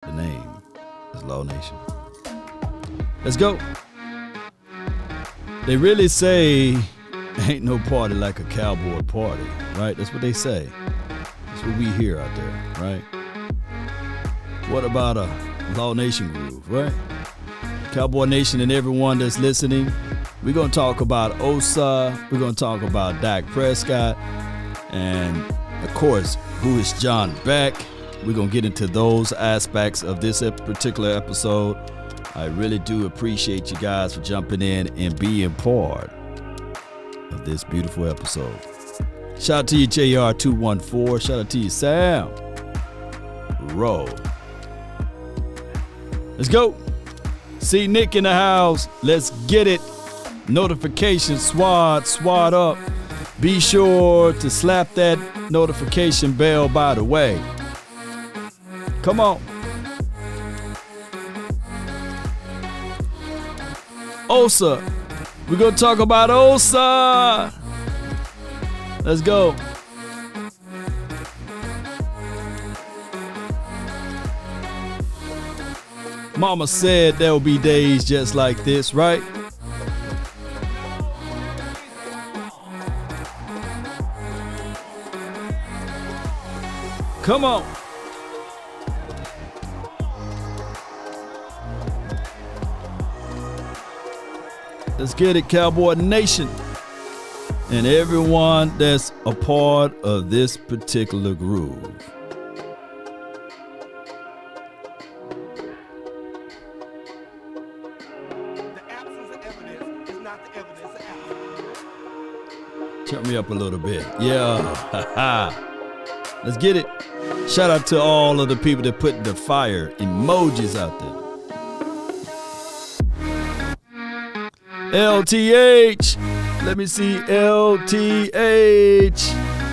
The name is Law Nation. Let's go. They really say ain't no party like a cowboy party, right? That's what they say. That's what we hear out there, right? What about a Law Nation groove, right? Cowboy Nation and everyone that's listening, we're going to talk about Osa. We're going to talk about Dak Prescott. And, of course, who is John Beck? We're going to get into those aspects of this particular episode. I really do appreciate you guys for jumping in and being part of this beautiful episode. Shout out to you, JR214. Shout out to you, Sam. Roll. Let's go. See Nick in the house. Let's get it. Notification swat up. Be sure to slap that notification bell, by the way. Come on. Osa. We're going to talk about Osa. Let's go. Mama said there will be days just like this, right? Come on. Let's get it, Cowboy Nation. And everyone that's a part of this particular groove. Turn me up a little bit. Yeah. Let's get it. Shout out to all of the people that put the fire emojis out there. LTH. Let me see LTH.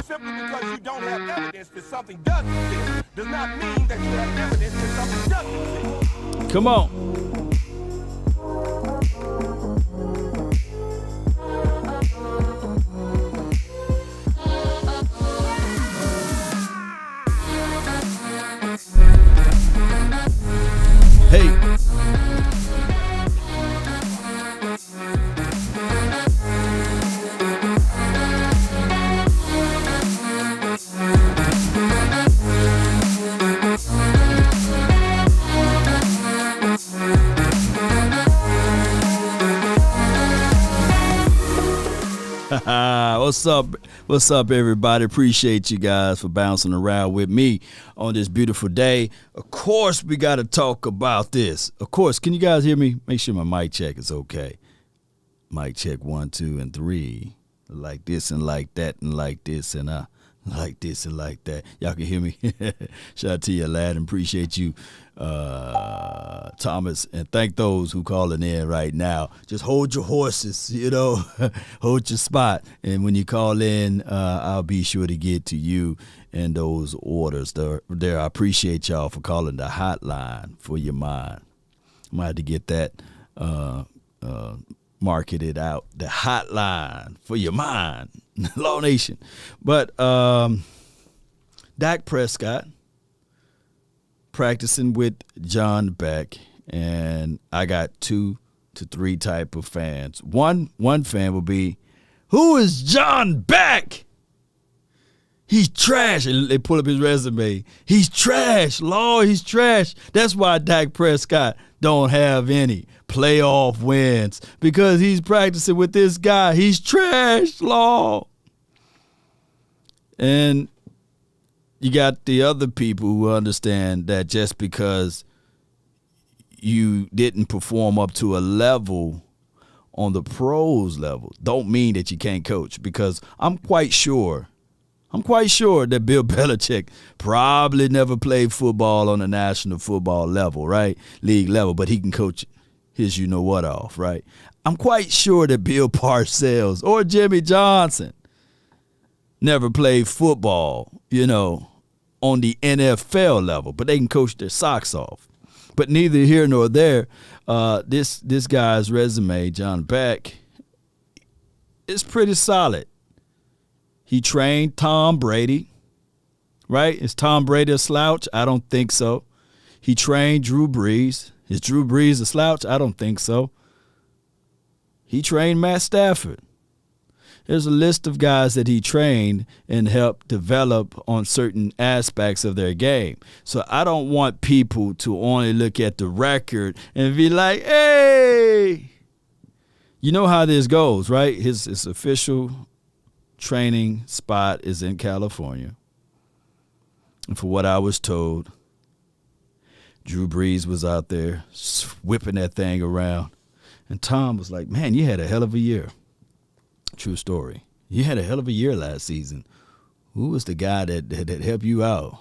Simply because you don't have evidence that something doesn't exist does not mean that you have evidence that something doesn't exist. Come on. Hey. What's up, everybody? Appreciate you guys for bouncing around with me on this beautiful day. Of course, we got to talk about this. Of course, can you guys hear me? Make sure my mic check is okay. Mic check 1, 2, and 3. Like this and like that and like this and like this and like that. Y'all can hear me? Shout out to you, lad, and appreciate you, Thomas, and thank those who calling in right now. Just hold your horses, hold your spot, and when you call in, I'll be sure to get to you and those orders there. I appreciate y'all for calling the hotline for your mind. I might have to get that marketed out, the hotline for your mind. Law Nation. But Dak Prescott practicing with John Beck, and I got 2 to 3 type of fans. One fan will be, who is John Beck? He's trash. And they pull up his resume. He's trash. Lord, he's trash. That's why Dak Prescott don't have any playoff wins, because he's practicing with this guy. He's trash, Lord. And you got the other people who understand that just because you didn't perform up to a level on the pros level don't mean that you can't coach, because I'm quite sure that Bill Belichick probably never played football on the national football level, right? League level, but he can coach his you-know-what off, right? I'm quite sure that Bill Parcells or Jimmy Johnson never played football, on the NFL level, but they can coach their socks off. But neither here nor there, this guy's resume, John Beck, is pretty solid. He trained Tom Brady, right? Is Tom Brady a slouch? I don't think so. He trained Drew Brees. Is Drew Brees a slouch? I don't think so. He trained Matt Stafford. There's a list of guys that he trained and helped develop on certain aspects of their game. So I don't want people to only look at the record and be like, hey, you know how this goes, right? His official training spot is in California. And for what I was told, Drew Brees was out there whipping that thing around. And Tom was like, man, you had a hell of a year. True story. You had a hell of a year last season. Who was the guy that helped you out?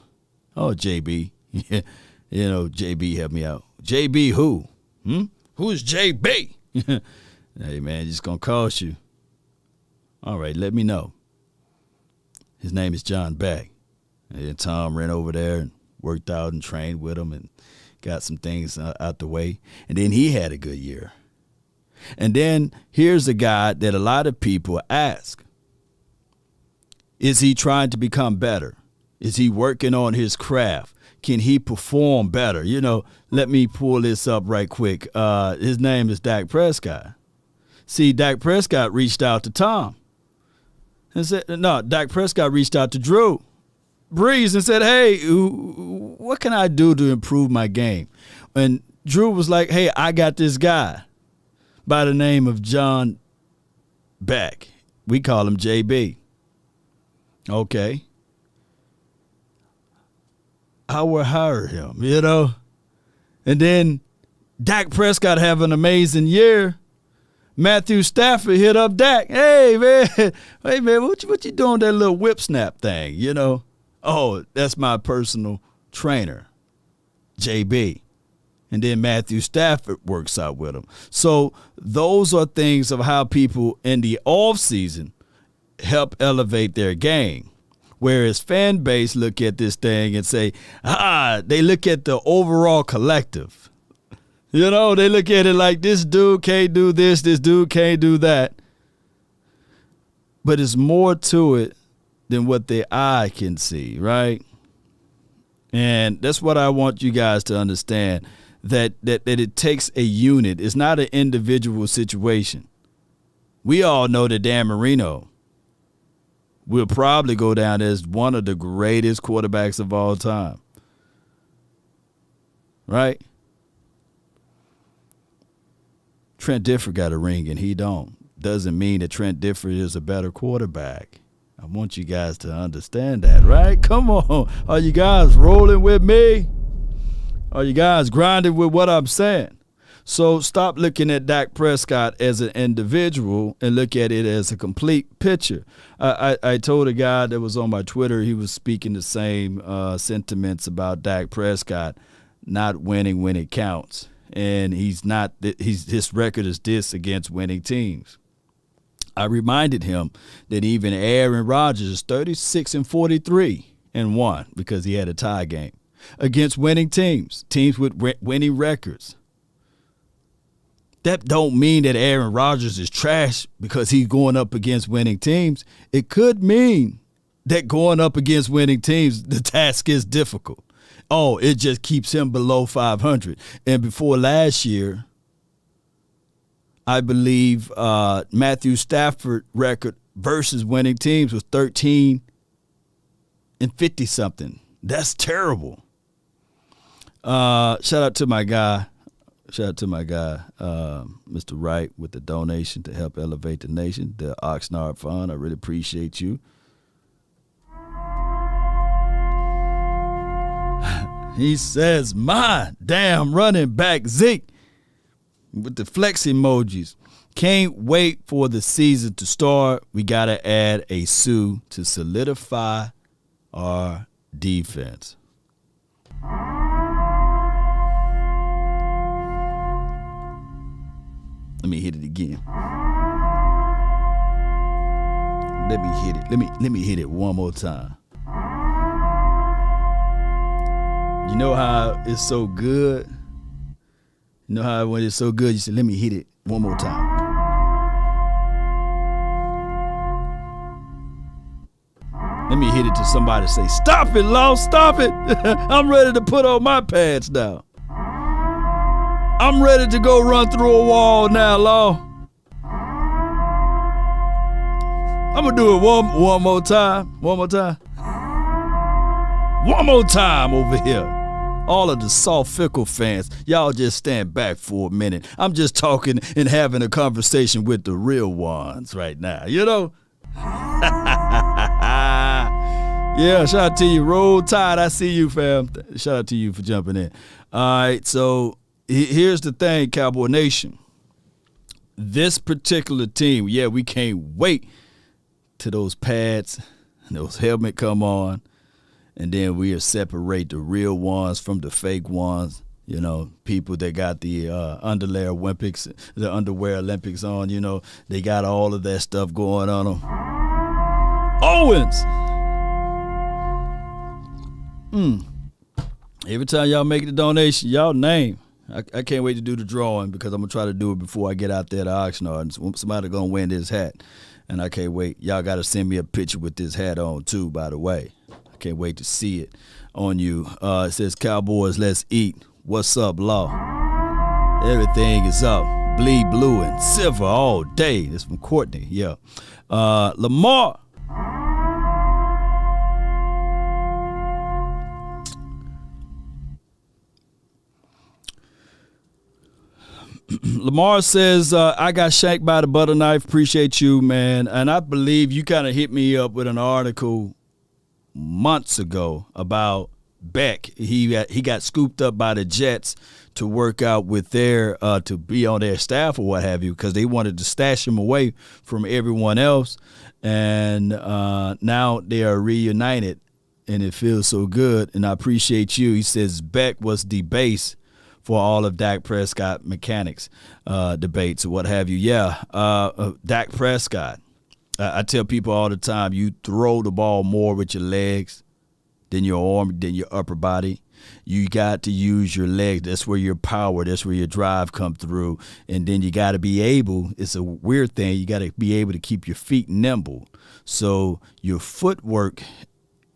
Oh, JB. You know, JB helped me out. JB who? Who is JB? Hey, man, it's going to cost you. All right, let me know. His name is John Beck. And Tom ran over there and worked out and trained with him and got some things out the way. And then he had a good year. And then here's a guy that a lot of people ask. Is he trying to become better? Is he working on his craft? Can he perform better? You know, let me pull this up right quick. His name is Dak Prescott. See, Dak Prescott reached out to Tom. And said, no, Dak Prescott reached out to Drew Brees and said, hey, what can I do to improve my game? And Drew was like, hey, I got this guy by the name of John Beck. We call him JB. Okay. I will hire him, you know. And then Dak Prescott have an amazing year. Matthew Stafford hit up Dak. Hey, man, what you doing that little whip snap thing, you know? Oh, that's my personal trainer, JB. And then Matthew Stafford works out with him. So those are things of how people in the offseason help elevate their game. Whereas fan base look at this thing and say, they look at the overall collective. You know, they look at it like this dude can't do this dude can't do that. But it's more to it than what the eye can see, right? And that's what I want you guys to understand. That it takes a unit. It's not an individual situation. We all know that Dan Marino will probably go down as one of the greatest quarterbacks of all time. Right? Trent Difford got a ring and he don't. Doesn't mean that Trent Difford is a better quarterback. I want you guys to understand that, right? Come on. Are you guys rolling with me? Are you guys grinding with what I'm saying? So stop looking at Dak Prescott as an individual and look at it as a complete picture. I told a guy that was on my Twitter, he was speaking the same sentiments about Dak Prescott not winning when it counts. And his record is this against winning teams. I reminded him that even Aaron Rodgers is 36-43-1 because he had a tie game against winning teams with winning records. That don't mean that Aaron Rodgers is trash because he's going up against winning teams. It could mean that going up against winning teams, the task is difficult. Oh, it just keeps him below 500. And before last year, I believe Matthew Stafford record versus winning teams was 13-50-something. That's terrible. Shout out to my guy, Mr. Wright, with the donation to help elevate the nation, the Oxnard Fund. I really appreciate you. He says, my damn running back Zeke, with the flex emojis. Can't wait for the season to start. We got to add a Sue to solidify our defense. Let me hit it again. Let me hit it. Let me hit it one more time. You know how it's so good? You know how when it's so good, you say, let me hit it one more time. Let me hit it to somebody say, stop it, Law, stop it. I'm ready to put on my pads now. I'm ready to go run through a wall now, Law. I'm going to do it one more time. One more time. One more time over here. All of the soft, fickle fans, y'all just stand back for a minute. I'm just talking and having a conversation with the real ones right now, you know? Yeah, shout out to you. Roll Tide, I see you, fam. Shout out to you for jumping in. All right, so here's the thing, Cowboy Nation. This particular team, yeah, we can't wait till those pads and those helmet come on, and then we'll separate the real ones from the fake ones. You know, people that got the underwear Olympics on, you know, they got all of that stuff going on them. Owens! Every time y'all make the donation, y'all name. I can't wait to do the drawing because I'm going to try to do it before I get out there to Oxnard. And somebody going to win this hat. And I can't wait. Y'all got to send me a picture with this hat on, too, by the way. I can't wait to see it on you. It says, Cowboys, let's eat. What's up, Law? Everything is up. Bleed blue and silver all day. This from Courtney, yeah. Lamar. Lamar says, I got shanked by the butter knife. Appreciate you, man. And I believe you kind of hit me up with an article months ago about Beck. He got scooped up by the Jets to work out with to be on their staff or what have you, because they wanted to stash him away from everyone else. And now they are reunited, and it feels so good. And I appreciate you. He says Beck was the base for all of Dak Prescott mechanics debates or what have you. Yeah, Dak Prescott. I tell people all the time, you throw the ball more with your legs than your arm, than your upper body. You got to use your legs. That's where your power, that's where your drive come through. And then you got to be able, it's a weird thing, you got to be able to keep your feet nimble. So your footwork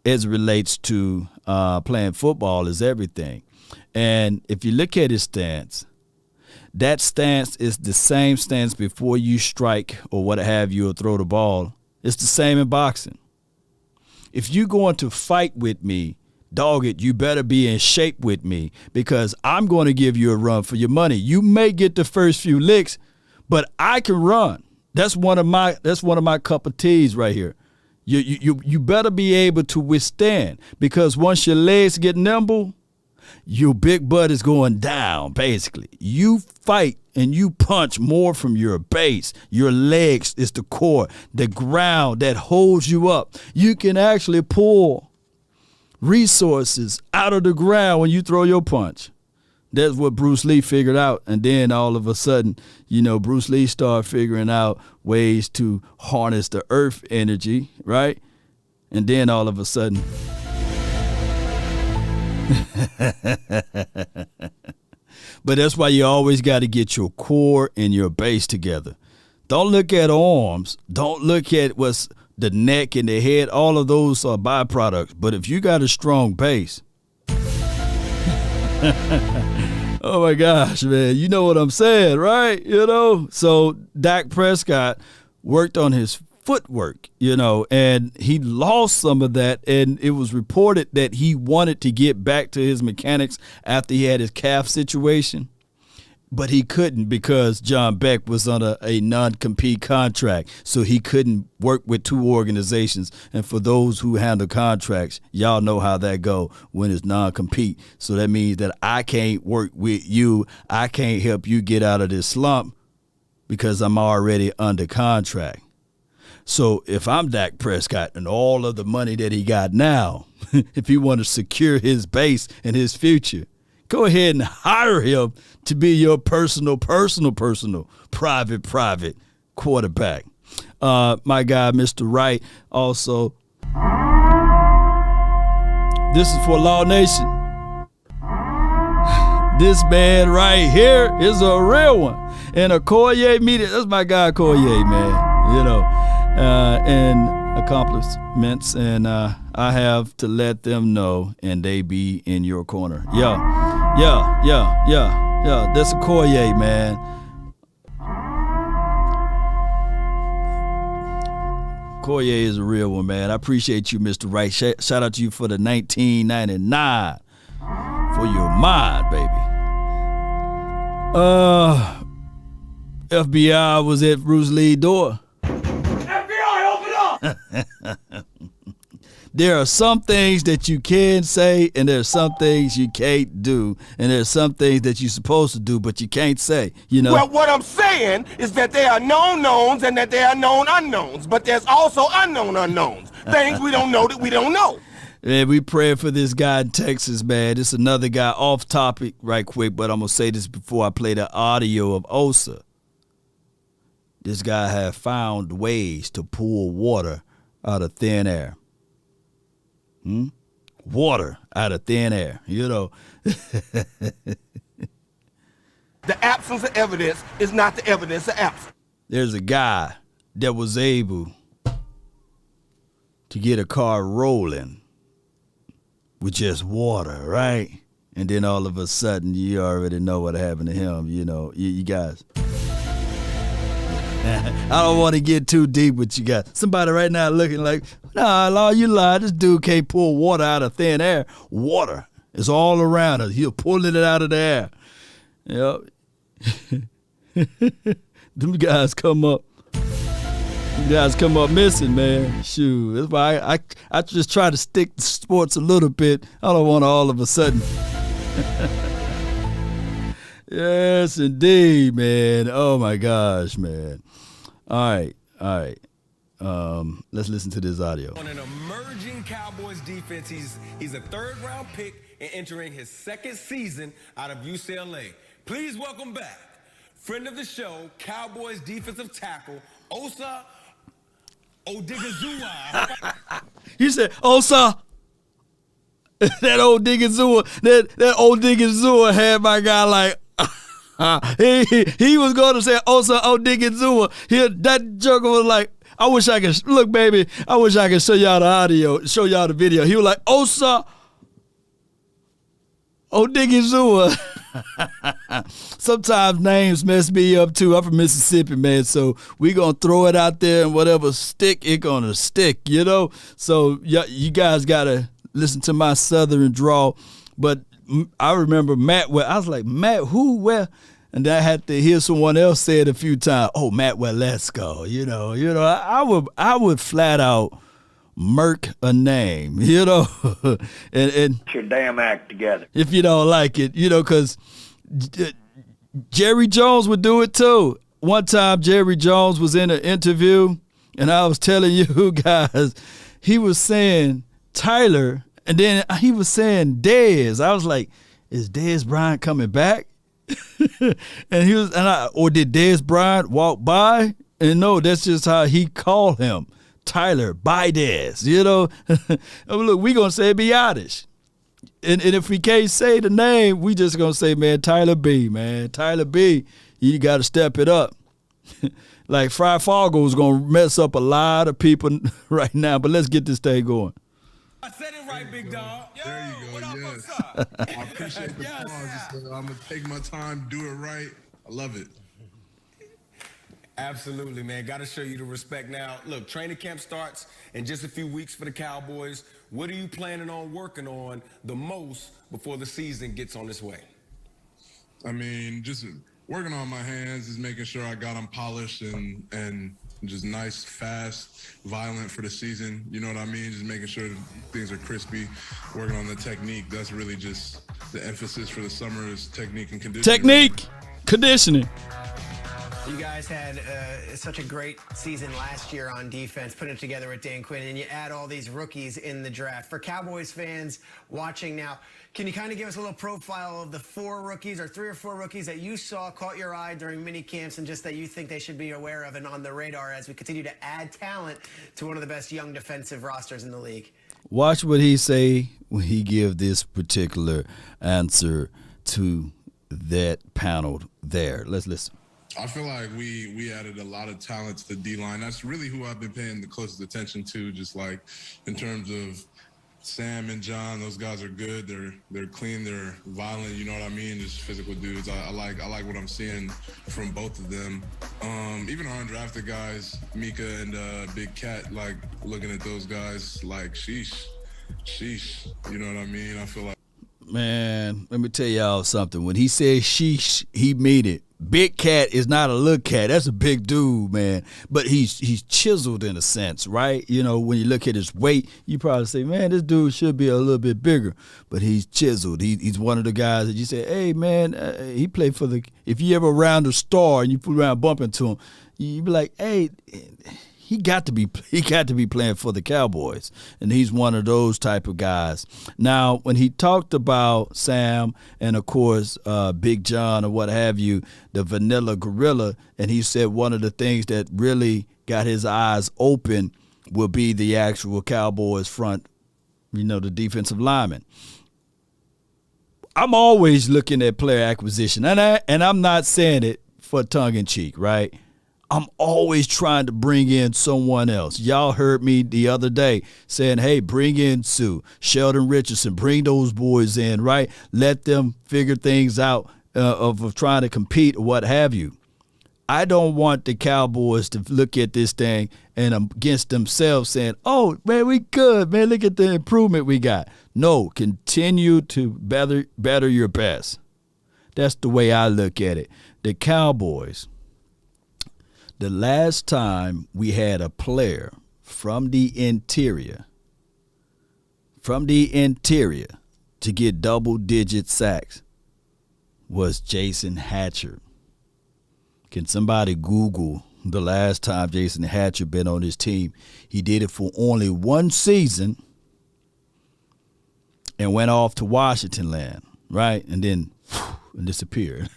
as it relates to playing football is everything. And if you look at his stance, that stance is the same stance before you strike or what have you or throw the ball. It's the same in boxing. If you're going to fight with me, dog it, you better be in shape with me because I'm going to give you a run for your money. You may get the first few licks, but I can run. That's one of my cup of teas right here. You better be able to withstand because once your legs get nimble, your big butt is going down, basically. You fight and you punch more from your base. Your legs is the core, the ground that holds you up. You can actually pull resources out of the ground when you throw your punch. That's what Bruce Lee figured out. And then all of a sudden, you know, Bruce Lee started figuring out ways to harness the earth energy, right? And then all of a sudden... But that's why you always got to get your core and your base together. Don't look at arms. Don't look at what's the neck and the head. All of those are byproducts. But if you got a strong base, oh my gosh, man, you know what I'm saying, right? You know, so Dak Prescott worked on his footwork, you know, and he lost some of that, and it was reported that he wanted to get back to his mechanics after he had his calf situation, but he couldn't because John Beck was on a non-compete contract, so he couldn't work with two organizations. And for those who handle contracts, y'all know how that go when it's non-compete. So that means that I can't work with you. I can't help you get out of this slump because I'm already under contract. So if I'm Dak Prescott and all of the money that he got now, if he want to secure his base and his future, go ahead and hire him to be your personal, private quarterback. My guy, Mr. Wright, also, this is for Law Nation. This man right here is a real one. And a Coyer media, that's my guy Coyer, man, you know. And accomplishments, and I have to let them know, and they be in your corner. Yeah. That's a Koye, man. Koye is a real one, man. I appreciate you, Mr. Wright. Shout out to you for the 1999 for your mind, baby. FBI was at Bruce Lee's door. FBI, open up! There are some things that you can say, and there are some things you can't do, and there are some things that you're supposed to do, but you can't say, you know? Well, what I'm saying is that there are known knowns and that there are known unknowns, but there's also unknown unknowns. Things we don't know that we don't know. Man, we pray for this guy in Texas, man. This is another guy off topic right quick, but I'm going to say this before I play the audio of Osa. This guy had found ways to pull water out of thin air. Water out of thin air, you know. The absence of evidence is not the evidence of absence. There's a guy that was able to get a car rolling with just water, right? And then all of a sudden, you already know what happened to him, you know. You guys. I don't want to get too deep with you guys. Somebody right now looking like, nah, Law, you lie. This dude can't pull water out of thin air. Water is all around us. He'll pull it out of the air. Yep. Them guys come up. Missing, man. Shoot. That's why I just try to stick to sports a little bit. I don't want to all of a sudden. Yes, indeed, man. Oh, my gosh, man. All right. Let's listen to this audio. On an emerging Cowboys defense, he's a third-round pick and entering his second season out of UCLA. Please welcome back, friend of the show, Cowboys defensive tackle, Osa Odigi-Zuwa. You said, Osa. That Odighizuwa, that Odighizuwa had my guy like, he was going to say Osa Odigi-Zuwa. That joker was like, I wish I could, look, baby, I wish I could show y'all the audio, show y'all the video. He was like, Osa Odigi-Zuwa. Sometimes names mess me up too. I'm from Mississippi, man, so we gonna throw it out there and whatever stick, it gonna stick, you know? So you guys gotta listen to my southern drawl. But I remember Matt, I was like, Matt, who, where? And then I had to hear someone else say it a few times. Oh, Matt Walesko, you know. I would flat out murk a name, you know. and Get your damn act together. If you don't like it, you know, because Jerry Jones would do it too. One time Jerry Jones was in an interview, and I was telling you guys, he was saying Tyler, and then he was saying Dez. I was like, is Dez Bryant coming back? And he was, or did Dez Bryant walk by? And no, that's just how he called him, Tyler by Dez. You know, look, we gonna say Biotish, and if we can't say the name, we just gonna say, man, Tyler B. Man, Tyler B. You got to step it up. Like Fry Fargo is gonna mess up a lot of people right now, but let's get this thing going. I said it right, big dog. There you go, yes. I appreciate the pause. I'm going to take my time, do it right. I love it. Absolutely, man. Got to show you the respect. Now, look, training camp starts in just a few weeks for the Cowboys. What are you planning on working on the most before the season gets on its way? I mean, just working on my hands, is making sure I got them polished and just nice, fast, violent for the season. You know what I mean? Just making sure things are crispy, working on the technique. That's really just the emphasis for the summer, is technique and conditioning. Conditioning. You guys had such a great season last year on defense, putting it together with Dan Quinn, and you add all these rookies in the draft. For Cowboys fans watching now, can you kind of give us a little profile of the 4 rookies or 3 or 4 rookies that you saw, caught your eye during mini camps, and just that you think they should be aware of and on the radar as we continue to add talent to one of the best young defensive rosters in the league? Watch what he say when he give this particular answer to that panel there. Let's listen. I feel like we added a lot of talent to the D-line. That's really who I've been paying the closest attention to, just like in terms of Sam and John. Those guys are good. They're clean. They're violent. You know what I mean? Just physical dudes. I like what I'm seeing from both of them. Even our undrafted guys, Mika and Big Cat, like looking at those guys like sheesh. You know what I mean? I feel like, man, let me tell y'all something. When he says sheesh, he mean it. Big Cat is not a little cat. That's a big dude, man. But he's chiseled in a sense, right? You know, when you look at his weight, you probably say, man, this dude should be a little bit bigger. But he's chiseled. He's one of the guys that you say, hey, man, he played for the – if you ever around a star and you put around bump into him, you be like, hey – he got to be playing for the Cowboys, and he's one of those type of guys. Now, when he talked about Sam and, of course, Big John or what have you, the vanilla gorilla, and he said one of the things that really got his eyes open will be the actual Cowboys front, you know, the defensive lineman. I'm always looking at player acquisition, and I'm not saying it for tongue-in-cheek, right? I'm always trying to bring in someone else. Y'all heard me the other day saying, hey, bring in Sue, Sheldon Richardson, bring those boys in, right? Let them figure things out of trying to compete or what have you. I don't want the Cowboys to look at this thing and against themselves saying, oh, man, we good, man, look at the improvement we got. No, continue to better your best. That's the way I look at it. The Cowboys, the last time we had a player from the interior to get double-digit sacks was Jason Hatcher. Can somebody Google the last time Jason Hatcher been on his team? He did it for only one season and went off to Washington land, right? And then disappeared.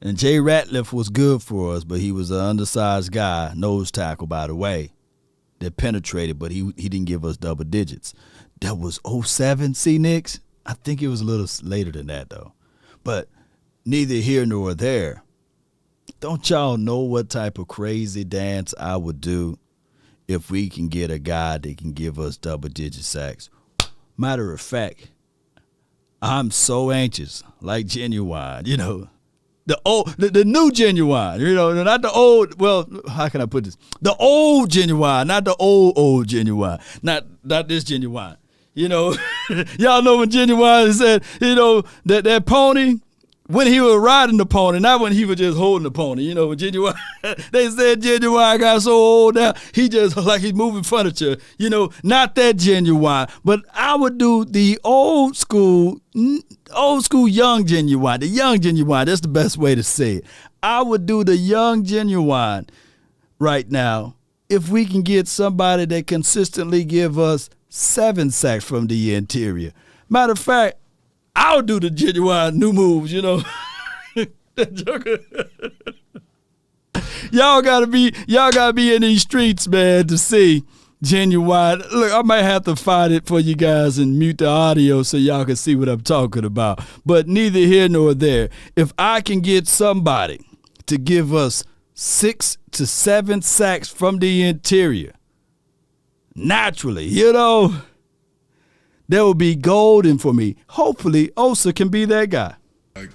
And Jay Ratliff was good for us, but he was an undersized guy, nose tackle, by the way, that penetrated, but he didn't give us double digits. That was 07, see, Knicks? I think it was a little later than that, though. But neither here nor there. Don't y'all know what type of crazy dance I would do if we can get a guy that can give us double-digit sacks? Matter of fact, I'm so anxious, like Genuine, you know. The new Genuine, you know, not the old, well, how can I put this? The old Genuine, not the old Genuine, not this Genuine. You know, y'all know when Genuine said, you know, that pony, when he was riding the pony, not when he was just holding the pony. You know, when Genuine, they said Genuine got so old now, he just like he's moving furniture. You know, not that Genuine, but I would do the old school young Genuine, the young Genuine. That's the best way to say it. I would do the young Genuine right now if we can get somebody that consistently give us 7 sacks from the interior. Matter of fact, I'll do the Genuine new moves, you know. Y'all gotta be in these streets, man, to see Genuine. Look, I might have to find it for you guys and mute the audio so y'all can see what I'm talking about. But neither here nor there. If I can get somebody to give us 6 to 7 sacks from the interior, naturally, you know, that will be golden for me. Hopefully, Osa can be that guy. like,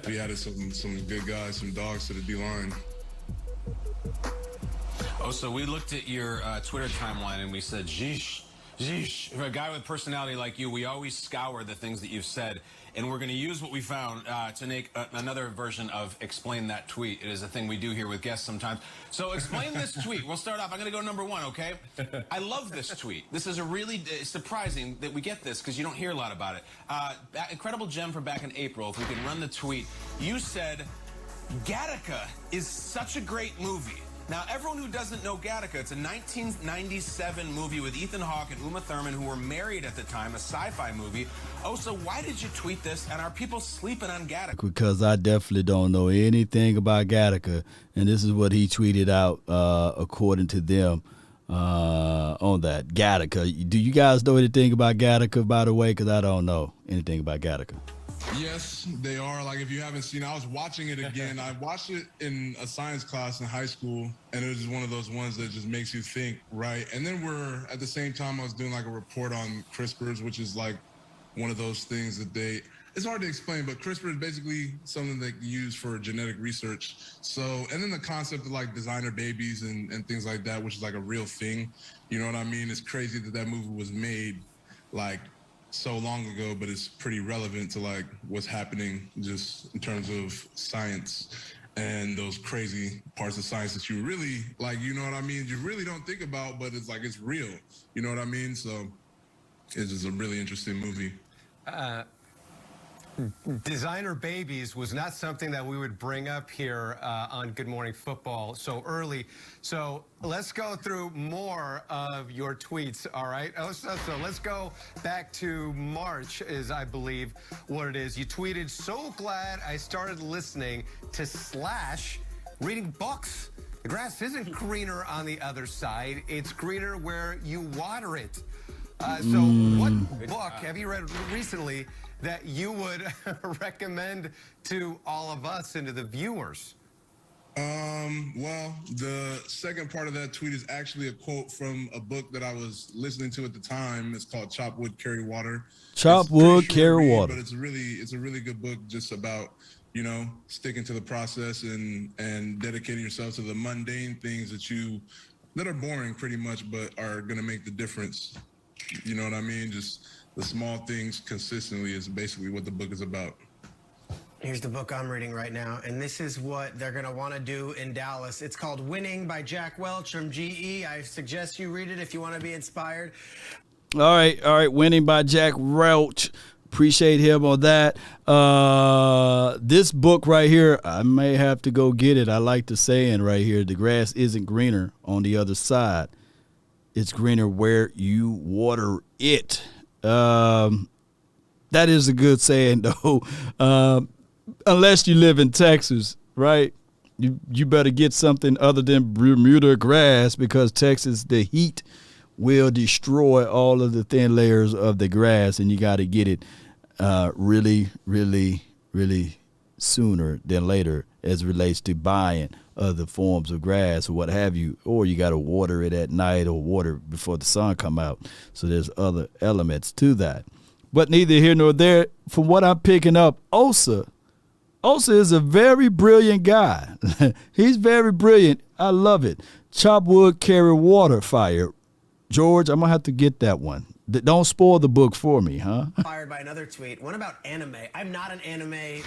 we added some good guys, some dogs to the D-line. Oh, so we looked at your Twitter timeline and we said, "Jeesh, jeesh." For a guy with personality like you, we always scour the things that you've said, and we're going to use what we found to make another version of Explain That Tweet. It is a thing we do here with guests sometimes. So explain this tweet. We'll start off. I'm going to go number 1, okay? I love this tweet. This is a really surprising that we get this because you don't hear a lot about it. Incredible gem from back in April. If we can run the tweet. You said, Gattaca is such a great movie. Now, everyone who doesn't know Gattaca, it's a 1997 movie with Ethan Hawke and Uma Thurman, who were married at the time, a sci-fi movie. Oh, so why did you tweet this, and are people sleeping on Gattaca? Because I definitely don't know anything about Gattaca, and this is what he tweeted out according to them on that. Gattaca. Do you guys know anything about Gattaca, by the way? Because I don't know anything about Gattaca. Yes, they are. Like, if you haven't seen, I was watching it again. I watched it in a science class in high school, and it was just one of those ones that just makes you think, right? And then at the same time, I was doing like a report on CRISPRs, which is like one of those things that it's hard to explain, but CRISPR is basically something that you use for genetic research. So, and then the concept of like designer babies and things like that, which is like a real thing. You know what I mean? It's crazy that movie was made like so long ago, but it's pretty relevant to like what's happening just in terms of science and those crazy parts of science that you really like, you know what I mean? You really don't think about, but it's like, it's real. You know what I mean? So it's just a really interesting movie. Designer babies was not something that we would bring up here on Good Morning Football so early. So let's go through more of your tweets, all right? So let's go back to March, is I believe what it is. You tweeted, "So glad I started listening to Slash reading books. The grass isn't greener on the other side. It's greener where you water it." So what book have you read recently that you would recommend to all of us and to the viewers? Well, the second part of that tweet is actually a quote from a book that I was listening to at the time. It's called Chop Wood, Carry Water. Chop Wood, Carry Water. But it's a really good book just about, you know, sticking to the process and dedicating yourself to the mundane things that are boring pretty much, but are going to make the difference. You know what I mean? Just the small things consistently is basically what the book is about. Here's the book I'm reading right now, and this is what they're going to want to do in Dallas. It's called Winning by Jack Welch from GE. I suggest you read it if you want to be inspired. All right. Winning by Jack Welch. Appreciate him on that. This book right here, I may have to go get it. I like the saying right here, the grass isn't greener on the other side. It's greener where you water it. That is a good saying, though. Unless you live in Texas, right? You better get something other than Bermuda grass, because Texas, the heat will destroy all of the thin layers of the grass, and you got to get it really, really, really sooner than later as it relates to buying other forms of grass or what have you, or you got to water it at night or water before the sun come out. So there's other elements to that. But neither here nor there. From what I'm picking up, Osa is a very brilliant guy. He's very brilliant. I love it. Chop wood, carry water, fire. George, I'm going to have to get that one. Don't spoil the book for me, huh? Fired by another tweet. What about anime? I'm not an anime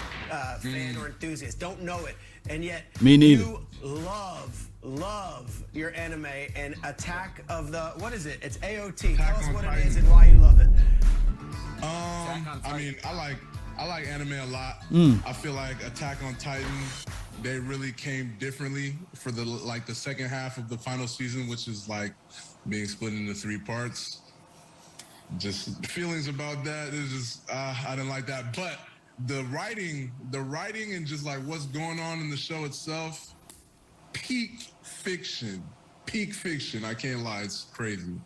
fan or enthusiast. Don't know it. And yet, me neither. You love your anime and Attack of the, what is it? It's AOT. Tell us what it is and why you love it. I mean, I like anime a lot. I feel like Attack on Titan, they really came differently for the second half of the final season, which is like being split into 3 parts. Just feelings about that is just I didn't like that. But the writing and just like what's going on in the show itself, peak fiction. I can't lie, it's crazy.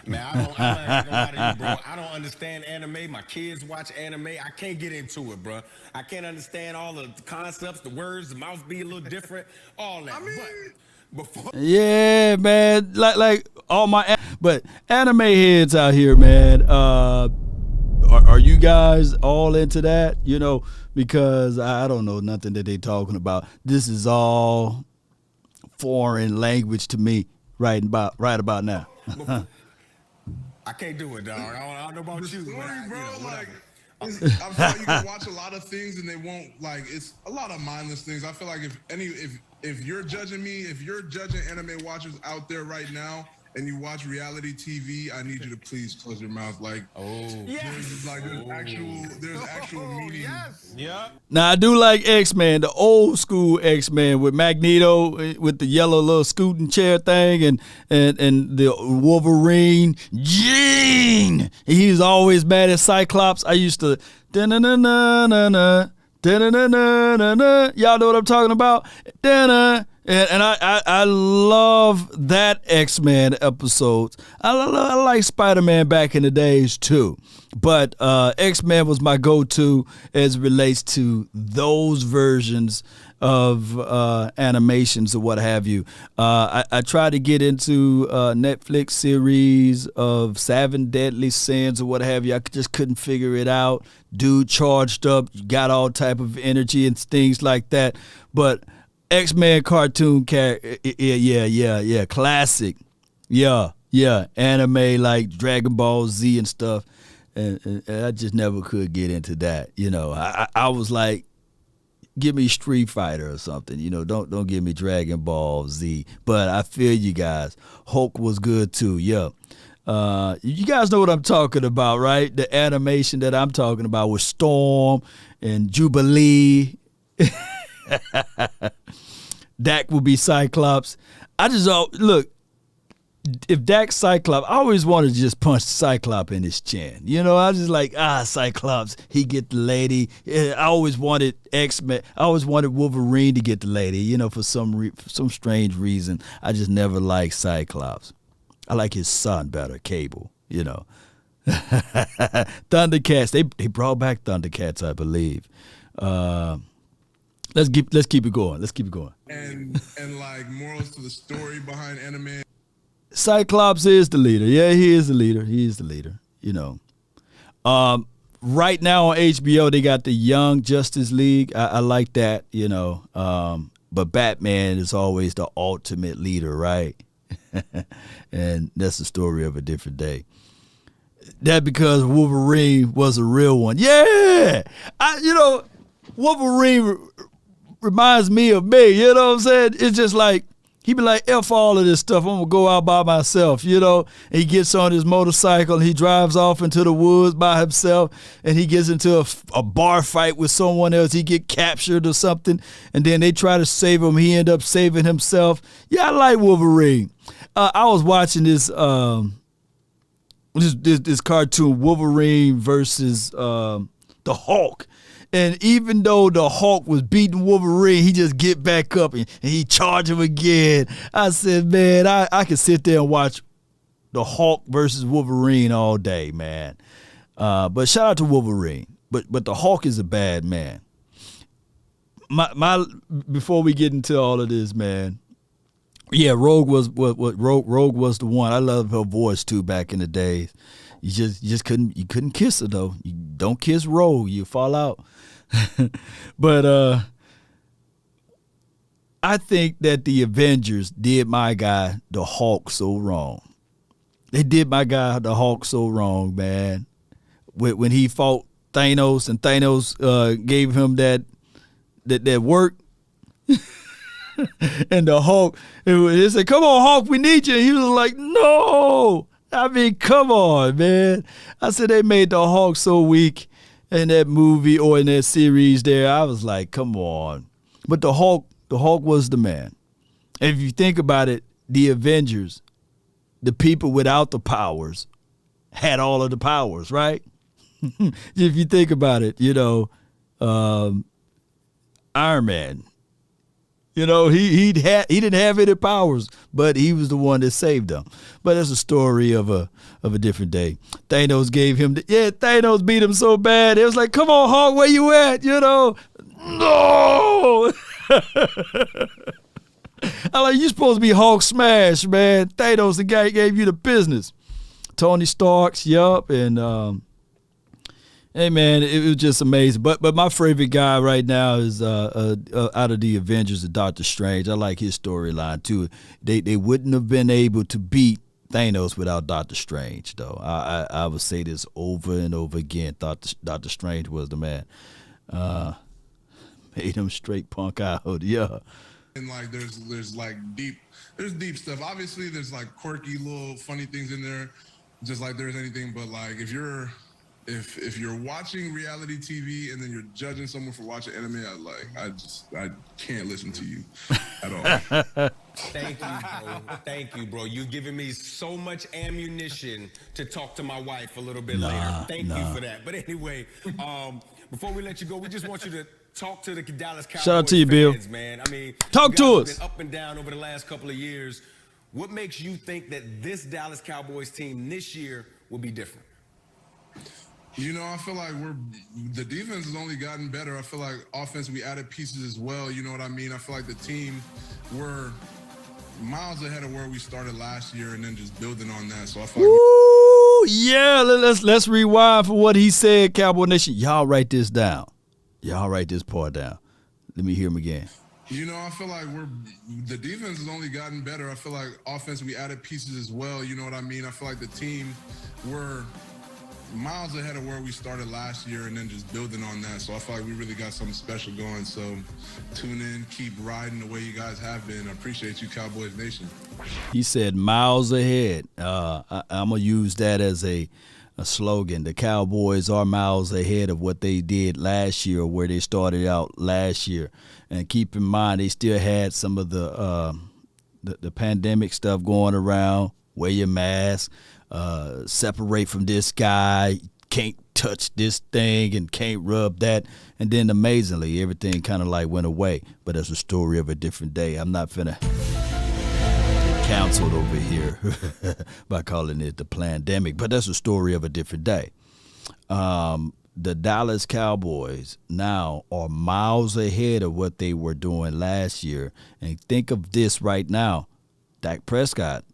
Man, I don't lie to you, bro. I don't understand anime. My kids watch anime. I can't get into it, bro. I can't understand all the concepts, the words, the mouth be a little different, all that. Yeah, man. Like all but anime heads out here, man. Are you guys all into that? You know, because I don't know nothing that they talking about. This is all foreign language to me right about now. I can't do it, dog. I don't know about you, bro. I feel like you can watch a lot of things and they won't, like, it's a lot of mindless things. I feel like if you're judging me, if you're judging anime watchers out there right now and you watch reality TV, I need you to please close your mouth. Like, there's actual meaning. Yes. Yeah. Now I do like X-Men, the old school X-Men with Magneto with the yellow little scooting chair thing and the Wolverine. Jean! He's always mad at Cyclops. I used to da-na-na-na-na-na. Da-na-na-na-na-na. Y'all know what I'm talking about? Da-na. And I love that X-Men episodes. I like Spider-Man back in the days too. But X-Men was my go-to as it relates to those versions of animations or what have you. I tried to get into Netflix series of 7 Deadly Sins or what have you. I just couldn't figure it out. Dude charged up, got all type of energy and things like that. But X-Men cartoon character, yeah, classic. Yeah, anime like Dragon Ball Z and stuff. And I just never could get into that. You know, I was like, give me Street Fighter or something. You know, don't give me Dragon Ball Z. But I feel you guys. Hulk was good too. Yeah. You guys know what I'm talking about, right? The animation that I'm talking about with Storm and Jubilee. Dak will be Cyclops. I just look, if Dak's Cyclops, I always wanted to just punch Cyclops in his chin. You know, I was just like, Cyclops, he get the lady. I always wanted X-Men. I always wanted Wolverine to get the lady. You know, for some strange reason, I just never liked Cyclops. I like his son better, Cable. You know, Thundercats. They brought back Thundercats, I believe. Let's keep it going. Let's keep it going. And like morals to the story behind anime. Cyclops is the leader. Yeah, he is the leader. He is the leader. You know. Right now on HBO they got the Young Justice League. I like that. You know. But Batman is always the ultimate leader, right? And that's the story of a different day. That because Wolverine was a real one. Yeah, Wolverine reminds me of me. You know what I'm saying? It's just like he be like, F all of this stuff. I'm gonna go out by myself. You know. And he gets on his motorcycle and he drives off into the woods by himself. And he gets into a bar fight with someone else. He get captured or something. And then they try to save him. He end up saving himself. Yeah, I like Wolverine. I was watching this cartoon, Wolverine versus the Hulk. And even though the Hulk was beating Wolverine, he just get back up and he charge him again. I said, man, I could sit there and watch the Hulk versus Wolverine all day, man. But shout out to Wolverine. But the Hulk is a bad man. My before we get into all of this, man. Yeah, Rogue was Rogue was the one. I loved her voice too back in the days. You just couldn't kiss her though. You don't kiss Rogue, you fall out. But I think that the Avengers did my guy the Hulk so wrong. They did my guy the Hulk so wrong, man. When he fought Thanos and Thanos gave him that work. And the Hulk, they said, come on, Hulk, we need you. And he was like, no. I mean, come on, man. I said they made the Hulk so weak in that movie or in that series there. I was like, come on. But the Hulk was the man. And if you think about it, the Avengers, the people without the powers, had all of the powers, right? If you think about it, you know, Iron Man. You know, he didn't have any powers, but he was the one that saved them. But that's a story of a different day. Thanos gave him Thanos beat him so bad. It was like, come on, Hulk, where you at? You know, no. I'm like, you supposed to be Hulk smash, man. Thanos, the guy who gave you the business. Tony Stark's, yup, and hey man, it was just amazing. But my favorite guy right now is out of the Avengers, Doctor Strange. I like his storyline too. They wouldn't have been able to beat Thanos without Doctor Strange, though. I would say this over and over again. Doctor Strange was the man. Made him straight punk out, yeah. And like there's like deep stuff. Obviously, there's like quirky little funny things in there, just like there's anything. But like if you're watching reality TV and then you're judging someone for watching anime, I can't listen to you at all. Thank you, bro. Thank you, bro. You've given me so much ammunition to talk to my wife a little bit later. Thank you for that. But anyway, before we let you go, we just want you to talk to the Dallas Cowboys Shout out to you, Bill. fans, man. I mean, Talk you to guys us. have been up and down over the last couple of years. What makes you think that this Dallas Cowboys team this year will be different? You know, I feel like the defense has only gotten better. I feel like offense, we added pieces as well. You know what I mean? I feel like the team, we're miles ahead of where we started last year and then just building on that. So I feel like Ooh, yeah, let's rewind for what he said, Cowboy Nation. Y'all write this down. Y'all write this part down. Let me hear him again. You know, I feel like the defense has only gotten better. I feel like offense, we added pieces as well. You know what I mean? I feel like the team, we're miles ahead of where we started last year and then just building on that. So I feel like we really got something special going. So tune in, keep riding the way you guys have been. I appreciate you, Cowboys Nation. He said miles ahead. I'm going to use that as a slogan. The Cowboys are miles ahead of what they did last year, or where they started out last year. And keep in mind, they still had some of the pandemic stuff going around. Wear your mask. Separate from this guy, can't touch this thing and can't rub that. And then amazingly, everything kind of like went away. But that's a story of a different day. I'm not finna get canceled over here by calling it the pandemic, but that's a story of a different day. The Dallas Cowboys now are miles ahead of what they were doing last year. And think of this right now. Dak Prescott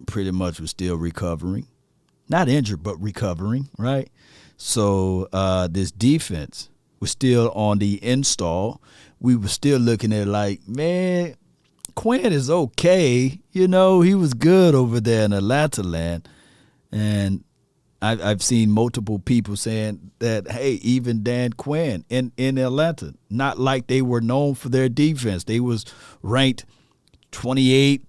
pretty much was still recovering. Not injured, but recovering, right? So this defense was still on the install. We were still looking at like, man, Quinn is okay. You know, he was good over there in Atlanta land. And I've seen multiple people saying that, hey, even Dan Quinn in Atlanta, not like they were known for their defense. They was ranked 28th,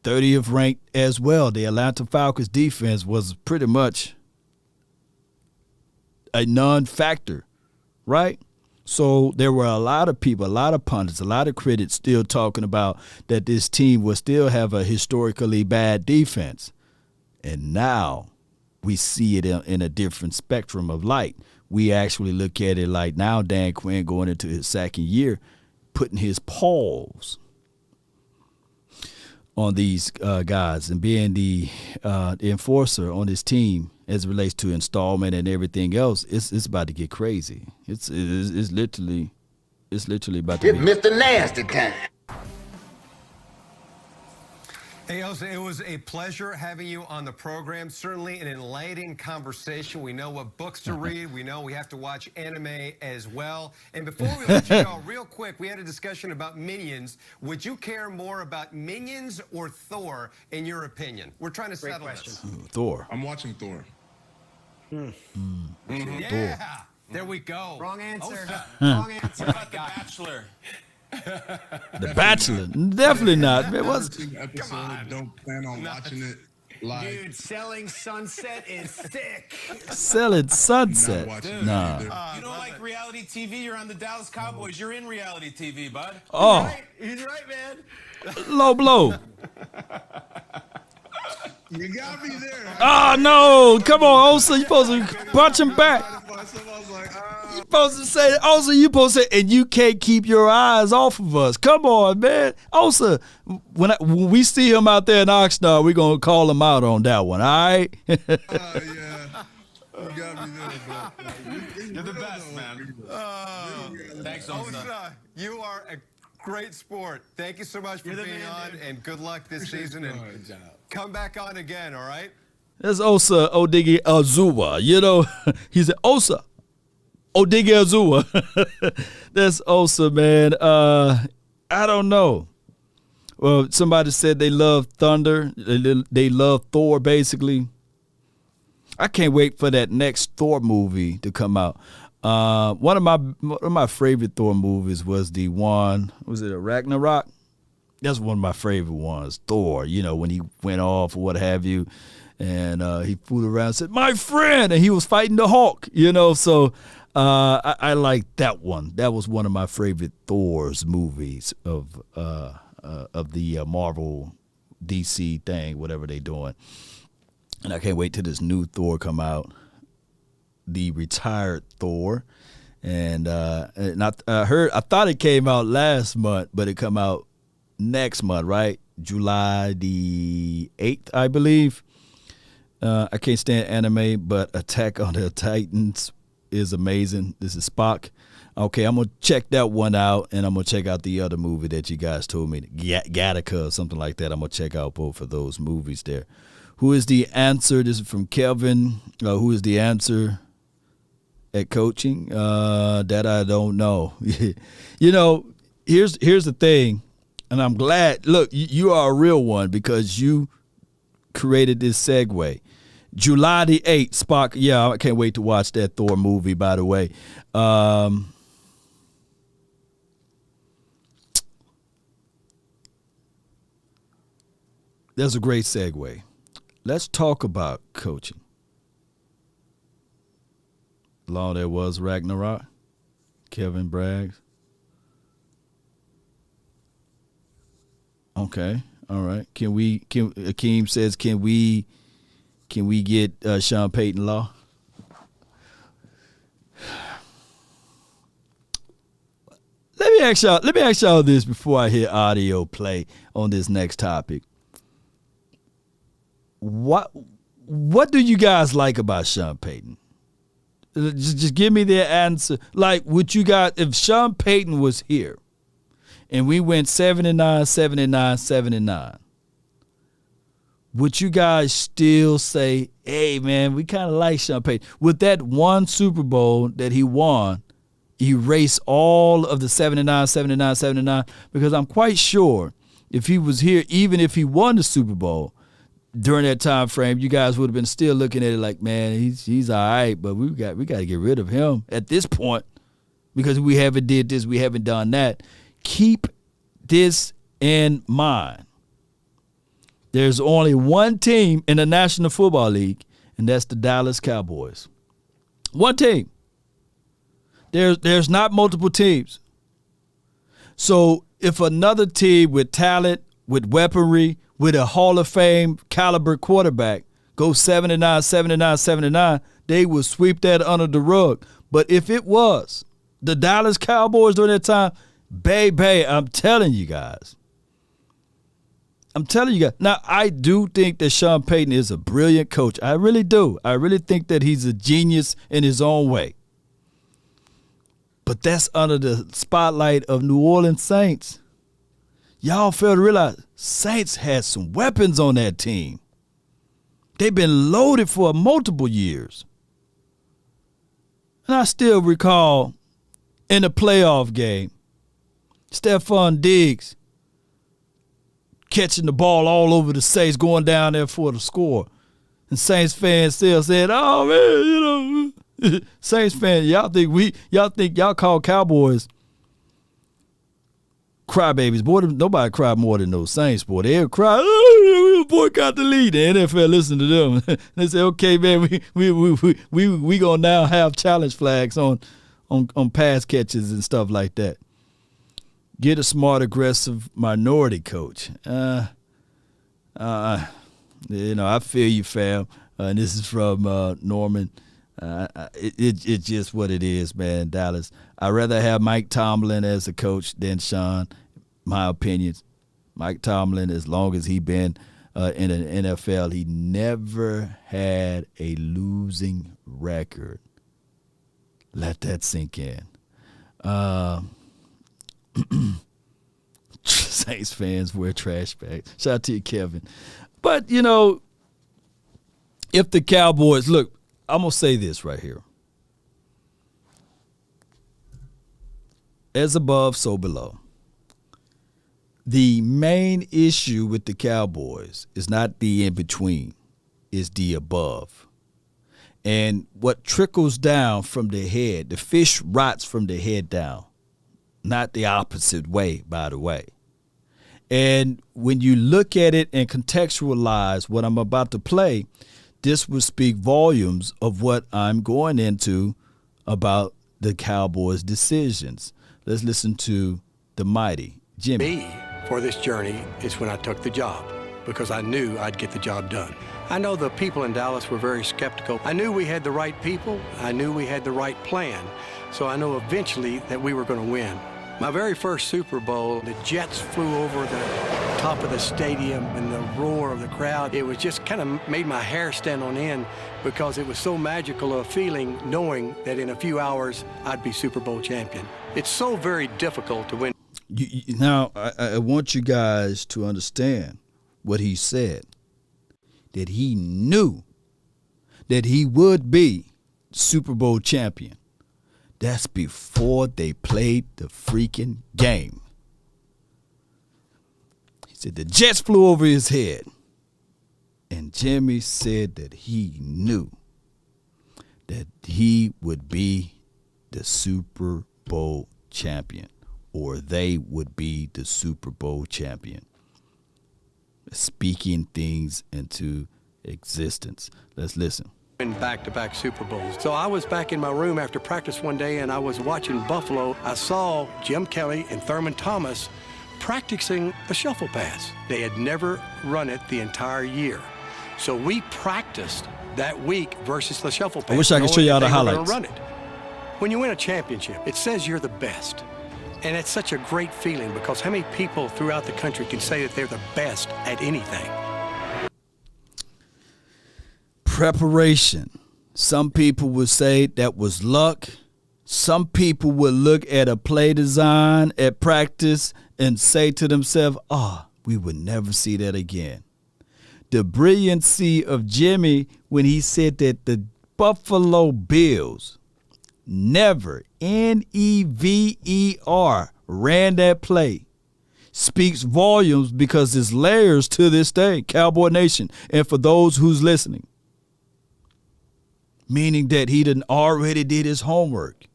30th ranked as well. The Atlanta Falcons defense was pretty much a non-factor, right? So there were a lot of people, a lot of pundits, a lot of critics still talking about that this team will still have a historically bad defense. And now we see it in a different spectrum of light. We actually look at it like now Dan Quinn going into his second year, putting his paws on these guys and being the enforcer on this team as it relates to installment and everything else. It's about to get crazy. It's literally about to be. Mr. Nasty time. Hey, Osa, it was a pleasure having you on the program. Certainly an enlightening conversation. We know what books to read. We know we have to watch anime as well. And before we let you go, real quick, we had a discussion about Minions. Would you care more about Minions or Thor, in your opinion? We're trying to settle this. Thor. I'm watching Thor. Yeah, there we go. Wrong answer. Wrong answer. What about The Bachelor? The Bachelor. Definitely not. Man, Come on. Don't plan on watching it live. Dude, Selling Sunset is sick. Selling Sunset. Not watching it Nah. either. You don't like reality TV? You're on the Dallas Cowboys. You're in reality TV, bud. Oh, He's right, man. low blow. You got me there. Oh, no. Come on, Osa. You supposed to punch him back. I was like, You supposed to say, Osa, you supposed to say, and you can't keep your eyes off of us. Come on, man. Osa, when we see him out there in Oxnard, we're going to call him out on that one, all right? yeah. You got me there, bro. You're the best, man. Thanks, Osa. Osa, you are a great sport. Thank you so much for being on, and good luck this season. And come back on again, all right? That's Osa Odigi-Zuwa. You know, he said, Osa Odigi-Zuwa. That's Osa, man. I don't know. Well, somebody said they love Thunder. They love Thor, basically. I can't wait for that next Thor movie to come out. One of my favorite Thor movies was the one, was it a Ragnarok? That's one of my favorite ones, Thor, you know, when he went off or what have you. And he fooled around and said, my friend, and he was fighting the Hulk, you know. So I like that one. That was one of my favorite Thor's movies of the Marvel DC thing, whatever they doing. And I can't wait till this new Thor come out, the retired Thor. And I thought it came out last month, but it come out next month, right? July the 8th, I believe. I can't stand anime, but Attack on the Titans is amazing. This is Spock. Okay, I'm going to check that one out, and I'm going to check out the other movie that you guys told me, Gattaca or something like that. I'm going to check out both of those movies there. Who is the answer? This is from Kelvin. Who is the answer at coaching? That I don't know. You know, here's the thing, and I'm glad. Look, you are a real one because you created this segue. July the 8th, Spock. Yeah, I can't wait to watch that Thor movie, by the way. That's a great segue. Let's talk about coaching. Long there was Ragnarok, Kevin Braggs. Okay, all right. Akeem says, can we get Sean Payton law? Let me ask y'all this before I hit audio play on this next topic. What do you guys like about Sean Payton? Just give me the answer. Like, would you guys, if Sean Payton was here and we went 79, would you guys still say, hey, man, we kind of like Sean Payton? Would that one Super Bowl that he won erase all of the 79? Because I'm quite sure if he was here, even if he won the Super Bowl, during that time frame, you guys would have been still looking at it like, man, he's all right, but we got to get rid of him at this point because we haven't did this, we haven't done that. Keep this in mind. There's only one team in the National Football League, and that's the Dallas Cowboys. One team. There's not multiple teams. So if another team with talent, with weaponry, with a Hall of Fame caliber quarterback go 79, they will sweep that under the rug. But if it was the Dallas Cowboys during that time, baby, I'm telling you guys. Now, I do think that Sean Payton is a brilliant coach. I really do. I really think that he's a genius in his own way. But that's under the spotlight of New Orleans Saints. Y'all fail to realize Saints had some weapons on that team. They've been loaded for multiple years. And I still recall in the playoff game, Stephon Diggs catching the ball all over the Saints, going down there for the score. And Saints fans still said, oh, man, you know. Saints fans, y'all think y'all call Cowboys crybabies. Boy, nobody cried more than those Saints, boy. They'll cry, oh, we'll boycott the league. The NFL listen to them. They say, okay, man, we gonna now have challenge flags on pass catches and stuff like that. Get a smart, aggressive minority coach. You know, I feel you, fam. And this is from Norman. It's just what it is, man, Dallas. I'd rather have Mike Tomlin as a coach than Sean, my opinions. Mike Tomlin, as long as he been in an NFL, he never had a losing record. Let that sink in. Saints fans wear trash bags. Shout out to you, Kevin. But, you know, if the Cowboys, look, I'm going to say this right here. As above, so below. The main issue with the Cowboys is not the in-between, it's the above. And what trickles down from the head, the fish rots from the head down, not the opposite way, by the way. And when you look at it and contextualize what I'm about to play, this will speak volumes of what I'm going into about the Cowboys' decisions. Let's listen to the mighty Jimmy. Me, for this journey, is when I took the job, because I knew I'd get the job done. I know the people in Dallas were very skeptical. I knew we had the right people. I knew we had the right plan. So I know eventually that we were going to win. My very first Super Bowl, the Jets flew over the top of the stadium and the roar of the crowd. It was just kind of made my hair stand on end because it was so magical a feeling knowing that in a few hours I'd be Super Bowl champion. It's so very difficult to win. Now, I want you guys to understand what he said, that he knew that he would be Super Bowl champion. That's before they played the freaking game. He said the Jets flew over his head. And Jimmy said that he knew that he would be the Super Bowl champion, or they would be the Super Bowl champion. Speaking things into existence. Let's listen. In back-to-back Super Bowls. So I was back in my room after practice one day and I was watching Buffalo. I saw Jim Kelly and Thurman Thomas practicing the shuffle pass. They had never run it the entire year. So we practiced that week versus the shuffle pass. I wish I could show y'all the highlights. Run it. When you win a championship, it says you're the best. And it's such a great feeling because how many people throughout the country can say that they're the best at anything? Preparation. Some people would say that was luck. Some people would look at a play design at practice and say to themselves, we would never see that again. The brilliancy of Jimmy when he said that the Buffalo Bills never, N-E-V-E-R, ran that play speaks volumes because there's layers to this thing, Cowboy Nation, and for those who's listening. Meaning that he done already did his homework.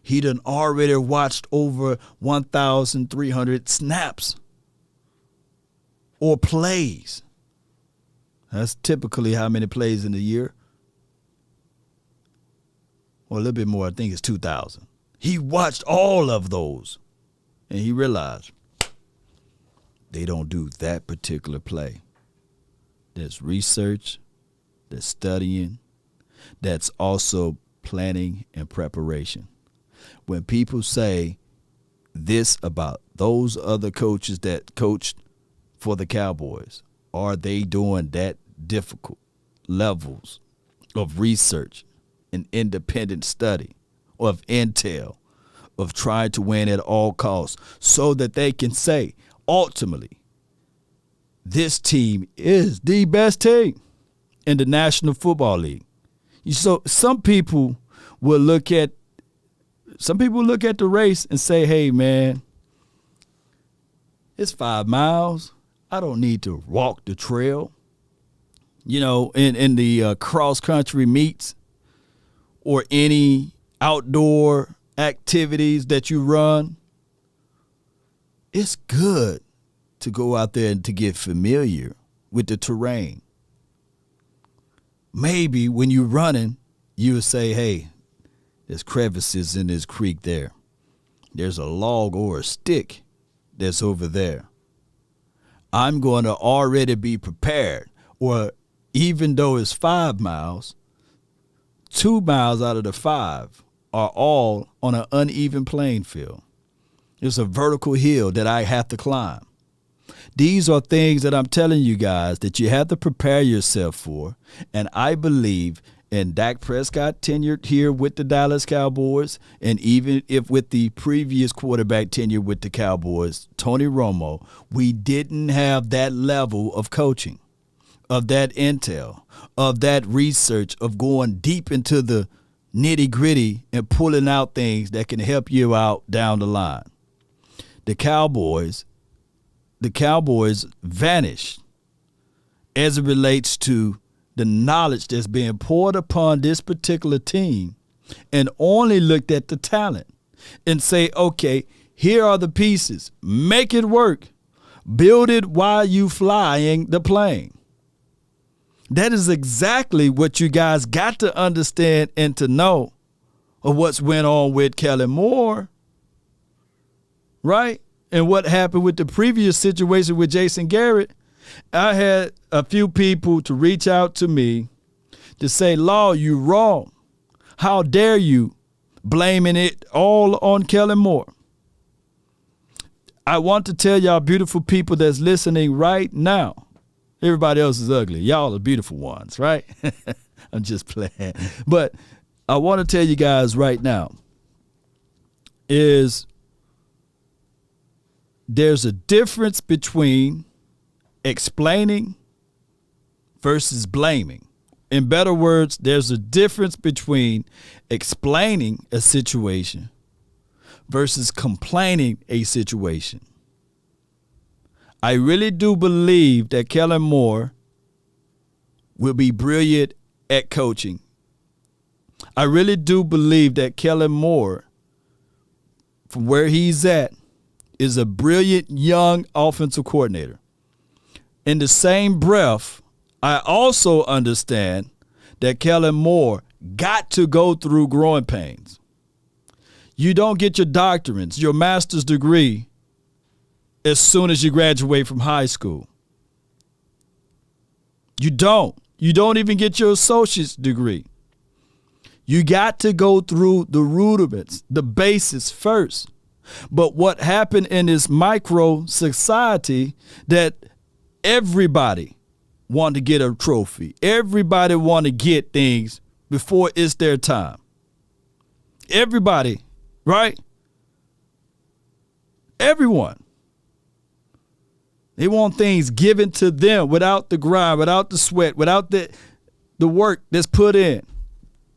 He done already watched over 1,300 snaps or plays. That's typically how many plays in a year. Or a little bit more, I think it's 2,000. He watched all of those and he realized they don't do that particular play. There's research, there's studying, that's also planning and preparation. When people say this about those other coaches that coached for the Cowboys, are they doing that difficult levels of research and independent study, or of intel, of trying to win at all costs so that they can say, ultimately, this team is the best team in the National Football League. So some people will look at the race and say, hey, man, it's 5 miles. I don't need to walk the trail. You know, in the cross-country meets or any outdoor activities that you run, it's good to go out there and to get familiar with the terrain. Maybe when you're running, you would say, hey, there's crevices in this creek there. There's a log or a stick that's over there. I'm going to already be prepared. Or even though it's 5 miles, 2 miles out of the 5 are all on an uneven playing field. There's a vertical hill that I have to climb. These are things that I'm telling you guys that you have to prepare yourself for. And I believe in Dak Prescott tenured here with the Dallas Cowboys, and even if with the previous quarterback tenure with the Cowboys, Tony Romo, we didn't have that level of coaching, of that intel, of that research, of going deep into the nitty-gritty and pulling out things that can help you out down the line. The Cowboys vanished as it relates to the knowledge that's being poured upon this particular team, and only looked at the talent and say, okay, here are the pieces. Make it work. Build it while you flying the plane. That is exactly what you guys got to understand and to know of what's went on with Kellen Moore, right? And what happened with the previous situation with Jason Garrett. I had a few people to reach out to me to say, Law, you wrong. How dare you blaming it all on Kellen Moore? I want to tell y'all beautiful people that's listening right now, everybody else is ugly. Y'all are beautiful ones, right? I'm just playing. But I want to tell you guys right now is there's a difference between explaining versus blaming. In better words, there's a difference between explaining a situation versus complaining a situation. I really do believe that Kellen Moore will be brilliant at coaching. I really do believe that Kellen Moore, from where he's at, is a brilliant young offensive coordinator. In the same breath, I also understand that Kellen Moore got to go through growing pains. You don't get your doctorates, your master's degree, as soon as you graduate from high school. You don't. You don't even get your associate's degree. You got to go through the rudiments, the basis first. But what happened in this micro society that everybody want to get a trophy. Everybody want to get things before it's their time. Everybody, right? Everyone. They want things given to them without the grind, without the sweat, without the work that's put in.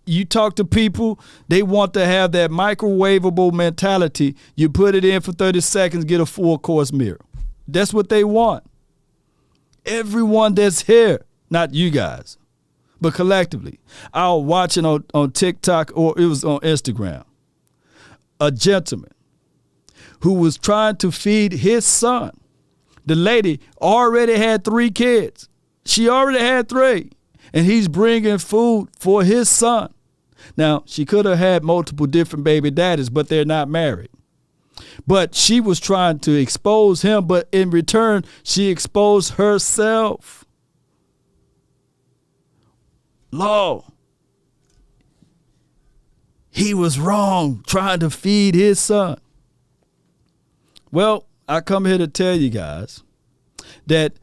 You talk to people, they want to have that microwavable mentality. You put it in for 30 seconds, get a full course meal. That's what they want. Everyone that's here, not you guys, but collectively. I was watching on TikTok, or it was on Instagram, a gentleman who was trying to feed his son. The lady already had 3 kids. She already had 3. And he's bringing food for his son. Now, she could have had multiple different baby daddies, but they're not married. But she was trying to expose him, but in return, she exposed herself. Law. He was wrong trying to feed his son. Well, I come here to tell you guys that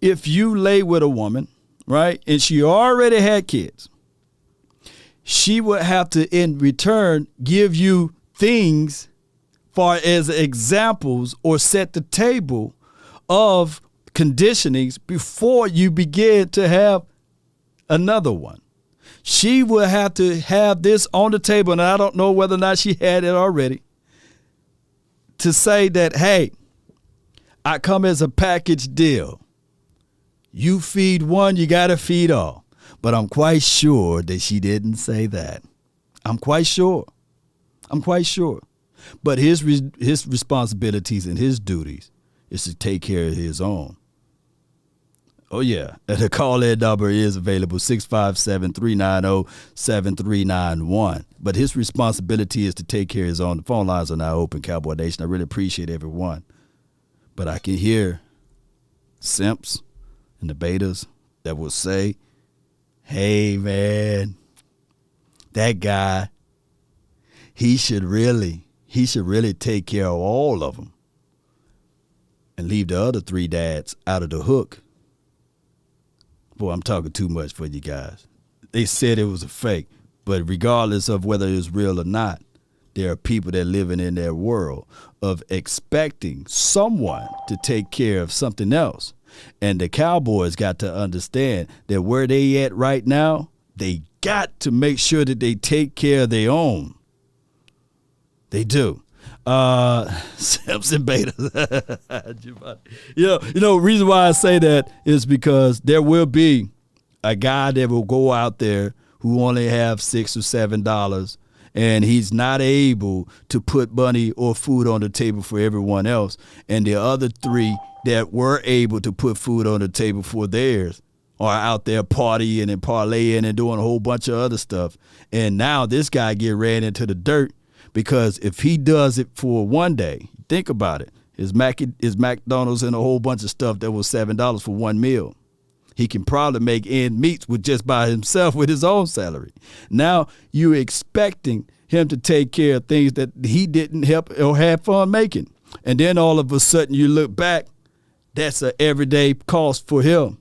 if you lay with a woman, right, and she already had kids, she would have to, in return, give you things far as examples or set the table of conditionings before you begin to have another one. She would have to have this on the table, and I don't know whether or not she had it already, to say that, hey, I come as a package deal. You feed one, you got to feed all. But I'm quite sure that she didn't say that. I'm quite sure. But his responsibilities and his duties is to take care of his own. Oh, yeah. The call-in number is available, 657-390-7391. But his responsibility is to take care of his own. The phone lines are now open, Cowboy Nation. I really appreciate everyone. But I can hear simps and the betas that will say, hey, man, that guy, he should really take care of all of them and leave the other 3 dads out of the hook. Boy, I'm talking too much for you guys. They said it was a fake, but regardless of whether it's real or not, there are people that living in their world of expecting someone to take care of something else. And the Cowboys got to understand that where they at right now, they got to make sure that they take care of their own. They do. Simpson Beta. Reason why I say that is because there will be a guy that will go out there who only have $6 or $7, and he's not able to put money or food on the table for everyone else. And the other 3 that were able to put food on the table for theirs are out there partying and parlaying and doing a whole bunch of other stuff. And now this guy get ran into the dirt because if he does it for one day, think about it, his McDonald's and a whole bunch of stuff that was $7 for one meal. He can probably make ends meet with just by himself with his own salary. Now you're expecting him to take care of things that he didn't help or have fun making. And then all of a sudden you look back, that's an everyday cost for him.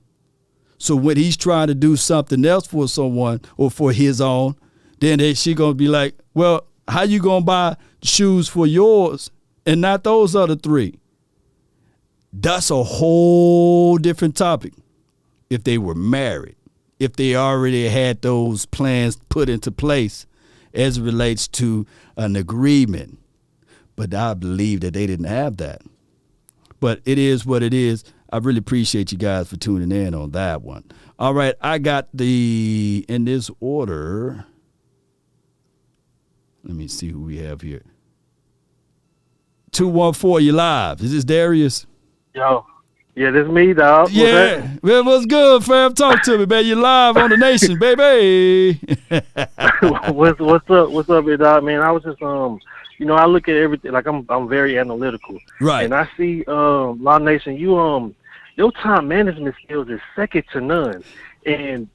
So when he's trying to do something else for someone or for his own, then she going to be like, well, how you going to buy shoes for yours and not those other three? That's a whole different topic. If they were married, if they already had those plans put into place as it relates to an agreement. But I believe that they didn't have that. But it is what it is. I really appreciate you guys for tuning in on that one. All right, I got in this order. Let me see who we have here. 214, you live. Is this Darius? Yo. Yeah, this me, dog. Yeah. Well, what's good, fam? Talk to me, man. You live on the nation, baby. What's up, big dog, man? I was just I look at everything like I'm very analytical. Right. And I see Law Nation, your time management skills is second to none. And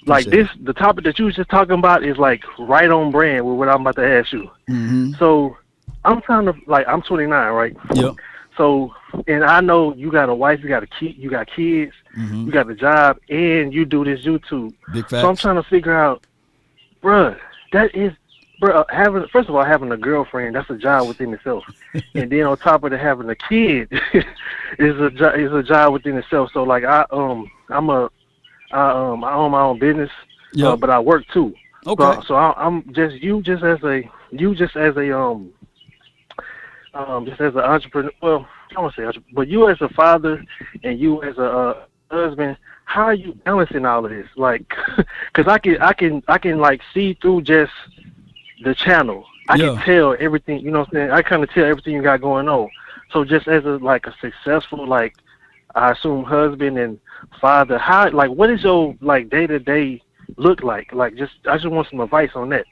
like the topic that you was just talking about is like right on brand with what I'm about to ask you. Mm-hmm. So I'm trying to I'm 29, right? Yep. So, and I know you got a wife, you got you got kids, mm-hmm. you got a job, and you do this YouTube. Big facts. So I'm trying to figure out, first of all, having a girlfriend, that's a job within itself. And then on top of that, having a kid is a job within itself. So like I own my own business, yep. But I work too. Okay. So I'm just as an entrepreneur, well, I don't want to say entrepreneur, but you as a father and you as a husband, how are you balancing all of this? Like, because I can like see through just the channel. I can tell everything, you know what I'm saying? I kind of tell everything you got going on. So just as a successful, like, I assume husband and father, what is your like day-to-day look like? Like, I just want some advice on that.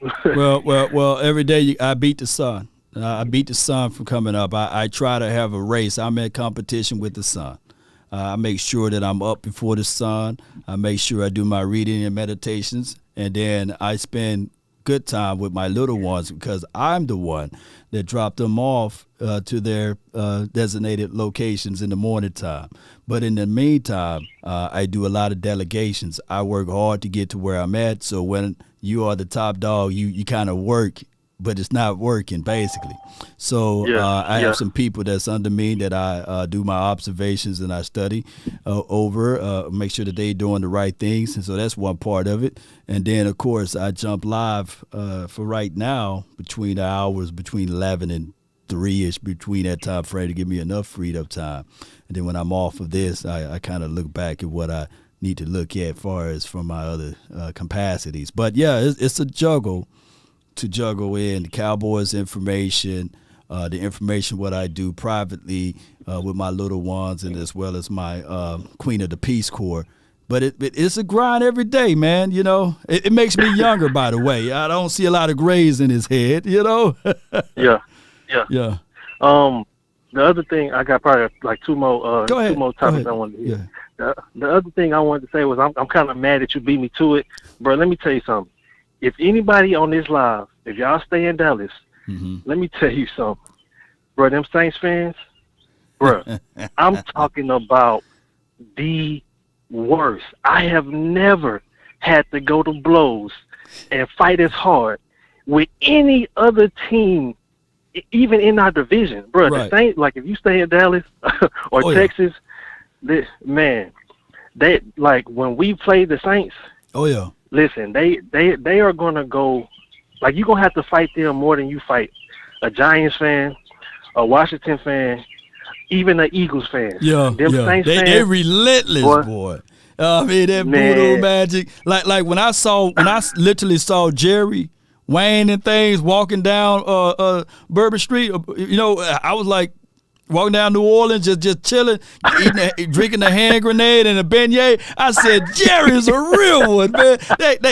well, every day I beat the sun. I beat the sun from coming up. I try to have a race. I'm in competition with the sun. I make sure that I'm up before the sun. I make sure I do my reading and meditations. And then I spend good time with my little ones because I'm the one that dropped them off to their designated locations in the morning time. But in the meantime, I do a lot of delegations. I work hard to get to where I'm at. So when you are the top dog, you kind of work, but it's not working, basically. So I have some people that's under me that I do my observations and I study over, make sure that they're doing the right things. And so that's one part of it. And then, of course, I jump live for right now between 11 and 3-ish, between that time frame to give me enough freed up time. And then when I'm off of this, I kind of look back at what I need to look at as far as from my other capacities. But, yeah, it's a juggle. To juggle in the Cowboys information, the information what I do privately with my little ones, and as well as my Queen of the Peace Corps. But it's a grind every day, man. You know, it makes me younger. By the way, I don't see a lot of grays in his head. You know. Yeah. The other thing I got probably like two more topics I wanted to hear. Yeah. The other thing I wanted to say was I'm kind of mad that you beat me to it, bro. Let me tell you something. If anybody on this live, if y'all stay in Dallas, let me tell you something. Bro, them Saints fans, bro, I'm talking about the worst. I have never had to go to blows and fight as hard with any other team, even in our division. Bro, the Saints, like if you stay in Dallas or Texas, they like when we played the Saints. Oh, yeah. Listen, they are going to go, like, you're going to have to fight them more than you fight a Giants fan, a Washington fan, even an Eagles fan. Yeah, Saints fans, they relentless, boy. I mean, that voodoo magic. Like when I literally saw Jerry, Wayne and things walking down Bourbon Street, you know, I was like, walking down New Orleans, just chilling, drinking a hand grenade and a beignet. I said, Jerry's a real one, man.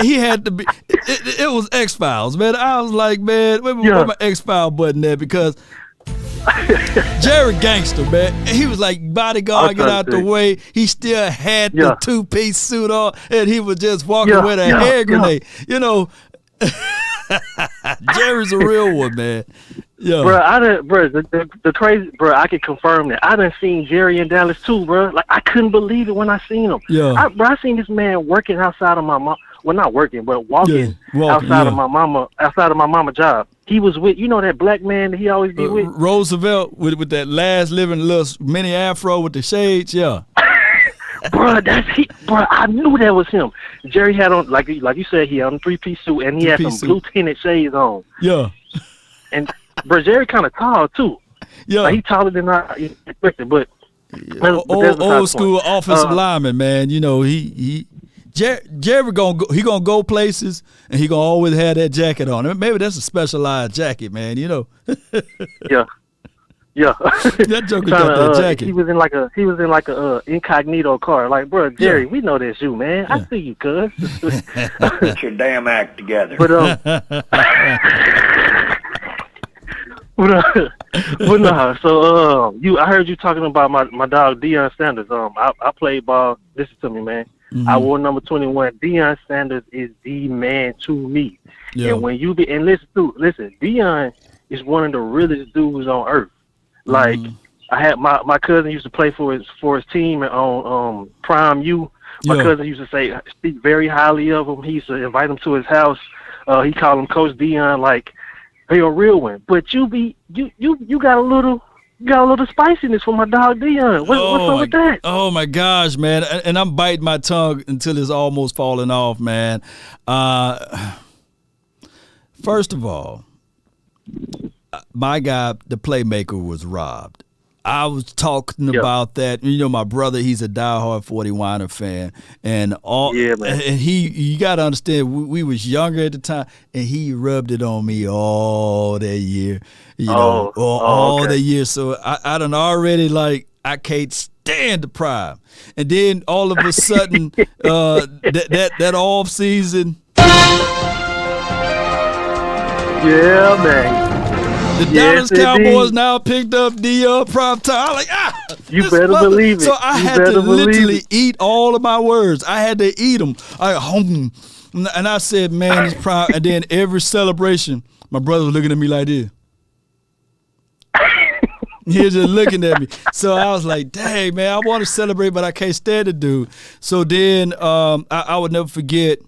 He had to be. It was X-Files, man. I was like, man, where my X-File button there? Because Jerry gangster, man. And he was like, bodyguard, get out the way. He still had the two-piece suit on, and he was just walking with a hand grenade. You know, Jerry's a real one, man. Yeah, bro, the crazy, bro. I can confirm that. I done seen Jerry in Dallas too, bro. Like I couldn't believe it when I seen him. Yeah, I seen this man working outside of my mom. Well, not working, but walking outside of my mama job. He was with, that black man that he always be with. Roosevelt with that last living little mini afro with the shades. Yeah. Bro, bro, I knew that was him. Jerry had on, like you said, he had on a three-piece suit, and he had some blue tinted shades on. Yeah. And bro, Jerry kind of tall too. Yeah. Like, he taller than I expected, but old school offensive lineman, man. Jerry gonna go places, and he gonna always have that jacket on. Maybe that's a specialized jacket, man. Yeah. That joker got that jacket. He was in like a incognito car. Like, bro, Jerry, we know that's you, man. I see you, cuz. Get your damn act together. But no. So I heard you talking about my dog Deion Sanders. I played ball. Listen to me, man. Mm-hmm. I wore number 21. Deion Sanders is the man to me. Yeah. And when you listen, Deion is one of the realest dudes on earth. Like, I had my cousin used to play for his team on Prime U. My cousin used to speak very highly of him. He used to invite him to his house. He called him Coach Deion, like, he a real one. But you got a little spiciness for my dog Deion. What's up with that? Oh my gosh, man! And I'm biting my tongue until it's almost falling off, man. First of all, my guy, the playmaker, was robbed. I was talking about that. My brother, he's a diehard 49er fan, and you got to understand, we was younger at the time, and he rubbed it on me all that year, all that year. So I done already, like, I can't stand the Prime, and then all of a sudden, that off season, yeah, man. The Dallas Cowboys now picked up the prime time. I'm like, you better believe it. So I had to literally eat all of my words. I had to eat them. And I said, man, it's prime. And then every celebration, my brother was looking at me like this. He was just looking at me. So I was like, dang, man, I want to celebrate, but I can't stand the dude. So then I would never forget,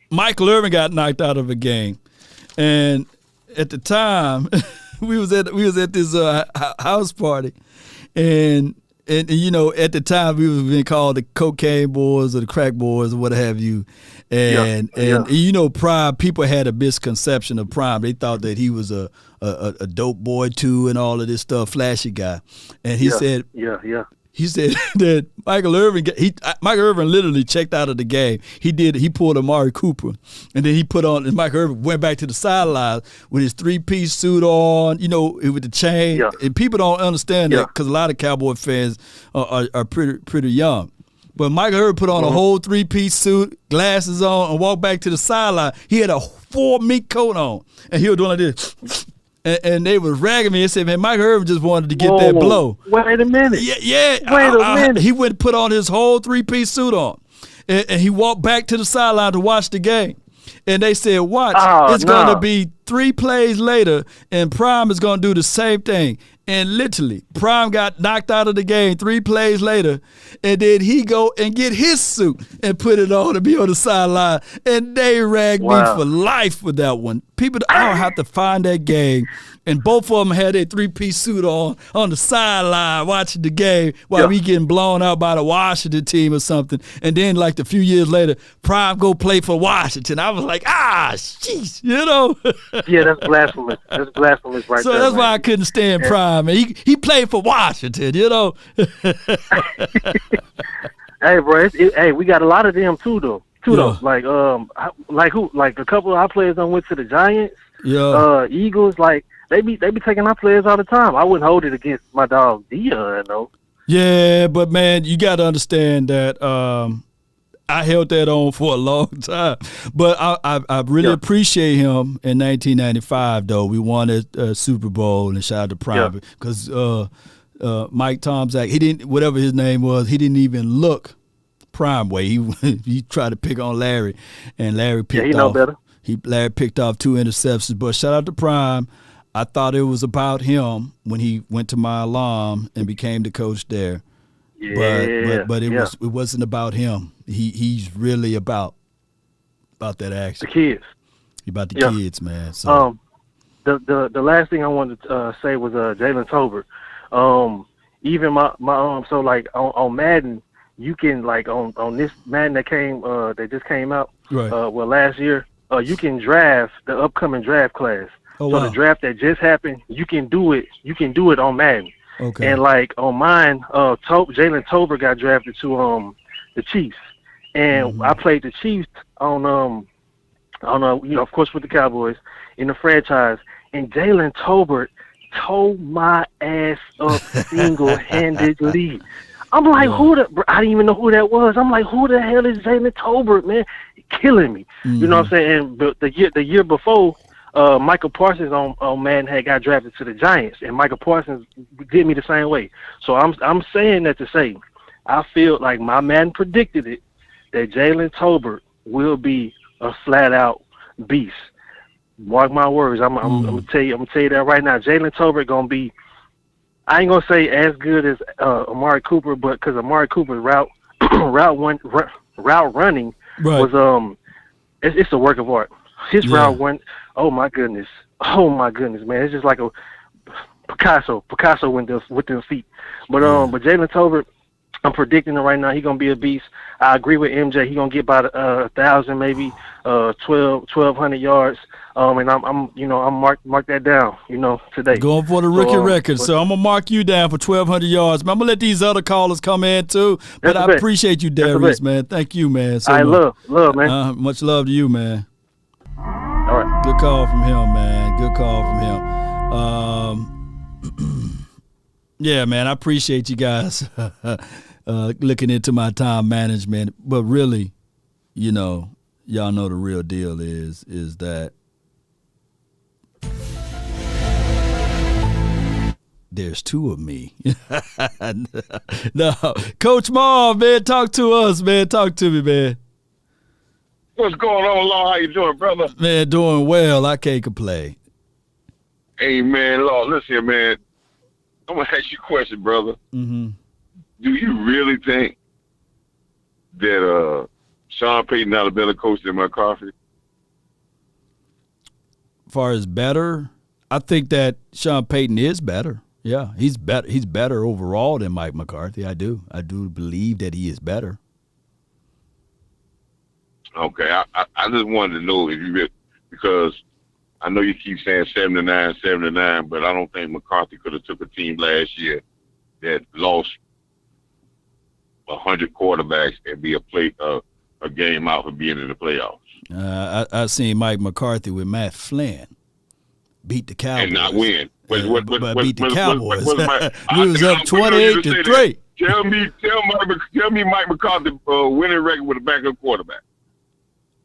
Michael Irvin got knocked out of a game. And at the time, we was at this house party, and at the time we was being called the cocaine boys or the crack boys or what have you, and Prime, people had a misconception of Prime. They thought that he was a dope boy too and all of this stuff, flashy guy, and he said. He said that Michael Irvin literally checked out of the game. He pulled a Amari Cooper, and then and Michael Irvin went back to the sideline with his three-piece suit on, with the chain. Yeah. And people don't understand that because a lot of Cowboy fans are pretty young. But Michael Irvin put on a whole three-piece suit, glasses on, and walked back to the sideline. He had a full mink coat on, and he was doing like this. And they was ragging me and said, man, Michael Irvin just wanted to get that blow. Wait a minute. Yeah. Wait a minute. He went and put on his whole three-piece suit on. And he walked back to the sideline to watch the game. And they said, watch, it's going to be 3 plays later, and Prime is going to do the same thing. And literally, Prime got knocked out of the game 3 plays later, and then he go and get his suit and put it on to be on the sideline. And they ragged me for life with that one. I don't have to find that game. And both of them had their 3-piece suit on the sideline watching the game while we getting blown out by the Washington team or something. And then, like, a few years later, Prime go play for Washington. I was like, jeez, Yeah, that's blasphemous. That's blasphemous right there. So that's why I couldn't stand Prime. Man. He played for Washington, Hey, bro, we got a lot of them too, though. Like a couple of our players went to the Giants, Eagles, like. They be taking our players all the time. I wouldn't hold it against my dog Deion, though. Yeah, but man, you got to understand that I held that on for a long time. But I really appreciate him in 1995, though. We won a Super Bowl, and shout out to Prime because Mike Tomczak, he didn't, whatever his name was, he didn't even look Prime way. He tried to pick on Larry, and Larry picked he off. know better. Larry picked off 2 interceptions. But shout out to Prime. I thought it was about him when he went to my alum and became the coach there. Yeah, but it wasn't about him. He's really about that action. The kids. About the kids, man. So the last thing I wanted to say was Jalen Tolbert. Even my so like on Madden, you can like on this Madden that just came out last year, you can draft the upcoming draft class. Oh, so wow. the draft that just happened, you can do it on Madden. Okay. And like on mine, Jalen Tolbert got drafted to the Chiefs, and I played the Chiefs on of course with the Cowboys in the franchise, and Jalen Tolbert tore my ass up single-handedly. I'm like, I didn't even know who that was. I'm like, who the hell is Jalen Tolbert, man? Killing me. You know what I'm saying? And the year before, Michael Parsons on Madden had got drafted to the Giants, and Michael Parsons did me the same way. So I'm saying that to say, I feel like my Madden predicted it, that Jalen Tolbert will be a flat-out beast. Mark my words. I'm gonna tell you that right now. Jalen Tolbert gonna be, I ain't gonna say as good as Amari Cooper, but because Amari Cooper's route running was it's a work of art. His route went, oh my goodness, man, it's just like a Picasso with them feet. But Jalen Tolbert, I'm predicting it right now. He's gonna be a beast. I agree with MJ. He's gonna get about 1,000, maybe 1,200 yards. And I'm mark that down, today. Going for the rookie record. So I'm gonna mark you down for 1,200 yards. I'm gonna let these other callers come in too. But I appreciate you, Darius, man. Thank you, man. So love, man. Much love to you, man. All right. Good call from him, man. Good call from him. Yeah, man, I appreciate you guys looking into my time management. But really, y'all know the real deal is that there's 2 of me. No, Coach Marv, man, talk to us, man. Talk to me, man. What's going on, Law? How you doing, brother? Man, doing well. I can't complain. Hey, man, Law, listen here, man. I'm going to ask you a question, brother. Mm-hmm. Do you really think that Sean Payton not a better coach than McCarthy? As far as better, I think that Sean Payton is better. Yeah, he's better. He's better overall than Mike McCarthy. I do believe that he is better. Okay, I just wanted to know if you, because I know you keep saying 79, but I don't think McCarthy could have took a team last year that lost 100 quarterbacks and be a game out for being in the playoffs. I seen Mike McCarthy with Matt Flynn beat the Cowboys and not win. But beat the Cowboys. We was up 28-3. Tell me Mike McCarthy winning record with a backup quarterback.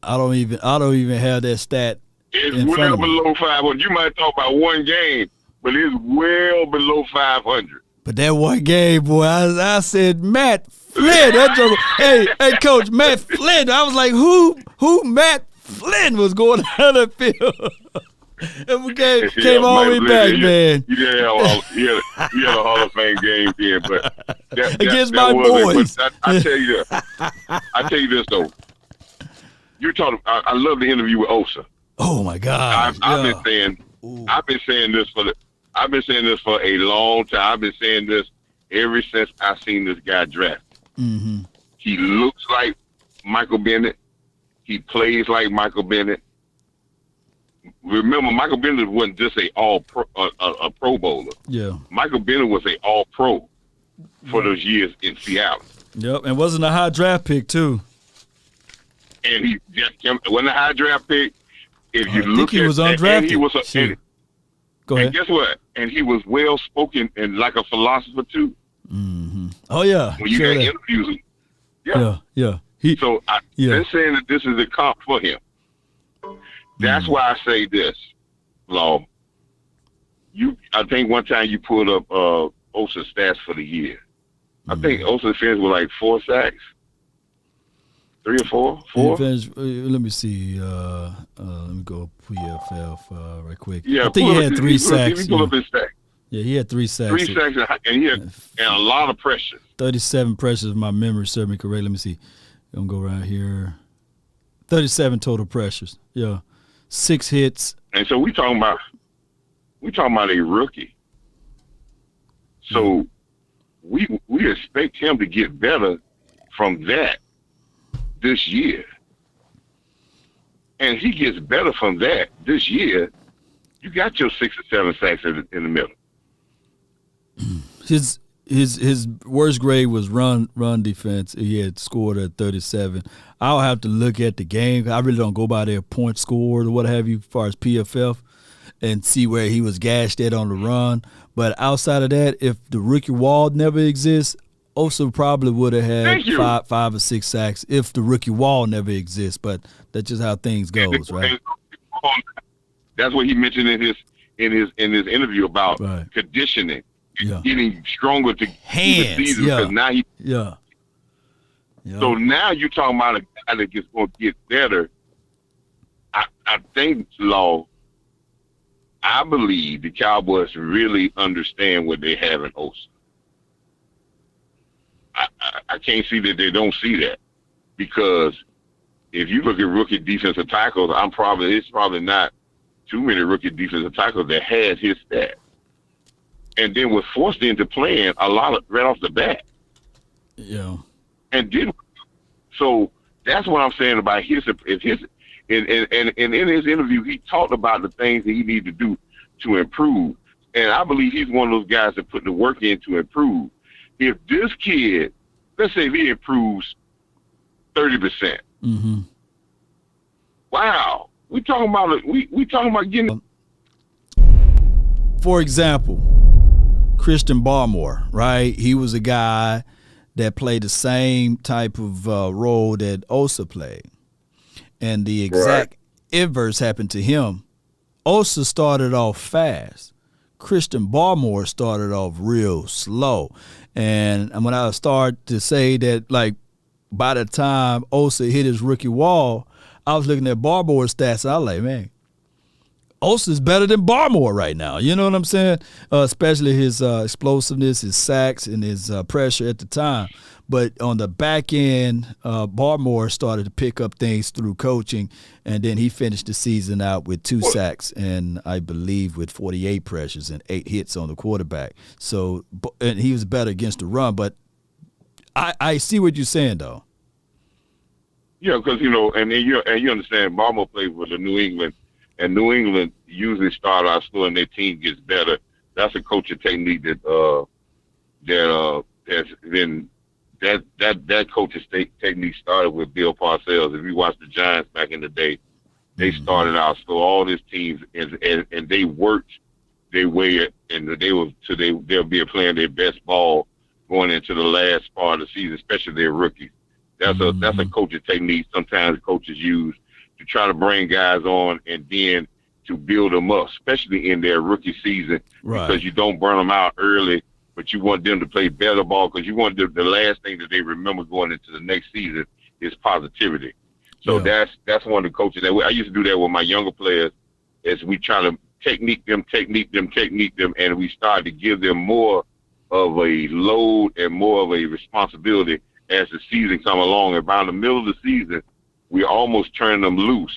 I don't even have that stat. It's well below 500. You might talk about one game, but it's well below 500. But that one game, boy, I said Matt Flynn. Hey, Coach, Matt Flynn. I was like, who Matt Flynn was going down the field? And we came all the way back, man. You had a Hall of Fame game then, but against my boys. I tell you this. I tell you this though. You're talking. I love the interview with Osa. Oh my God! I've been saying this for a long time. I've been saying this ever since I seen this guy drafted. Mm-hmm. He looks like Michael Bennett. He plays like Michael Bennett. Remember, Michael Bennett wasn't just a Pro Bowler. Yeah, Michael Bennett was a All Pro for those years in Seattle. Yep, and wasn't a high draft pick too. And he wasn't a high draft pick. If you look he was undrafted. And he was Go ahead. And guess what? And he was well spoken and like a philosopher too. Mm-hmm. Oh yeah. When you got interviews. Yeah. They're saying that this is a comp for him. That's why I say this, Law. I think one time you pulled up Osa stats for the year. I think Osa finished with like 4 sacks. 3 or 4? 4? Let me see. Let me go PFF right quick. Yeah, I think he had 3 sacks. Pull up his stats. Yeah, he had 3 sacks. 3 sacks, and he had a lot of pressure. 37 pressures, if my memory serves me correct. Let me see. I'm going to go right here. 37 total pressures. Yeah. 6 hits. And so we talking about a rookie. So we expect him to get better from that this year. And if he gets better from that this year, you got your 6 or 7 sacks in the middle. His worst grade was run defense. He had scored at 37. I'll have to look at the game. I really don't go by their points scored or what have you as far as PFF and see where he was gashed at on the run. But outside of that, if the rookie wall never exists, Osa probably would have had 5 or 6 sacks if the rookie wall never exists. But that's just how things goes, right? That's what he mentioned in his interview about conditioning. Getting stronger to hands, the season because now he So now you're talking about a guy that gets going to get better. I think, Law, I believe the Cowboys really understand what they have in Osa. I can't see that they don't see that, because if you look at rookie defensive tackles, it's probably not too many rookie defensive tackles that had his stats. And then was forced into playing a lot of right off the bat. Yeah. And so that's what I'm saying about his in his interview he talked about the things that he needs to do to improve. And I believe he's one of those guys that put the work in to improve. If this kid, let's say if he improves 30%. Mm-hmm. Wow. We talking about getting. For example, Christian Barmore, right? He was a guy that played the same type of role that Osa played. And the exact inverse happened to him. Osa started off fast. Christian Barmore started off real slow. And when I start to say that, like, by the time Osa hit his rookie wall, I was looking at Barmore's stats, and I was like, man, Osa's better than Barmore right now. You know what I'm saying? Especially his explosiveness, his sacks, and his pressure at the time. But on the back end, Barmore started to pick up things through coaching, and then he finished the season out with 2 sacks and I believe with 48 pressures and 8 hits on the quarterback. So, and he was better against the run. But I see what you're saying, though. Yeah, because, and you understand, Barmore played for the New England. And New England usually start out slow and their team gets better. That's a coaching technique that coaching technique started with Bill Parcells. If you watch the Giants back in the day, they started out slow. All these teams and they worked their way, and they'll be playing their best ball going into the last part of the season, especially their rookies. That's a coaching technique sometimes coaches use to try to bring guys on and then to build them up, especially in their rookie season, because you don't burn them out early, but you want them to play better ball, because you want the last thing that they remember going into the next season is positivity. So that's one of the coaches that I used to do that with my younger players, as we try to technique them, and we start to give them more of a load and more of a responsibility as the season come along. And by the middle of the season, we almost turn them loose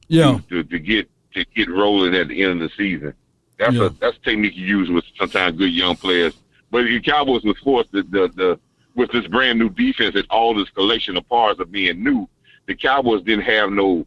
to get rolling at the end of the season. That's a technique you use with sometimes good young players. But the Cowboys was forced with this brand new defense and all this collection of parts of being new. The Cowboys didn't have no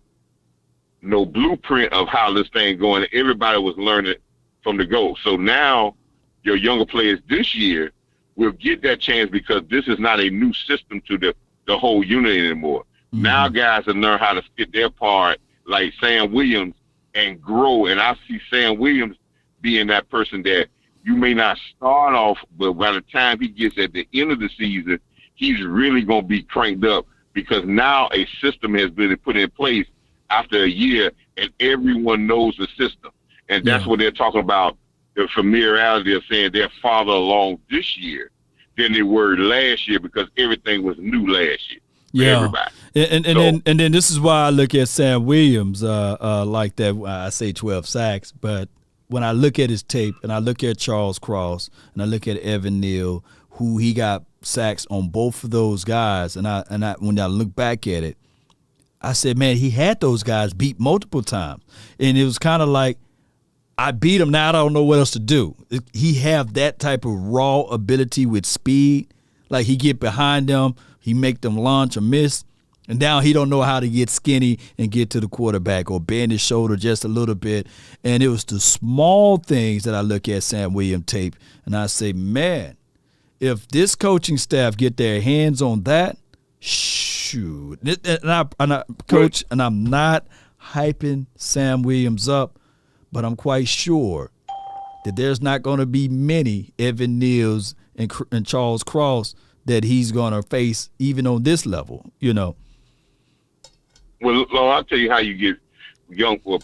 blueprint of how this thing going. Everybody was learning from the go. So now your younger players this year will get that chance, because this is not a new system to the whole unit anymore. Now guys have learned how to fit their part, like Sam Williams, and grow. And I see Sam Williams being that person that you may not start off, but by the time he gets at the end of the season, he's really going to be cranked up because now a system has been put in place after a year, and everyone knows the system. And that's what they're talking about, the familiarity of saying they're farther along this year than they were last year because everything was new last year. Yeah, everybody. And then this is why I look at Sam Williams like that. I say 12 sacks, but when I look at his tape and I look at Charles Cross and I look at Evan Neal, who he got sacks on both of those guys, and I when I look back at it, I said, man, he had those guys beat multiple times, and it was kind of like I beat him. Now I don't know what else to do. He have that type of raw ability with speed, like he get behind them. He make them launch or miss, and now he don't know how to get skinny and get to the quarterback or bend his shoulder just a little bit. And it was the small things that I look at Sam Williams tape, and I say, man, if this coaching staff get their hands on that, shoot. Coach, and I'm not hyping Sam Williams up, but I'm quite sure that there's not going to be many Evan Neals and Charles Cross that he's going to face even on this level, you know. Well, I'll tell you how you get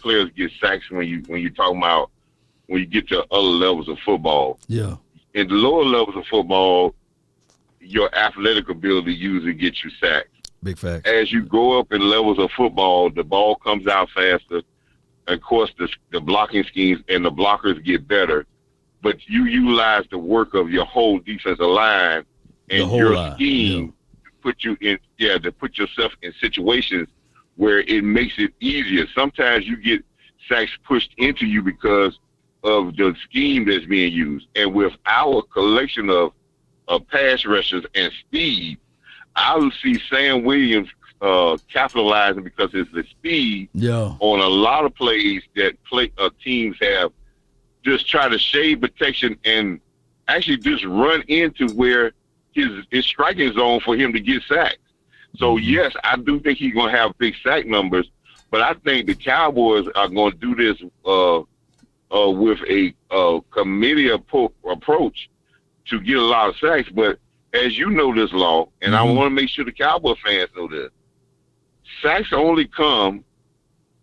players get sacks when you talking about when you get to other levels of football. Yeah. In the lower levels of football, your athletic ability usually gets you sacked. Big fact. As you go up in levels of football, the ball comes out faster. Of course, the blocking schemes and the blockers get better, but you utilize the work of your whole defensive line and your scheme to put yourself in situations where it makes it easier. Sometimes you get sacks pushed into you because of the scheme that's being used. And with our collection of pass rushers and speed, I would see Sam Williams capitalizing because it's the speed on a lot of plays that teams have just try to shade protection and actually just run into where his striking zone for him to get sacked. So, yes, I do think he's going to have big sack numbers, but I think the Cowboys are going to do this with a committee approach to get a lot of sacks. But as you know this, Law, and I want to make sure the Cowboy fans know this, sacks only come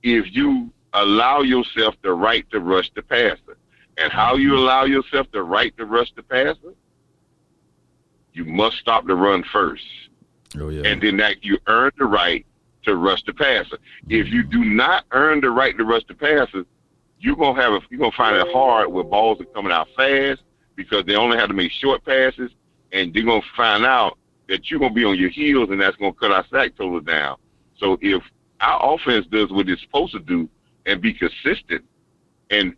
if you allow yourself the right to rush the passer. And how you allow yourself the right to rush the passer? You must stop the run first. Oh, yeah. And then that you earn the right to rush the passer. If you do not earn the right to rush the passer, you're gonna find it hard where balls are coming out fast because they only have to make short passes, and they're gonna find out that you're gonna be on your heels, and that's gonna cut our sack total down. So if our offense does what it's supposed to do and be consistent and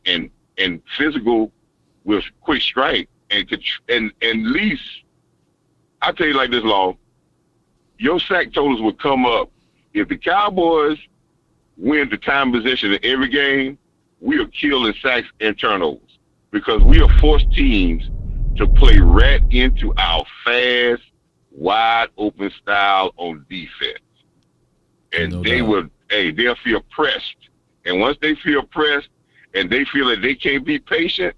physical with quick strike and least, I'll tell you like this, Law, your sack totals will come up. If the Cowboys win the time possession in every game, we are killing sacks and turnovers because we are forced teams to play right into our fast, wide open style on defense. And they'll feel pressed. And once they feel pressed and they feel that they can't be patient,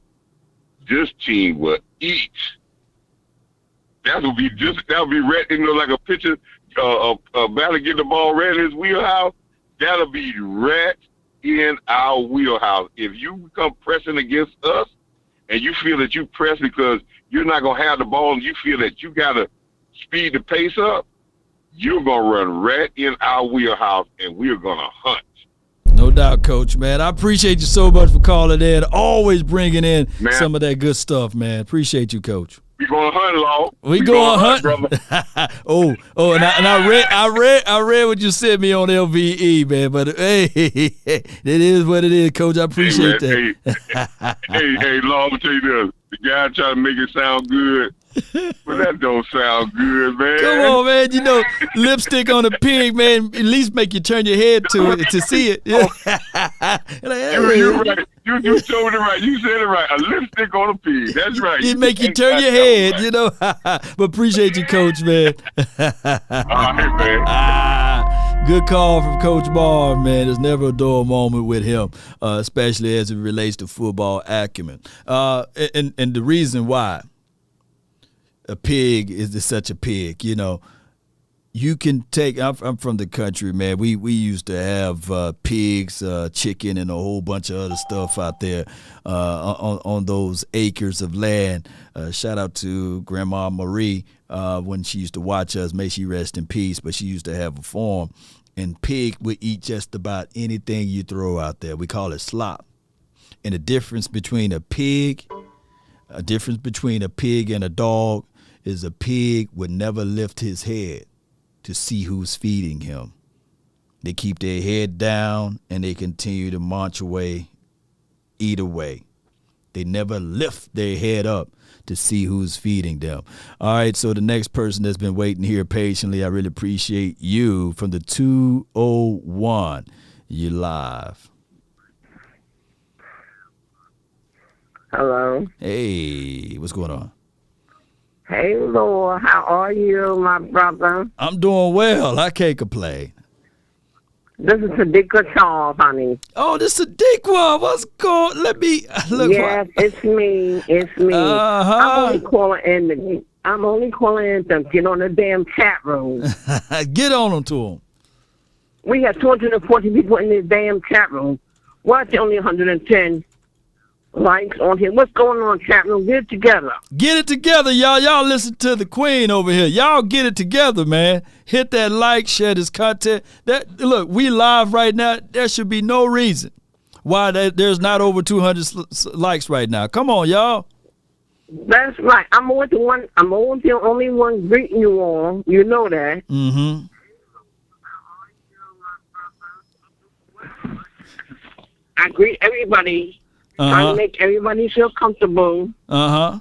this team will eat. That'll be right, like a pitcher, a batter getting the ball right in his wheelhouse. That'll be right in our wheelhouse. If you become pressing against us and you feel that you press because you're not going to have the ball and you feel that you got to speed the pace up, you're going to run right in our wheelhouse and we're going to hunt. No doubt, Coach, man. I appreciate you so much for calling in, always bringing in some of that good stuff, man. Appreciate you, Coach. We going to hunt, Law. We going to hunt, brother. and I read what you sent me on LVE, man. But hey, it is what it is, Coach. I appreciate that. Hey, Law, I'm gonna tell you this: the guy trying to make it sound good, but that don't sound good, man. Come on, man. You know, lipstick on a pig, man. At least make you turn your head to it to see it. Yeah. You're right. You told it right. You said it right. A lipstick on a pig. That's right. It make you turn your head, you know. But appreciate you, Coach, man. All right, man. Good call from Coach Barr, man. There's never a dull moment with him, especially as it relates to football acumen. And the reason why a pig is such a pig, you know, you can take. I'm from the country, man. We used to have pigs, chicken, and a whole bunch of other stuff out there on those acres of land. Shout out to Grandma Marie when she used to watch us. May she rest in peace. But she used to have a farm, and pig would eat just about anything you throw out there. We call it slop. And the difference between a pig and a dog is a pig would never lift his head to see who's feeding him. They keep their head down and they continue to march away, eat away. They never lift their head up to see who's feeding them. All right, so the next person that's been waiting here patiently, I really appreciate you, from the 201. You live. Hello. Hey, what's going on? Hey, Lord, how are you, my brother? I'm doing well. I can't complain. This is Sadiqa Charles, honey. Oh, this is Sadiqa. What's going on? Let me look. Yes, it's me. It's me. I'm only calling in to get on the damn chat room. Get on them to them. We have 240 people in this damn chat room. Why is there only 110 likes on here? What's going on, chat room? Get it together. Get it together, y'all. Y'all listen to the queen over here. Y'all get it together, man. Hit that like, share this content. Look, we live right now. There should be no reason why there's not over 200 likes right now. Come on, y'all. That's right. I'm always the only one greeting you all. You know that. Mm-hmm. I greet everybody. Trying to make everybody feel comfortable. Uh-huh.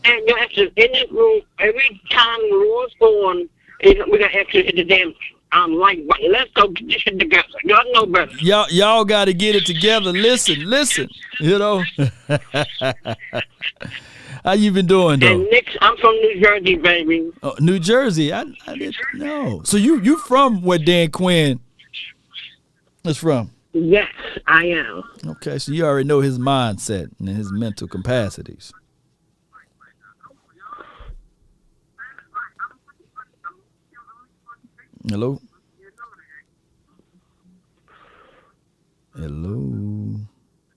And you have to, in this room, every time the rules go on, we got to actually hit the damn like button. Let's go get this shit together. Y'all know better. Y'all got to get it together. Listen. You know. How you been doing, though? And Nick, I'm from New Jersey, baby. Oh, New Jersey? I didn't know. So you from where Dan Quinn is from? Yes, I am. Okay, so you already know his mindset and his mental capacities. Hello?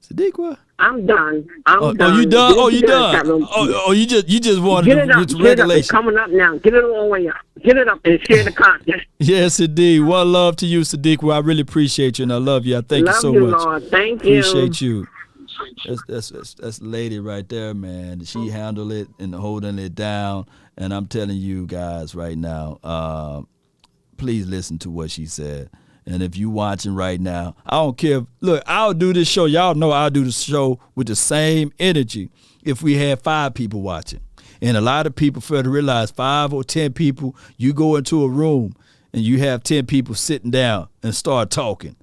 Sadiqa? I'm done. I'm done. Oh, you done? You done? Oh, you just wanted get it up. to Get it up. It's coming up now. Get it all the way up. Get it up and share the content. Yes, indeed. One love to you, Sadiqa. I really appreciate you and I love you. I thank you so much. Lord. Thank you. Appreciate you. That's lady right there, man. She handled it and holding it down. And I'm telling you guys right now, please listen to what she said. And if you watching right now, I don't care. Look, I'll do this show. Y'all know I'll do the show with the same energy if we had 5 people watching. And a lot of people fail to realize 5 or 10 people, you go into a room and you have 10 people sitting down and start talking.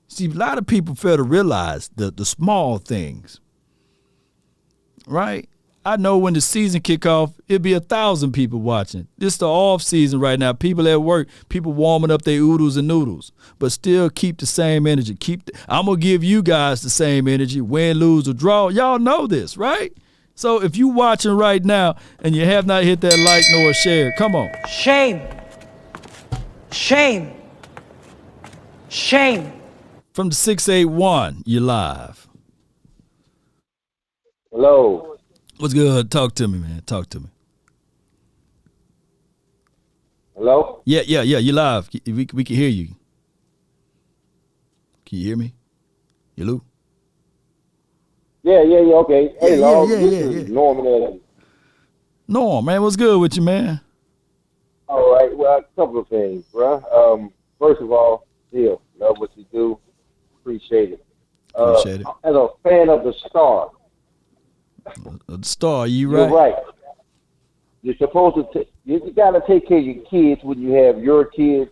See, a lot of people fail to realize the small things, right? I know when the season kick off, it'll be 1,000 people watching. This is the off season right now. People at work, people warming up their oodles and noodles, but still keep the same energy. I'm going to give you guys the same energy, win, lose, or draw. Y'all know this, right? So if you watching right now and you have not hit that like nor share, come on. Shame. Shame. Shame. From the 681, you live. Hello. What's good? Talk to me, man. Talk to me. Hello? Yeah, you live. We can hear you. Can you hear me? Hello? Yeah, okay. Hey, this is Norman. Norm, man, what's good with you, man? All right, well, a couple of things, bro. First of all, still love what you do. Appreciate it. Appreciate it. As a fan of the Star. The Star, you right? You're right. You're supposed to. You got to take care of your kids when you have your kids.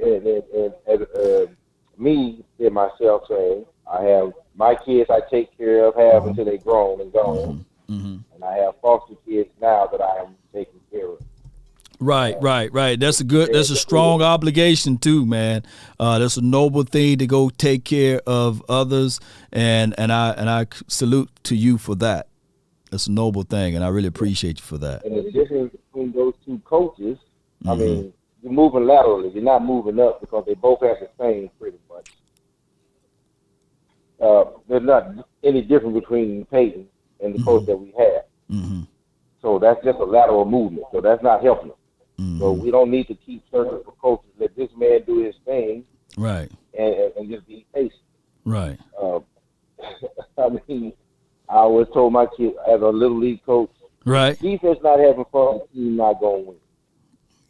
And me and myself saying, I have my kids I take care of, until they grown and gone, and I have foster kids now that I am taking care of. Right. That's a strong obligation too, man. That's a noble thing to go take care of others, and I salute to you for that. That's a noble thing, and I really appreciate you for that. In addition, between those two coaches, I mean, you're moving laterally. You're not moving up because they both have the same pretty much. There's not any difference between Peyton and the coach that we have. So that's just a lateral movement. So that's not helping them. So we don't need to keep searching for coaches. Let this man do his thing. Right. And just be patient. Right. I mean, I always told my kid as a little league coach, right, defense not having fun, the team not going to win.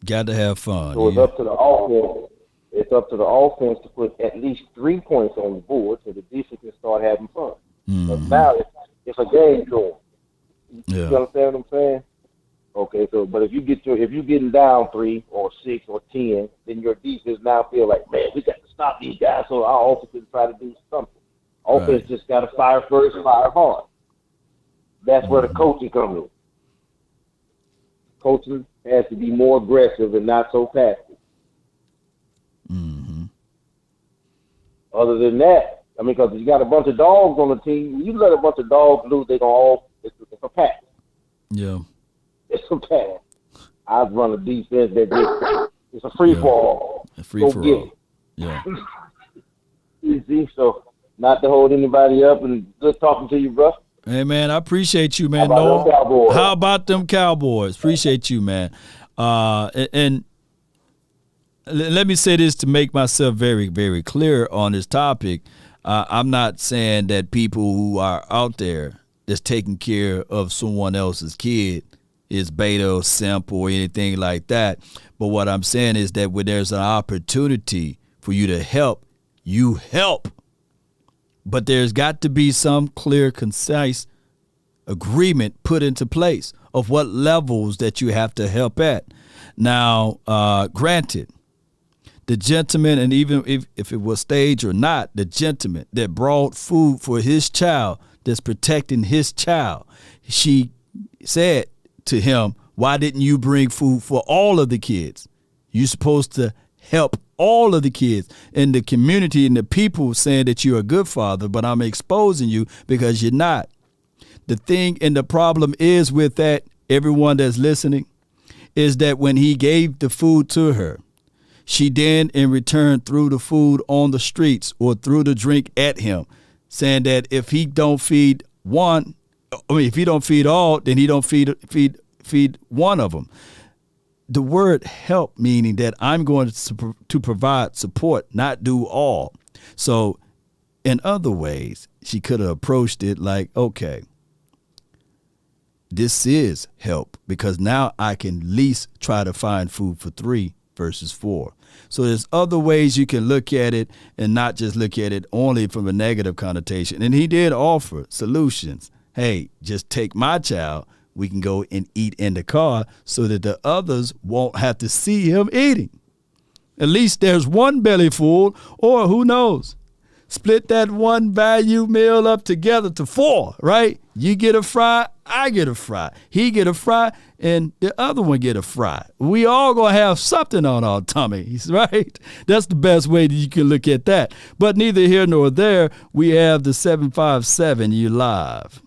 Got to have fun. So it's up to the offense. It's up to the offense to put at least 3 points on the board so the defense can start having fun. But now it's a game to them. You understand what I'm saying? Okay, so but if you're getting down 3 or 6 or 10, then your defense now feel like, man, we got to stop these guys. So our offense can try to do something. Offense just got to fire first, fire hard. That's where the coaching comes in. Coaching has to be more aggressive and not so passive. Other than that, I mean, because you got a bunch of dogs on the team. You let a bunch of dogs loose, they're going to all, it's a pack. Yeah. It's a pack. I've run a defense that just, it's a free-for-all. A free-for-all. Yeah. You see, so not to hold anybody up, and good talking to you, bro. Hey, man, I appreciate you, man. How about them Cowboys? Appreciate you, man. And let me say this to make myself very, very clear on this topic. I'm not saying that people who are out there that's taking care of someone else's kid is beta or simp or anything like that. But what I'm saying is that when there's an opportunity for you to help, you help. But there's got to be some clear, concise agreement put into place of what levels that you have to help at. Now, granted, the gentleman, and even if it was staged or not, the gentleman that brought food for his child, that's protecting his child, she said to him, why didn't you bring food for all of the kids? You're supposed to help all of the kids in the community and the people saying that you're a good father, but I'm exposing you because you're not. The thing and the problem is with that, everyone that's listening, is that when he gave the food to her, she then in return threw the food on the streets or threw the drink at him, saying that if he don't feed one, if he don't feed all, then he don't feed one of them. The word help meaning that I'm going to provide support, not do all. So in other ways, she could have approached it like, okay, this is help because now I can at least try to find food for 3 versus 4. So there's other ways you can look at it and not just look at it only from a negative connotation. And he did offer solutions. Hey, just take my child. We can go and eat in the car so that the others won't have to see him eating. At least there's one belly full, or who knows, split that one value meal up together to 4, right? You get a fry, I get a fry. He get a fry, and the other one get a fry. We all going to have something on our tummies, right? That's the best way that you can look at that. But neither here nor there, we have the 757, you live.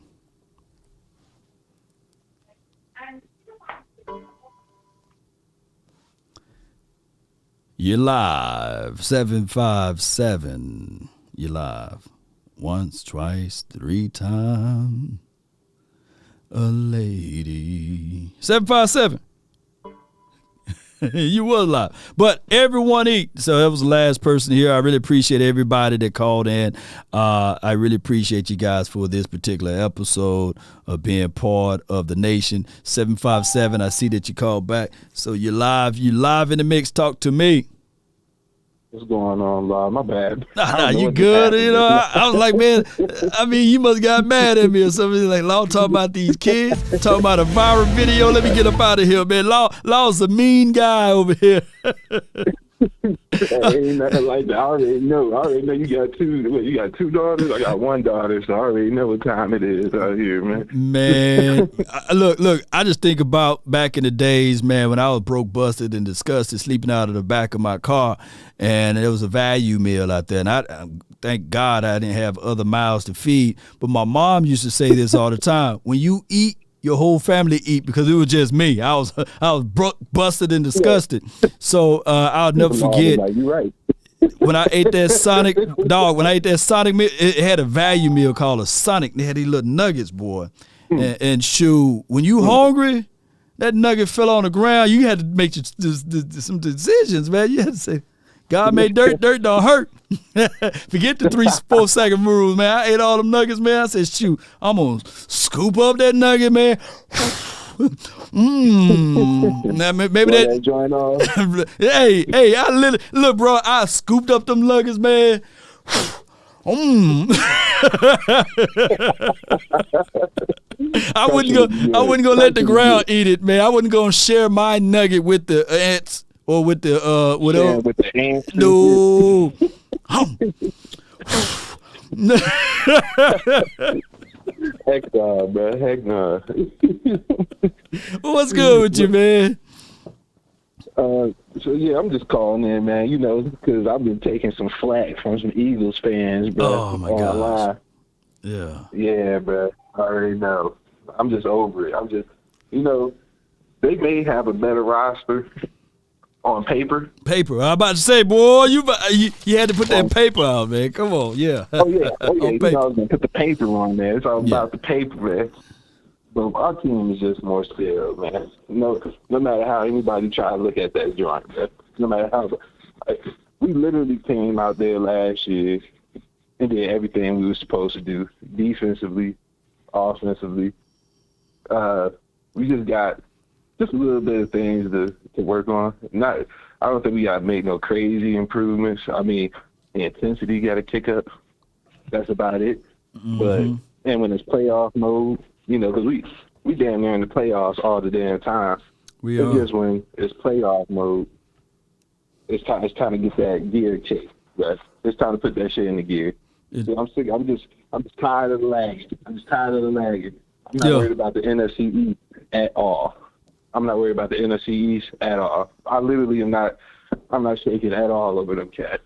You're live, 757. You're live. Once, twice, 3 times. A lady. 757. You was live. But everyone eat. So that was the last person here. I really appreciate everybody that called in. I really appreciate you guys for this particular episode of being part of the nation. 757, I see that you called back. So you're live. You live in the mix. Talk to me. What's going on, Lord? My bad. Nah, you good. You know, I was like, man, I mean, you must got mad at me or something. Like, Law talking about these kids, talking about a viral video. Let me get up out of here, man. Law's a mean guy over here. Ain't nothing like that. I already know you got two. You got 2 daughters. I got 1 daughter, so I already know what time it is out here, man. Man, look. I just think about back in the days, man, when I was broke, busted, and disgusted, sleeping out of the back of my car, and there was a value meal out there, and I thank God I didn't have other mouths to feed. But my mom used to say this all the time: when you eat your whole family eat because it was just me. I was busted and disgusted. So I'll never forget. You're right. When I ate that Sonic meal, it had a value meal called a Sonic. They had these little nuggets, boy. And shoot, when you hungry, that nugget fell on the ground. You had to make some decisions, man. You had to say, God made dirt don't hurt. Forget the 3-4 second rules, man. I ate all them nuggets, man. I said, shoot, I'm going to scoop up that nugget, man. Now, maybe that joint on. hey, look, bro, I scooped up them nuggets, man. I wouldn't go let the ground eat it, man. I wasn't gonna share my nugget with the ants or with the with the ants. No. Heck no, bro. Heck no. What's good with you, man? So yeah, I'm just calling in, man. You know, because I've been taking some flack from some Eagles fans, bro. Oh my gosh. Yeah, bro. I already know. I'm just over it. You know, they may have a better roster on paper. I'm about to say, boy, you had to put that paper out, man. Come on, yeah. Oh yeah. You know, I was gonna put the paper on there. It's all about the paper, man. But our team is just more skilled, man. No matter how anybody try to look at that joint, man. No matter how, we literally came out there last year and did everything we were supposed to do, defensively, offensively. We just got just a little bit of things to work on. I don't think we got to make no crazy improvements. I mean, the intensity got to kick up. That's about it. Mm-hmm. And when it's playoff mode, you know, because we damn near in the playoffs all the damn time. It's just when it's playoff mode, it's time to get that gear check. Right? It's time to put that shit in the gear. So I'm sick. I'm just tired of the lagging. I'm not worried about the NFC East at all. I'm not worried about the NFC East at all. I literally am not. I'm not shaking at all over them cats.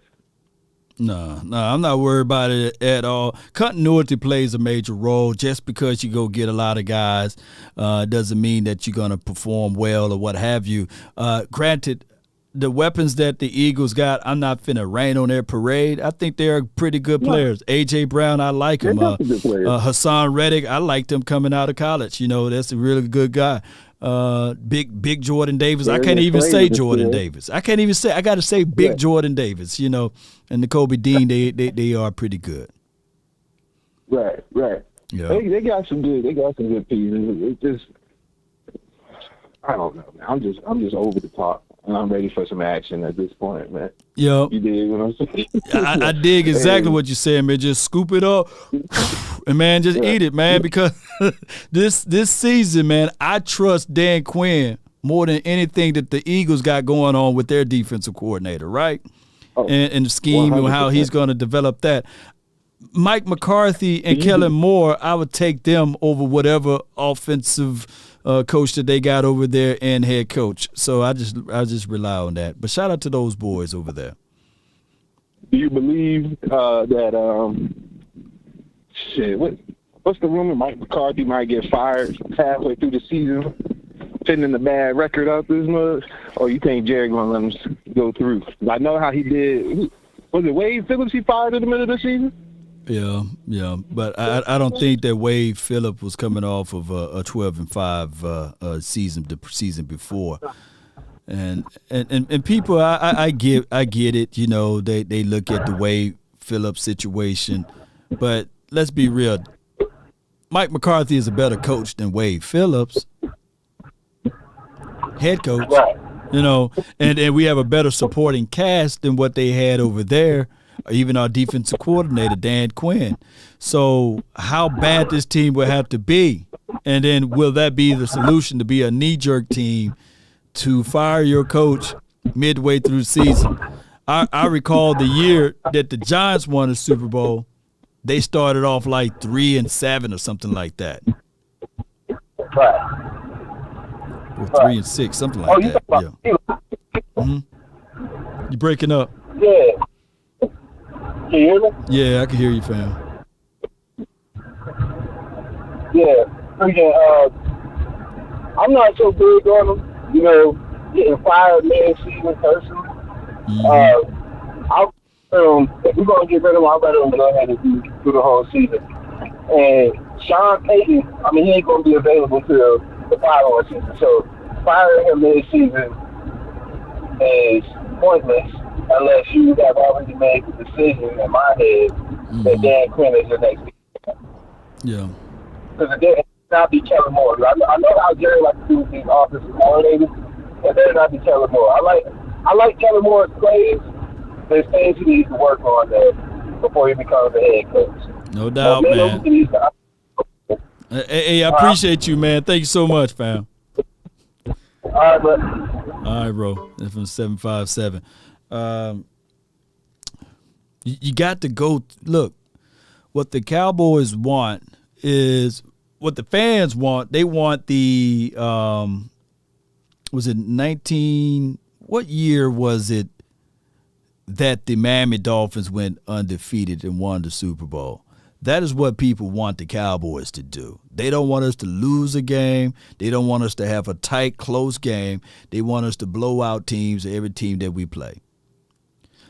No, I'm not worried about it at all. Continuity plays a major role. Just because you go get a lot of guys doesn't mean that you're going to perform well or what have you. Granted, the weapons that the Eagles got, I'm not finna rain on their parade. I think they're pretty good players. A.J. Brown, I like him. Hassan Reddick, I liked him coming out of college. You know, that's a really good guy. Big Jordan Davis. I can't even say Jordan Davis. I can't even say. I got to say Big Jordan Davis. You know, and the Kobe Dean. They are pretty good. Right. Yeah. They got some good. They got some good pieces. It's just, I don't know, man. I'm just over the top, and I'm ready for some action at this point, man. Yeah. You dig what I'm saying? I dig exactly what you're saying, man. Just scoop it up, and man, just eat it, man. Because this season, man, I trust Dan Quinn more than anything that the Eagles got going on with their defensive coordinator, right? And the scheme 100%. And how he's going to develop that. Mike McCarthy and Kellen Moore, I would take them over whatever offensive coach that they got over there and head coach. So I just rely on that. But shout out to those boys over there. Do you believe that what's the rumor? Mike McCarthy might get fired halfway through the season, fitting the bad record out this month, or you think Jerry gonna let him go through? I know how he did. Was it Wade Phillips he fired in the middle of the season? Yeah, but I don't think that Wade Phillips was coming off of a 12-5 season the season before, and people I get it. You know, they look at the Wade Phillips situation, but let's be real. Mike McCarthy is a better coach than Wade Phillips, head coach. You know, and we have a better supporting cast than what they had over there. Even our defensive coordinator, Dan Quinn. So how bad this team will have to be, and then will that be the solution to be a knee-jerk team to fire your coach midway through the season? I recall the year that the Giants won the Super Bowl, they started off like 3-7 or something like that. Or 3-6, something like that. Yeah. You breaking up. Yeah. Can you hear me? Yeah, I can hear you, fam. Yeah. I'm not so big on him, you know, getting fired mid-season personally. If we're going to get rid of him, I'll let him go ahead and do the whole season. And Sean Payton, I mean, he ain't going to be available till the following season. So firing him mid-season is pointless unless you have already made the decision in my head that Dan Quinn is the next season. Yeah. Because it did not be Kellen Moore. I know how Jerry likes to do with these offensive coordinators, but they're not be Kellen Moore. I like Kellen Moore's plays. There's things he needs to work on there before he becomes a head coach. No doubt, man. Hey, I appreciate you, man. Thank you so much, fam. All right, bro. All right, bro. That's from 757. You got to go. Look, what the Cowboys want is what the fans want. They want the was it 19? What year was it that the Miami Dolphins went undefeated and won the Super Bowl? That is what people want the Cowboys to do. They don't want us to lose a game. They don't want us to have a tight, close game. They want us to blow out teams, every team that we play.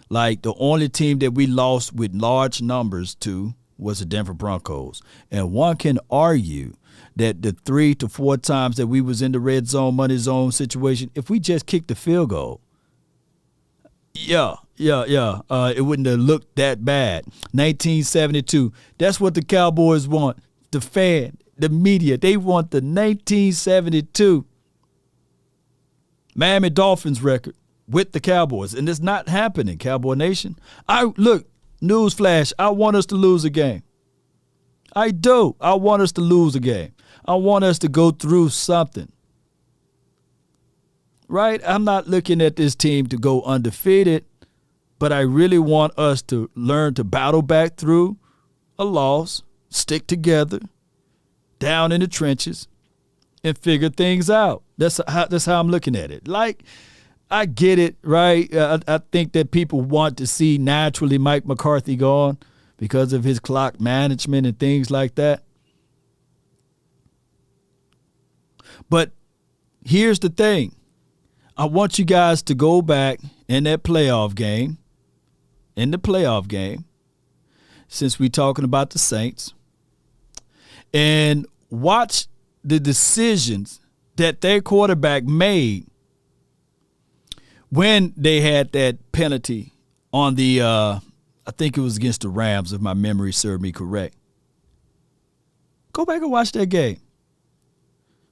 Like the only team that we lost with large numbers to was the Denver Broncos. And one can argue that the 3 to 4 times that we was in the red zone, money zone situation, if we just kicked the field goal, it wouldn't have looked that bad. 1972. That's what the Cowboys want. The fan, the media, they want the 1972 Miami Dolphins record with the Cowboys, and it's not happening, Cowboy Nation. Newsflash, I want us to lose a game. I do. I want us to lose a game. I want us to go through something. Right? I'm not looking at this team to go undefeated, but I really want us to learn to battle back through a loss, stick together, down in the trenches, and figure things out. That's how I'm looking at it. Like, I get it, right? I think that people want to see naturally Mike McCarthy gone because of his clock management and things like that. But here's the thing. I want you guys to go back in the playoff game, since we're talking about the Saints, and watch the decisions that their quarterback made when they had that penalty on the, I think it was against the Rams, if my memory served me correct. Go back and watch that game.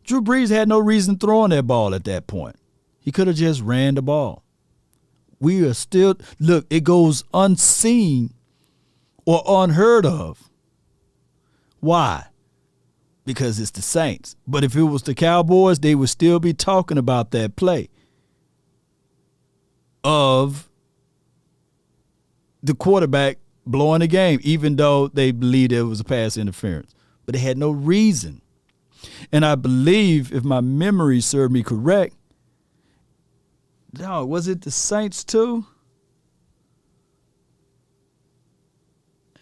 Drew Brees had no reason throwing that ball at that point. He could have just ran the ball. We are still, look, it goes unseen or unheard of. Why? Because it's the Saints. But if it was the Cowboys, they would still be talking about that play of the quarterback blowing the game, even though they believed it was a pass interference. But they had no reason. And I believe, if my memory served me correct, no, was it the Saints too?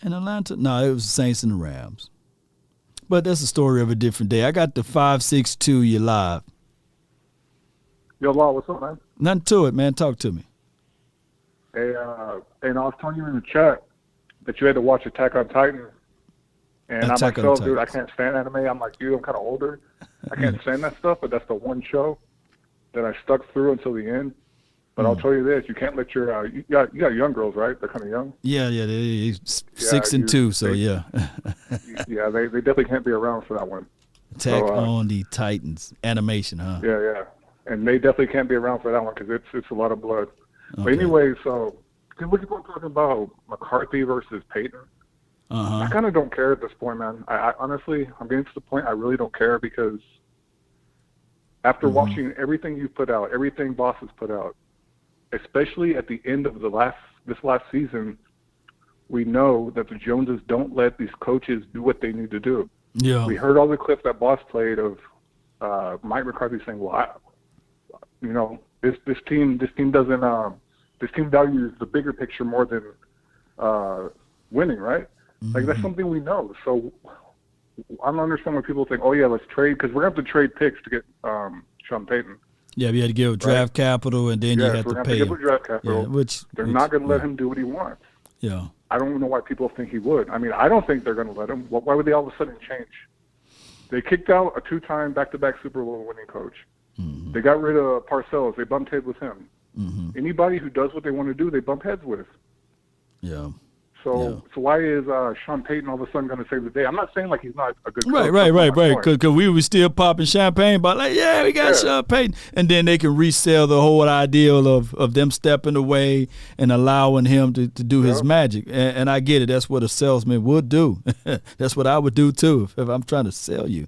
In Atlanta? No, it was the Saints and the Rams. But that's a story of a different day. I got the 562 you live. Yo, Law, what's up, man? Nothing to it, man. Talk to me. Hey, and I was telling you in the chat that you had to watch Attack on Titan. And I'm myself, dude, I can't stand anime. I'm like you, I'm kind of older. I can't stand that stuff, but that's the one show that I stuck through until the end. But I'll tell you this, you can't let your you got young girls, right? They're kind of young. Yeah, they're 6 and 2, so yeah. Yeah, they definitely can't be around for that one. Attack on the Titans animation, huh? Yeah, and they definitely can't be around for that one because it's a lot of blood. Okay. But anyway, so we're talking about McCarthy versus Payton. I kind of don't care at this point, man. I honestly, I'm getting to the point I really don't care because after watching everything you put out, everything Boss has put out, especially at the end of this last season, we know that the Joneses don't let these coaches do what they need to do. Yeah. We heard all the clips that Boss played of Mike McCarthy saying, "Well, this team doesn't this team values the bigger picture more than winning, right?" Like that's something we know. So I don't understand when people think, oh yeah, let's trade, because we're going to have to trade picks to get Sean Payton. Yeah, we had to give draft capital, and then you had to pay him. Give him draft capital. Yeah, which not going to let him do what he wants. Yeah. I don't know why people think he would. I mean, I don't think they're going to let him. Why would they all of a sudden change? They kicked out a 2-time back-to-back Super Bowl winning coach. Mm-hmm. They got rid of Parcells. They bumped heads with him. Mm-hmm. Anybody who does what they want to do, they bump heads with. Yeah. So why is Sean Payton all of a sudden going to save the day? I'm not saying like he's not a good coach. Right. Because we were still popping champagne, but like, we got Sean Payton. And then they can resell the whole ideal of them stepping away and allowing him to do his magic. And I get it. That's what a salesman would do. That's what I would do too if I'm trying to sell you.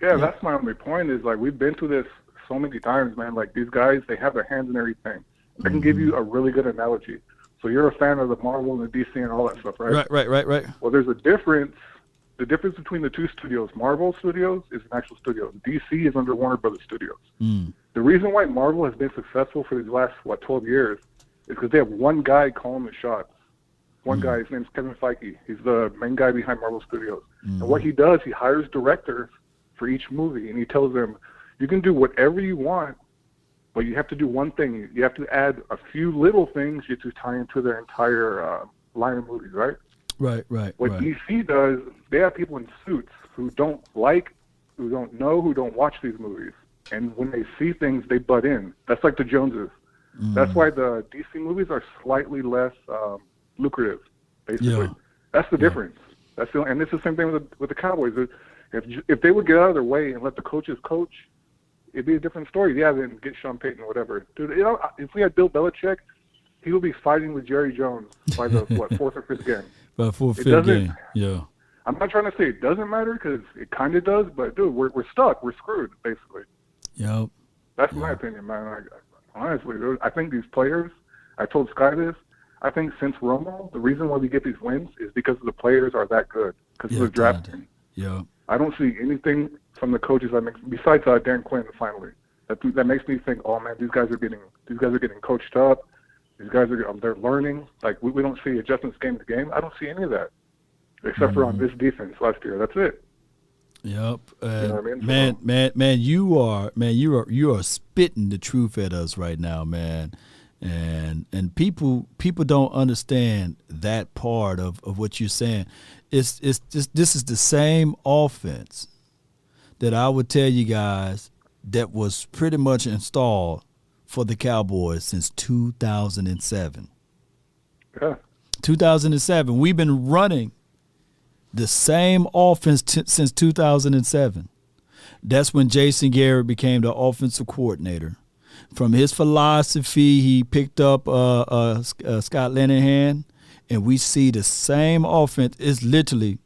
Yeah, that's my only point is like we've been through this so many times, man. Like these guys, they have their hands in everything. I can give you a really good analogy. So you're a fan of the Marvel and the DC and all that stuff, right? Right. Well, there's a difference. The difference between the two studios, Marvel Studios is an actual studio. DC is under Warner Brothers Studios. Mm. The reason why Marvel has been successful for these last, 12 years is because they have one guy calling the shots. One guy, his name's Kevin Feige. He's the main guy behind Marvel Studios. And what he does, he hires directors for each movie, and he tells them, you can do whatever you want, but you have to do one thing. You have to add a few little things to tie into their entire line of movies, right? Right. What DC does, they have people in suits who don't like, who don't know, who don't watch these movies. And when they see things, they butt in. That's like the Joneses. That's why the DC movies are slightly less lucrative, basically. Yeah. That's the difference. And it's the same thing with the Cowboys. If they would get out of their way and let the coaches coach, it'd be a different story. Yeah, then get Sean Payton or whatever. Dude, if we had Bill Belichick, he would be fighting with Jerry Jones by the, fourth or fifth game. By fourth or fifth game, yeah. I'm not trying to say it doesn't matter because it kind of does, but, dude, we're stuck. We're screwed, basically. Yep. That's my opinion, man. Honestly, dude, I think these players, I told Sky this, I think since Romo, the reason why we get these wins is because the players are that good, because of the drafting. Yeah. I don't see anything from the coaches that makes, besides Dan Quinn finally, that makes me think, oh man, these guys are getting coached up. These guys they're learning. Like we don't see adjustments game to game. I don't see any of that, except for on this defense last year. That's it. Yep. You know what I mean? Man, you are spitting the truth at us right now, man. And people don't understand that part of what you're saying. This is the same offense that I would tell you guys that was pretty much installed for the Cowboys since 2007. Yeah. 2007. We've been running the same offense since 2007. That's when Jason Garrett became the offensive coordinator. From his philosophy, he picked up Scott Linehan, and we see the same offense. It's literally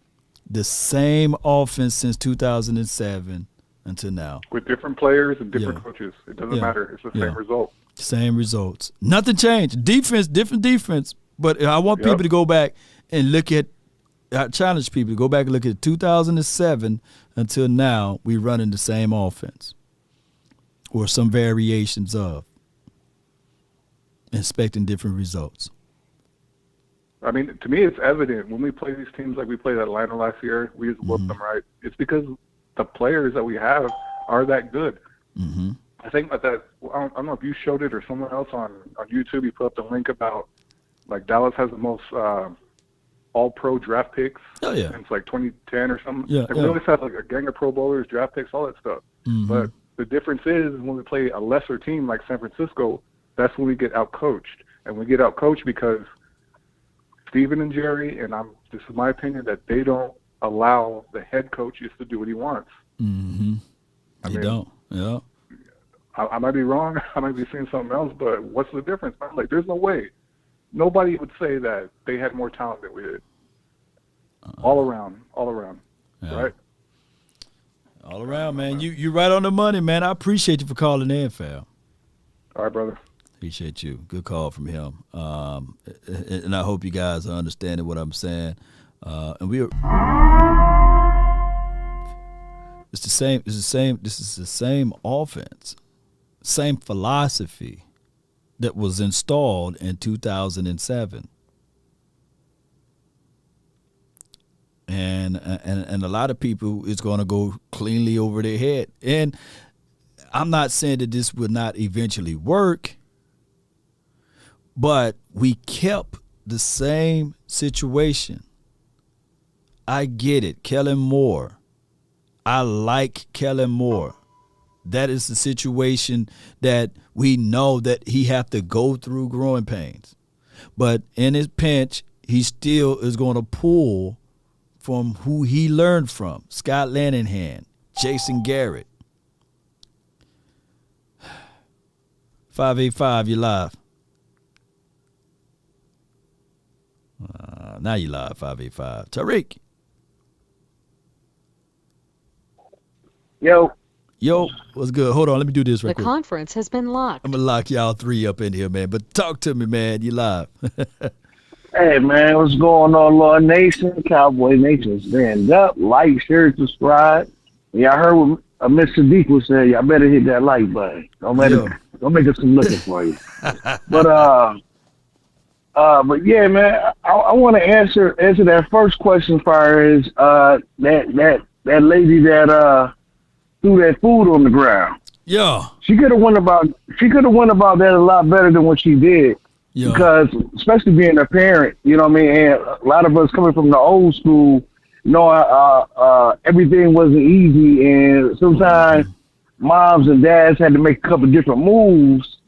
the same offense since 2007 until now. With different players and different coaches. It doesn't matter. It's the same result. Same results. Nothing changed. Defense, different defense. But I want people to go back and look at, I challenge people to go back and look at 2007 until now, we're running the same offense. Or some variations of, expecting different results. I mean, to me, it's evident when we play these teams like we played Atlanta last year, we just whooped them, right? It's because the players that we have are that good. Mm-hmm. I think that I don't know if you showed it or someone else on YouTube, you put up the link about, like, Dallas has the most all-pro draft picks since, like, 2010 or something. Yeah, we always have, like, a gang of Pro Bowlers, draft picks, all that stuff. Mm-hmm. But the difference is when we play a lesser team like San Francisco, that's when we get out-coached. And we get out-coached because Steven and Jerry, and this is my opinion, that they don't allow the head coaches to do what he wants. Mm-hmm. They don't. Yeah. I might be wrong. I might be seeing something else, but what's the difference? I'm like, there's no way. Nobody would say that they had more talent than we did. All around, right? All around, man. You right on the money, man. I appreciate you for calling in, fam. All right, brother. Appreciate you. Good call from him. And I hope you guys are understanding what I'm saying. And it's the same. This is the same offense, same philosophy that was installed in 2007. And a lot of people is going to go cleanly over their head. And I'm not saying that this would not eventually work, but we kept the same situation. I get it. Kellen Moore. I like Kellen Moore. That is the situation that we know that he have to go through growing pains. But in his pinch, he still is going to pull from who he learned from. Scott Lanahan, Jason Garrett. 585, you live. Now you live, 585. Tariq. Yo, what's good? Hold on, let me do this right quick. The conference has been locked. I'm going to lock y'all three up in here, man. But talk to me, man. You live. Hey, man, what's going on, Lord Nation? Cowboy Nation, stand up, like, share, subscribe. Yeah, I heard what Mr. Sadiq was saying. Y'all better hit that like button. Don't make us some looking for you. But yeah, man, I want to answer that first question. Far as that lady that threw that food on the ground. Yeah, she could have went about that a lot better than what she did. Yeah. Because especially being a parent, you know what I mean, and a lot of us coming from the old school, you know, everything wasn't easy, and sometimes moms and dads had to make a couple different moves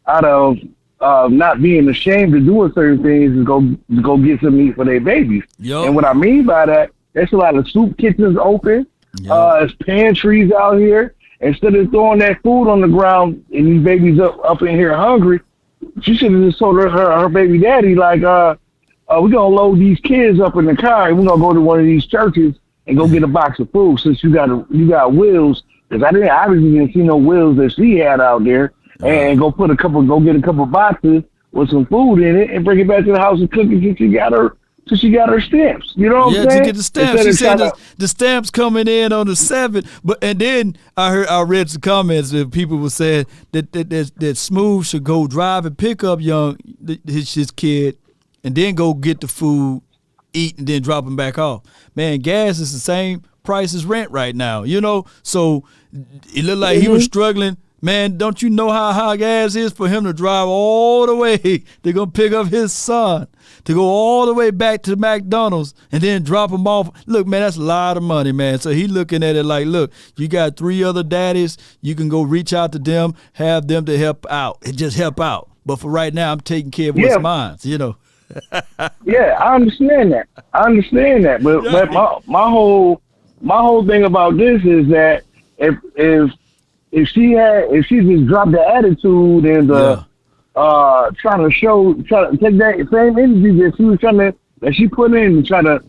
out of not being ashamed of doing certain things and go get some meat for their babies. Yep. And what I mean by that, there's a lot of soup kitchens open. Yep. There's pantries out here. Instead of throwing that food on the ground and these babies up in here hungry, she should have just told her baby daddy, like, we're going to load these kids up in the car and we're going to go to one of these churches and go get a box of food since you got wheels. Because I obviously didn't see no wheels that she had out there. And go get a couple boxes with some food in it and bring it back to the house and cook it till she got her stamps. You know what I'm saying? Yeah, to get the stamps. She said the stamps coming in on the 7th. And then I read some comments that people were saying that Smooth should go drive and pick up his kid and then go get the food, eat, and then drop him back off. Man, gas is the same price as rent right now, you know? So it looked like he was struggling. Man, don't you know how high gas is for him to drive all the way? They're going to pick up his son to go all the way back to McDonald's and then drop him off. Look, man, that's a lot of money, man. So he looking at it like, look, you got 3 other daddies. You can go reach out to them, have them to help out. And just help out. But for right now, I'm taking care of what's mine, you know. Yeah, I understand that. But my whole thing about this is that if she just dropped the attitude and trying to take that same energy that she put in and try to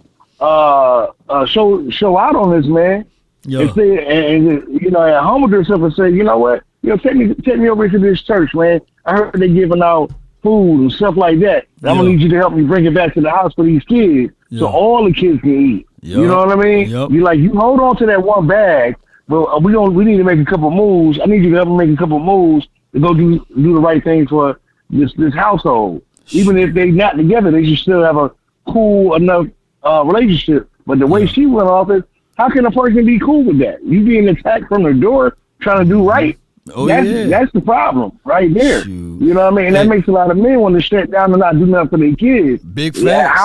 show out on this man, and you know, and humble herself and say, you know what, you know, take me over to this church, man. I heard they giving out food and stuff like that. I'm gonna need you to help me bring it back to the house for these kids, so all the kids can eat. You know what I mean? You like, you hold on to that one bag. But we need to make a couple moves. I need you to help me make a couple moves to go do the right thing for this household. Even if they not together, they should still have a cool enough relationship. But the way she went off is, how can a person be cool with that? You being attacked from the door, trying to do right. That's the problem right there. Shoot. You know what I mean? And that makes a lot of men want to shut down and not do nothing for their kids. Big facts.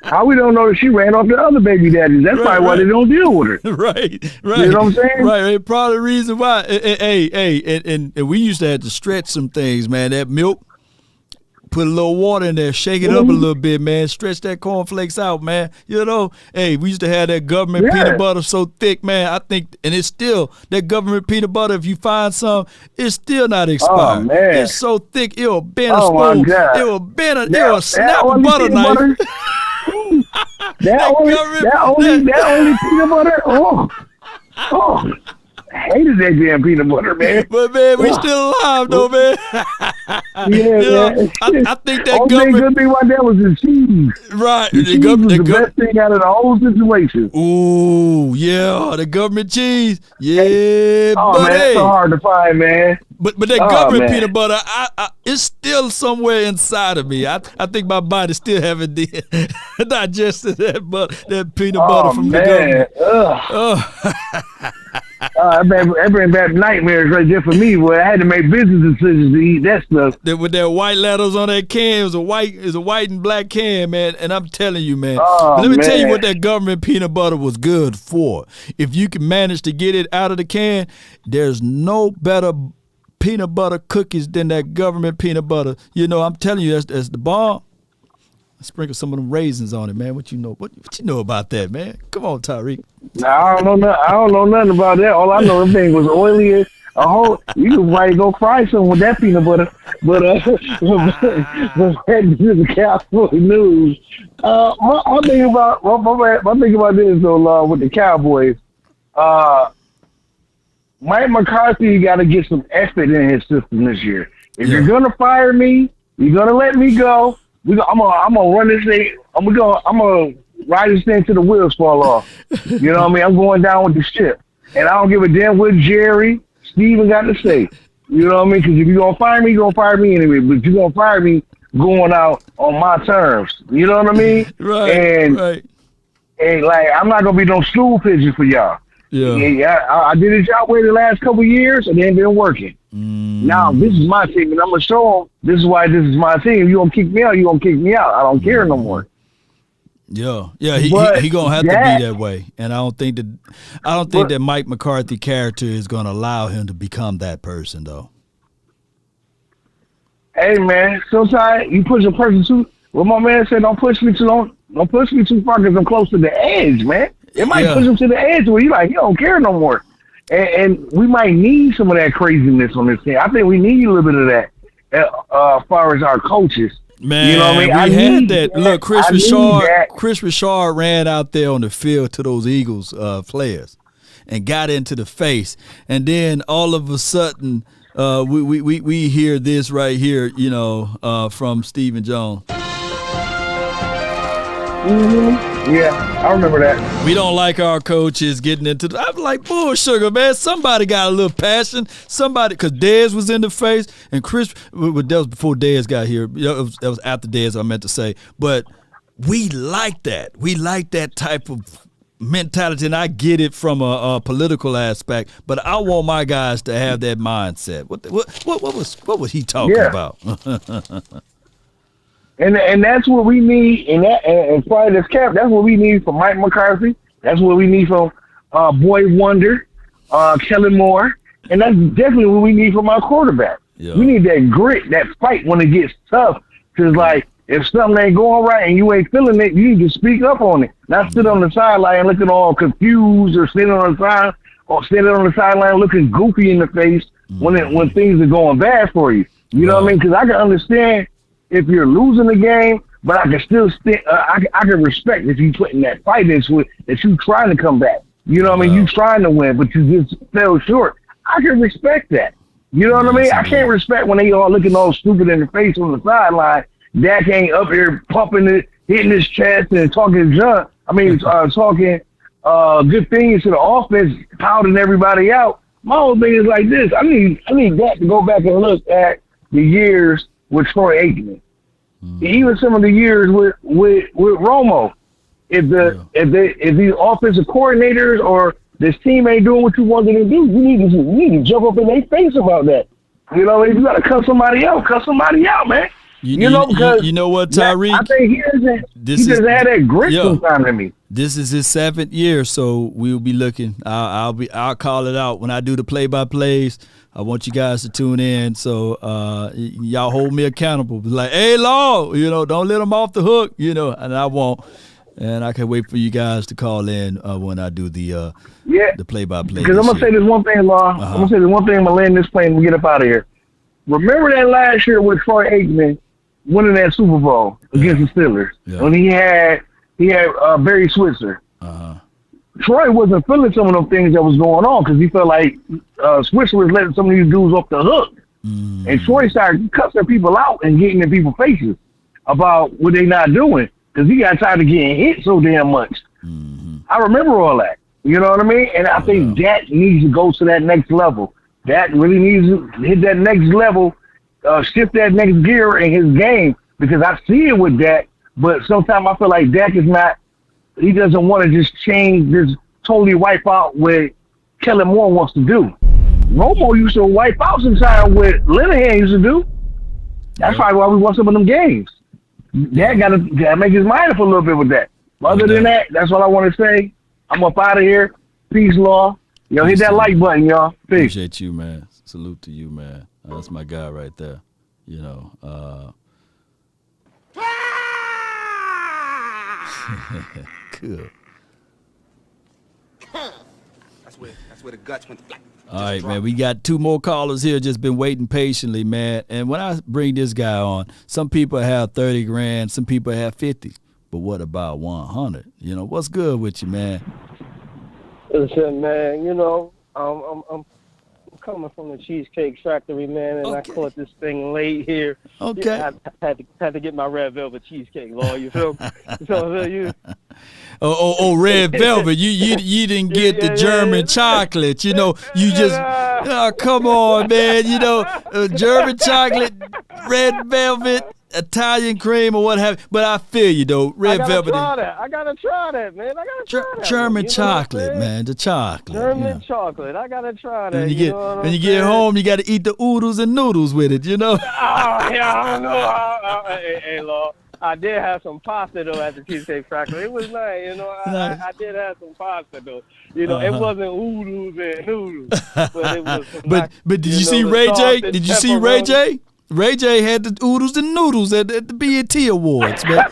How we don't know that she ran off the other baby daddies? That's probably why they don't deal with her. Right. You know what I'm saying? Right. Probably the reason why. And we used to have to stretch some things, man. That milk, put a little water in there, shake it up a little bit, man. Stretch that cornflakes out, man. You know, hey, we used to have that government peanut butter so thick, man. I think, and it's still, that government peanut butter, if you find some, it's still not expired. Oh, man. It's so thick, it'll bend a spoon. It'll snap a butter knife. That only peanut butter. hated that damn peanut butter, man. But man, we still alive though, man. Man. I think that only good thing about that was the cheese. Right. The cheese was the best thing out of the whole situation. Ooh, yeah, the government cheese. Yeah, oh, man, that's so hard to find, man. But that government peanut butter, it's still somewhere inside of me. I think my body still haven't digested that peanut butter from the government. That been bad nightmares right there for me. Where I had to make business decisions to eat that stuff. With that white letters on that can, it was a white and black can, man. And I'm telling you, man. Let me tell you what that government peanut butter was good for. If you can manage to get it out of the can, there's no better peanut butter cookies than that government peanut butter. You know, I'm telling you, that's the bomb. Sprinkle some of them raisins on it, man. What you know? What you know about that, man? Come on, Tyreek. Nah, I don't know nothing about that. All I know, the thing was oily as a whole. You could probably go fry some with that peanut butter. But back to the Cowboys news. My thing about this though, with the Cowboys, Mike McCarthy got to get some effort in his system this year. If you're gonna fire me, you're gonna let me go. I'm gonna run this thing. I'm gonna ride this thing till the wheels fall off. You know what I mean? I'm going down with the ship, and I don't give a damn what Jerry, Steven got to say. You know what I mean? Because if you're gonna fire me, you're gonna fire me anyway. But you're gonna fire me going out on my terms. You know what I mean? Right. And like, I'm not gonna be no stool pigeon for y'all. Yeah. I did it y'all way the last couple of years, and it ain't been working. Now, this is my team, and I'm going to show them this is why this is my team. If you going to kick me out, you going to kick me out. I don't care no more. Yeah, he going to have to be that way. And I don't think that Mike McCarthy character is going to allow him to become that person, though. Hey, man, sometimes you push a person too. Well, my man said, don't push me too long. Don't push me too far because I'm close to the edge, man. It might push him to the edge where you like, you don't care no more. And we might need some of that craziness on this team. I think we need a little bit of that as far as our coaches. Man, you know what I mean? We had that. Look, Chris Richard ran out there on the field to those Eagles players and got into the face. And then all of a sudden, we hear this right here, you know, from Stephen Jones. Yeah, I remember that. We don't like our coaches getting into the. I'm like, bull sugar, man. Somebody got a little passion. Somebody, because Dez was in the face, and Chris, that was before Dez got here. That was after Dez, I meant to say. But we like that. We like that type of mentality, and I get it from a political aspect, but I want my guys to have that mindset. What was he talking about? And that's what we need, and probably this cap. That's what we need from Mike McCarthy. That's what we need from Boy Wonder, Kellen Moore, and that's definitely what we need from our quarterback. Yeah. We need that grit, that fight when it gets tough. Because like if something ain't going right and you ain't feeling it, you need to speak up on it. Not sit on the sideline looking all confused, or sitting on the sideline looking goofy in the face when things are going bad for you. You know what I mean? Because I can understand if you're losing the game, but I can still I can respect if you putting that fight into it, that you trying to come back. You know what I mean? You trying to win, but you just fell short. I can respect that. You know what I mean? I can't respect when they all looking all stupid in the face on the sideline. Dak ain't up here pumping it, hitting his chest and talking junk. I mean, talking good things to the offense, pounding everybody out. My whole thing is like this. I need Dak to go back and look at the years with Troy Aikman. Even some of the years with Romo. If these offensive coordinators or this team ain't doing what you want them to do, you need to jump up in their face about that. You know, if you got to cut somebody out, man. You know what, Tyreek? I think he just had that grit sometime to me. This is his 7th year, so we'll be looking. I'll call it out when I do the play-by-plays. I want you guys to tune in, so y'all hold me accountable. Be like, hey, Law, don't let them off the hook, and I won't. And I can't wait for you guys to call in when I do the play-by-play. Because I'm gonna say this one thing, Law. I'm gonna say this one thing. I'm gonna land this plane and we get up out of here. Remember that last year with Troy Aikman winning that Super Bowl against the Steelers when he had Barry Switzer. Troy wasn't feeling some of them things that was going on because he felt like Swisher was letting some of these dudes off the hook. And Troy started cussing people out and getting in people's faces about what they not doing because he got tired of getting hit so damn much. I remember all that. You know what I mean? And I think Dak needs to go to that next level. Dak really needs to hit that next level, shift that next gear in his game because I see it with Dak, but sometimes I feel like Dak is not, he doesn't want to just change this, totally wipe out what Kellen Moore wants to do. Romo used to wipe out sometimes what Linehan used to do. That's probably why we won some of them games. Dak got to make his mind up a little bit with that. Other than that, that's what I want to say. I'm up out of here. Peace, Law. Yo, hit that like button, y'all. Peace. Appreciate you, man. Salute to you, man. That's my guy right there. You know. Cool. That's where the guts went. All right, man. We got 2 more callers here. Just been waiting patiently, man. And when I bring this guy on, some people have 30 grand, some people have 50. But what about 100? You know, what's good with you, man? Listen, man, you know, I'm coming from the Cheesecake Factory, man, and I caught this thing late here. Okay. I had to get my red velvet cheesecake, Law. You feel me? So you. Red velvet. You didn't get the German chocolate. You know, you just come on, man. You know, German chocolate, red velvet, Italian cream or what have you. But I feel you though, red velvet. I gotta try that, man. I gotta try that. German chocolate, man. The chocolate. German chocolate. I gotta try that. When you get home, you gotta eat the oodles and noodles with it. You know. Oh yeah, I don't know. Hey, Law. I did have some pasta though at the Cheesecake Factory. It was nice, you know. I did have some pasta though. You know, it wasn't oodles and noodles, but it was. But did you see Ray J? Did you see Ray J? Ray J had the oodles and noodles at the BET Awards, man.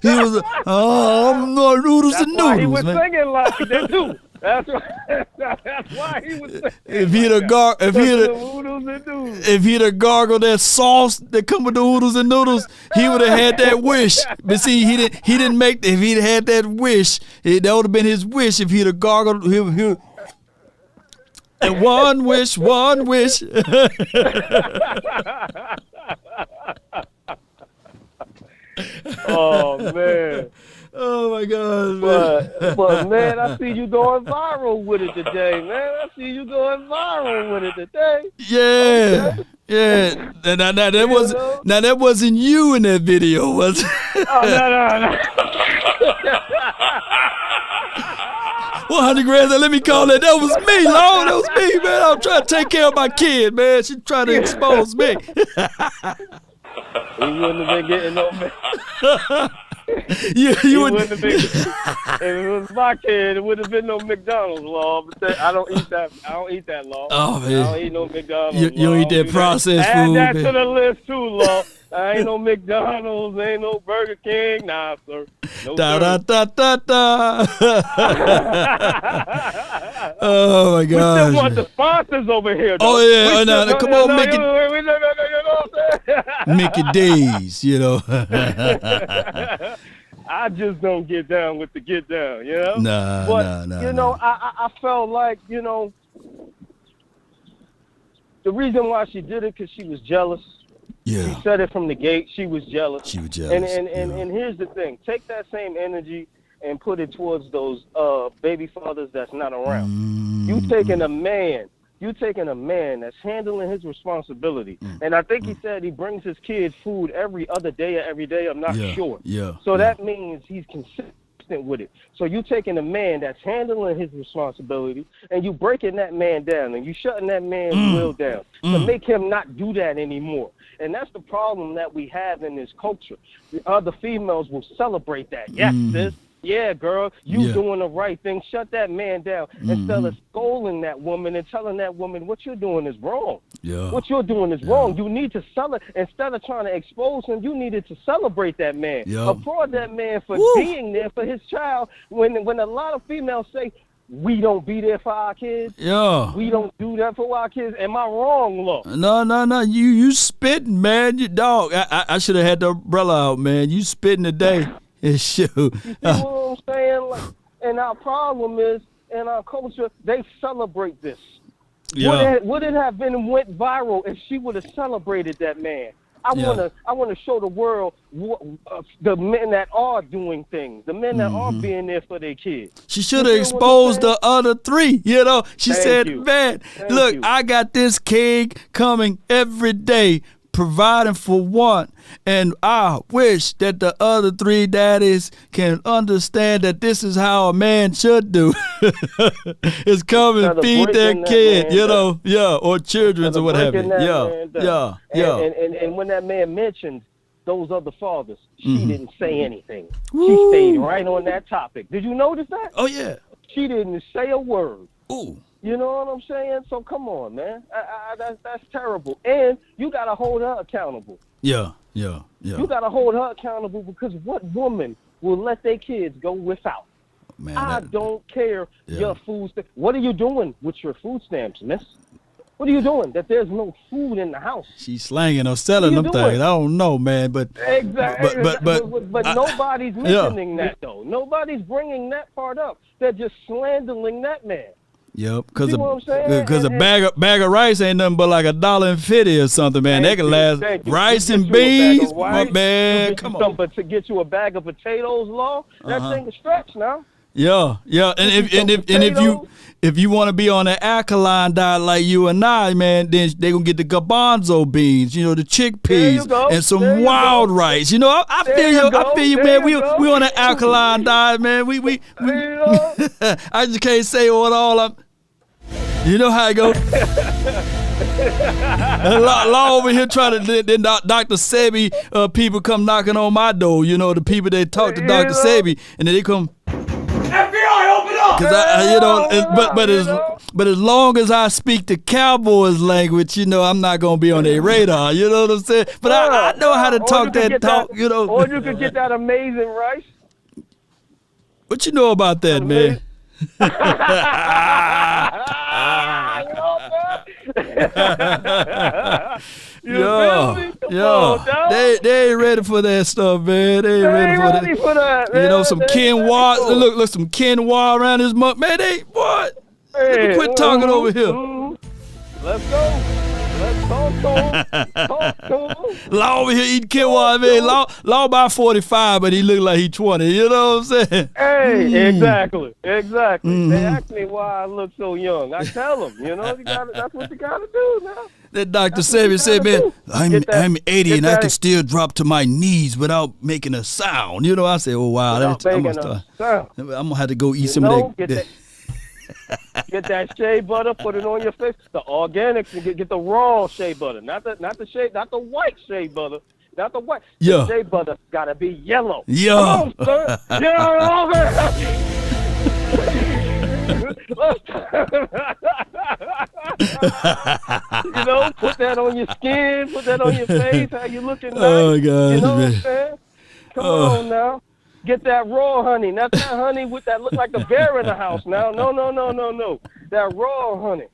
He was, I'm not oodles and noodles, man. He was singing like that too. That's why he was singing. If he'd have gargled that sauce that come with the oodles and noodles, he would have had that wish. But see, he didn't make. If he'd had that wish, that would have been his wish. If he'd have gargled, and one wish. Oh man. Oh my God, man. But man, I see you going viral with it today, man. I see you going viral with it today. Yeah. Okay. Yeah. Now that wasn't you in that video, was it? Oh no. 100 grand, let me call it. That was me, Lord. That was me, man. I'm trying to take care of my kid, man. She's trying to expose me. He wouldn't have been getting no man. You wouldn't have been. If it was my kid, it would have been no McDonald's, Law. But I don't eat that. Law. Oh man, I don't eat no McDonald's. You don't eat that processed food. Add that to the list too, Law. I ain't no McDonald's, ain't no Burger King, nah, sir. No, da. Oh my God. We still want the sponsors over here, though. Oh yeah, no, come on, Mickey. Mickey D's, you know. I just don't get down with the get down, you know. Nah. You know, I felt like, you know, the reason why she did it because she was jealous. Yeah. She said it from the gate. She was jealous. She was jealous. And here's the thing: take that same energy and put it towards those baby fathers that's not around. You taking a man that's handling his responsibility. And I think he said he brings his kid food every other day or every day. I'm not sure. Yeah. So that means he's consistent with it. So you taking a man that's handling his responsibility and you breaking that man down and you shutting that man's will down to make him not do that anymore. And that's the problem that we have in this culture. The other females will celebrate that. Yes, sis. Yeah, girl, you doing the right thing. Shut that man down instead of scolding that woman and telling that woman what you're doing is wrong. Yeah. What you're doing is wrong. You need to instead of trying to expose him, you needed to celebrate that man. Applaud that man for being there for his child. When a lot of females say, we don't be there for our kids. Yeah. We don't do that for our kids. Am I wrong, Lo? No. You spitting, man. You dog. I should have had the umbrella out, man. You spitting today. Shoot. You see what I'm saying? And I our problem is in our culture, they celebrate this. Yeah. Would it have went viral if she would have celebrated that man? I want to show the world the men that are doing things, the men that are being there for their kids. She should have exposed the other three. You know, she said, "Man, look, I got this king coming every day, providing for one, and I wish that the other three daddies can understand that this is how a man should do. Is come and feed their kid, you know, or children or what have you. And when that man mentioned those other fathers, she didn't say anything. She stayed right on that topic. Did you notice that? Oh yeah. She didn't say a word. Ooh. You know what I'm saying? So come on, man. That's terrible. And you got to hold her accountable. Yeah. You got to hold her accountable because what woman will let their kids go without? Man, I don't care your food stamps. What are you doing with your food stamps, miss? What are you doing that there's no food in the house? She's slanging or selling them things. I don't know, man, but exactly. But nobody's mentioning that though. Nobody's bringing that part up. They're just slandering that man. Yep, because a bag of rice ain't nothing but like $1.50 or something, man. That can last rice and beans, my man. Come on. But to get you a bag of potatoes, law, that thing is stretch now. Yeah, and if you want to be on an alkaline diet like you and I, man, then they gonna get the garbanzo beans, you know, the chickpeas, and some wild rice. You know, I feel you, man. We on an alkaline diet, man. We I just can't say what all I'm. You know how it goes. Law over here trying to then Dr. Sebi people come knocking on my door. You know, the people that talk to Dr. Sebi, and then they come. FBI, open up! Because but as long as I speak the Cowboys language, you know, I'm not gonna be on their radar. You know what I'm saying? But I know how to talk that talk. You know. Or you could get that amazing rice. What you know about that, man? They ain't ready for that stuff, man. They ain't ready for that. You know, some quinoa. Look, some quinoa around this month, man. They what? Hey, quit talking over here. Let's go. Let's talk to him. Law over here eating quinoa, man. Law about 45, but he look like he 20. You know what I'm saying? Hey, exactly. They ask me why I look so young. I tell them, you know, that's what you got to do now. That Dr. Sebi said, man, I'm 80 and I can still drop to my knees without making a sound. You know, I said, oh, wow. I'm going to have to go eat some of that. Get that shea butter, put it on your face. The organics, and get the raw shea butter, not the white shea butter, not the white. Yeah. The shea butter gotta be yellow. Yeah. Come on, sir. Get over. You know, put that on your skin, put that on your face. How you looking? Oh gosh, you know man. What I'm saying? Come on now. Get that raw honey. Not that honey with that look like a bear in the house now. No. That raw honey.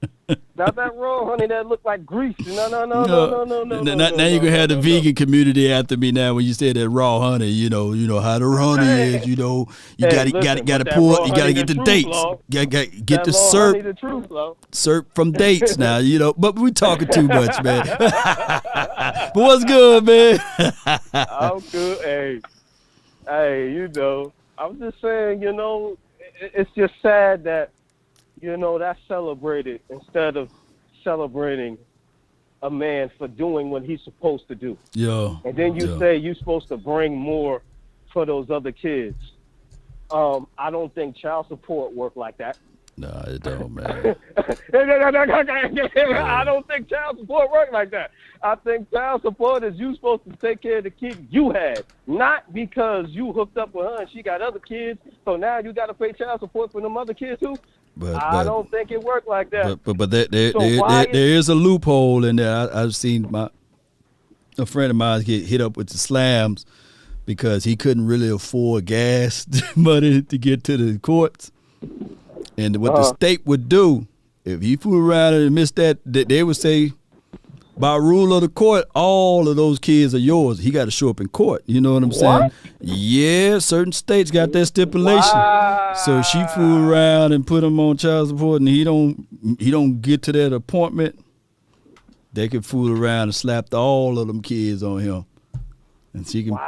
Not that raw honey that look like grease. No. Now you're gonna have the vegan community after me now when you say that raw honey. You know how the honey is. You know you gotta pour. You gotta get the dates. Get the syrup from dates now. You know, but we talking too much, man. But what's good, man? I'm good. Hey, you know, I'm just saying, you know, it's just sad that, you know, that's celebrated instead of celebrating a man for doing what he's supposed to do. Yeah. And then you say you're supposed to bring more for those other kids. I don't think child support work like that. Nah, it don't, man. I don't think child support work like that. I think child support is you supposed to take care of the kid you had, not because you hooked up with her and she got other kids, so now you got to pay child support for them other kids too. I don't think it worked like that. But there is a loophole in there. I've seen a friend of mine get hit up with the slams because he couldn't really afford gas money to get to the courts. And what the state would do, if he flew around and missed that, they would say, by rule of the court, all of those kids are yours. He got to show up in court. You know what I'm saying? Yeah, certain states got that stipulation. Wow. So she fooled around and put him on child support, and he don't get to that appointment. They can fool around and slap all of them kids on him, and she can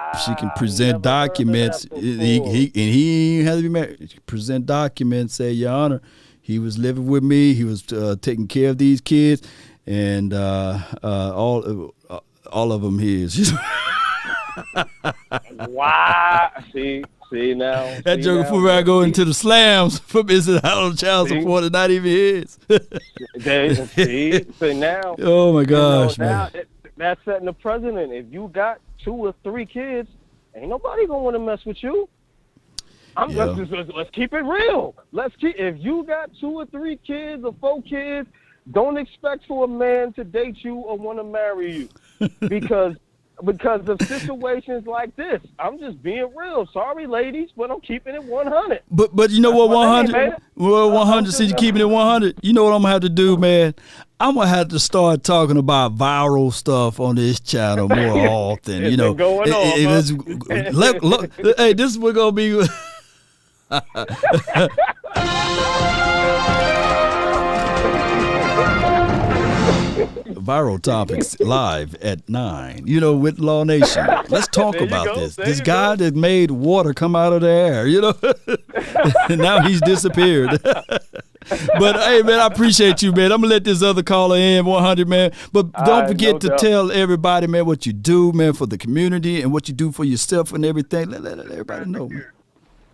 present documents. He has to be married. She can present documents, say, Your Honor, he was living with me. He was taking care of these kids. And all of them his. Wow. See now. That joker fool around going into the slams for missing out on child support and not even his. See now. Oh my gosh, man. That's setting the precedent. If you got 2 or 3 kids, ain't nobody gonna want to mess with you. Let's keep it real. If you got 2 or 3 kids or 4 kids, don't expect for a man to date you or want to marry you because of situations like this. I'm just being real. Sorry, ladies, but I'm keeping it 100. But you know what, 100? Well, 100, since you're keeping it 100, you know what I'm going to have to do, man? I'm going to have to start talking about viral stuff on this channel more often. You know, going on, look, hey, this is what going to be. Viral Topics live at 9, you know, with Law Nation. Let's talk about this. This guy that made water come out of the air, you know, and now he's disappeared. But, hey, man, I appreciate you, man. I'm going to let this other caller in, 100, man. But don't forget to tell everybody, man, what you do, man, for the community and what you do for yourself and everything. Let everybody know, man.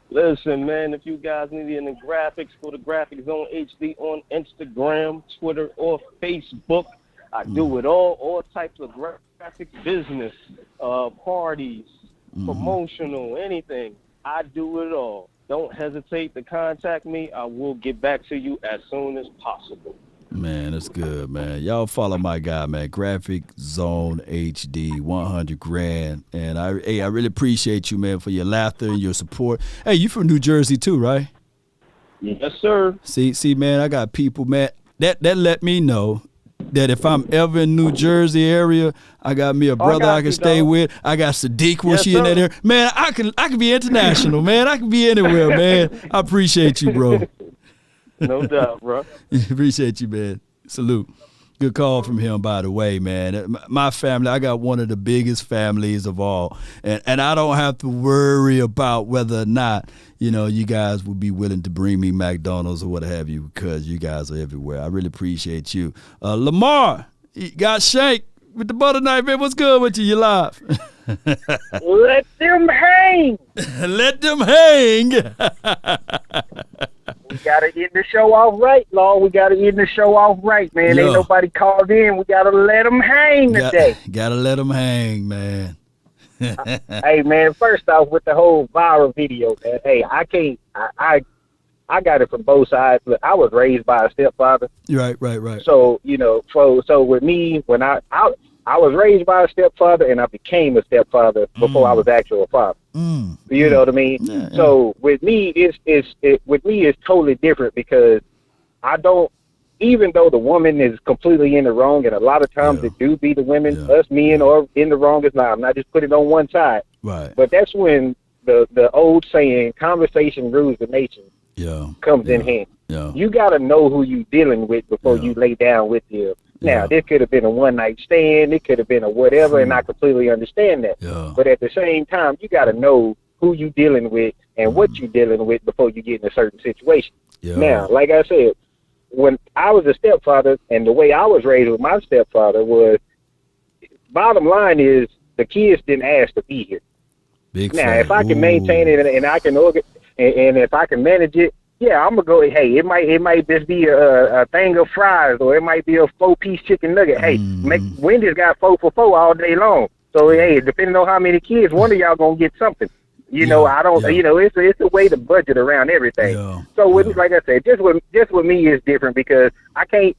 Listen, man, if you guys need any graphics, go to Graphic Zone HD on Instagram, Twitter, or Facebook. I do it all types of graphic business, parties, promotional, anything. I do it all. Don't hesitate to contact me. I will get back to you as soon as possible. Man, that's good, man. Y'all follow my guy, man. Graphic Zone HD, 100 grand. And I really appreciate you, man, for your laughter and your support. Hey, you from New Jersey too, right? Yes, sir. See, man, I got people, man. That let me know that if I'm ever in New Jersey area, I got me a brother I can stay with. I got Sadiq when she in that area. Man, I can be international, man. I can be anywhere, man. I appreciate you, bro. No doubt, bro. Appreciate you, man. Salute. Good call from him, by the way, man. My family, I got one of the biggest families of all. And I don't have to worry about whether or not, you know, you guys would be willing to bring me McDonald's or what have you, because you guys are everywhere. I really appreciate you. Lamar, you got shanked with the butter knife, man. What's good with you? You live? Let them hang. Let them hang. We got to end the show off right, Lord. We got to end the show off right, man. Yo. Ain't nobody called in. We got to let them hang today. Got to let them hang, man. Hey, man, first off, with the whole viral video, man, hey, I got it from both sides. Look, I was raised by a stepfather. Right. So, you know, so with me, when I was raised by a stepfather and I became a stepfather before I was actually a father. You know what I mean? Yeah. So with me, it's totally different because I don't, even though the woman is completely in the wrong, and a lot of times it do be the women, us men are in the wrong as well. I'm not just putting it on one side. Right. But that's when the old saying, conversation rules the nation, comes in hand. Yeah. You got to know who you dealing with before you lay down with them. Now, this could have been a one-night stand. It could have been a whatever, and I completely understand that. Yeah. But at the same time, you got to know who you dealing with and what you dealing with before you get in a certain situation. Yeah. Now, like I said, when I was a stepfather and the way I was raised with my stepfather was, bottom line is, the kids didn't ask to be here. If I can maintain it and I can and if I can manage it, yeah, I'm gonna go. Hey, it might just be a thing of fries, or it might be a 4-piece chicken nugget. Hey, Wendy's got 4 for $4 all day long. So hey, depending on how many kids, one of y'all gonna get something. You know, I don't. You know, it's a way to budget around everything. So like I said, just with me is different because I can't.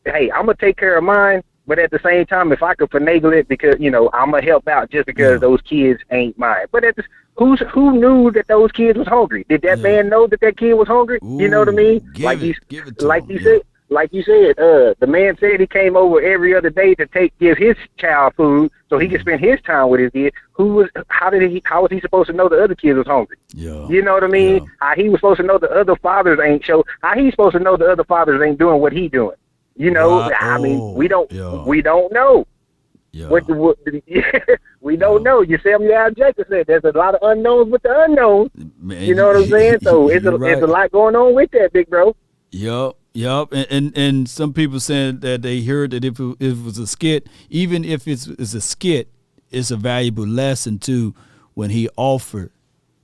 Hey, I'm gonna take care of mine, but at the same time, if I could finagle it, because you know I'm gonna help out just because those kids ain't mine. But who knew that those kids was hungry? Did that man know that kid was hungry? You know what I mean? Like he said, like you said, the man said he came over every other day to give his child food so he could spend his time with his kid. How was he supposed to know the other kids was hungry? Yeah. You know what I mean? Yeah. How he was supposed to know the other fathers how he supposed to know the other fathers ain't doing what he doing? You know, I mean, we don't know. Yeah. We don't know. You see, Al Jacob said there's a lot of unknowns with the unknowns. Man, you know what I'm saying? So it's a lot going on with that, big bro. Yup. And some people saying that they heard that if it was a skit, even if it's a skit, it's a valuable lesson too. When he offered,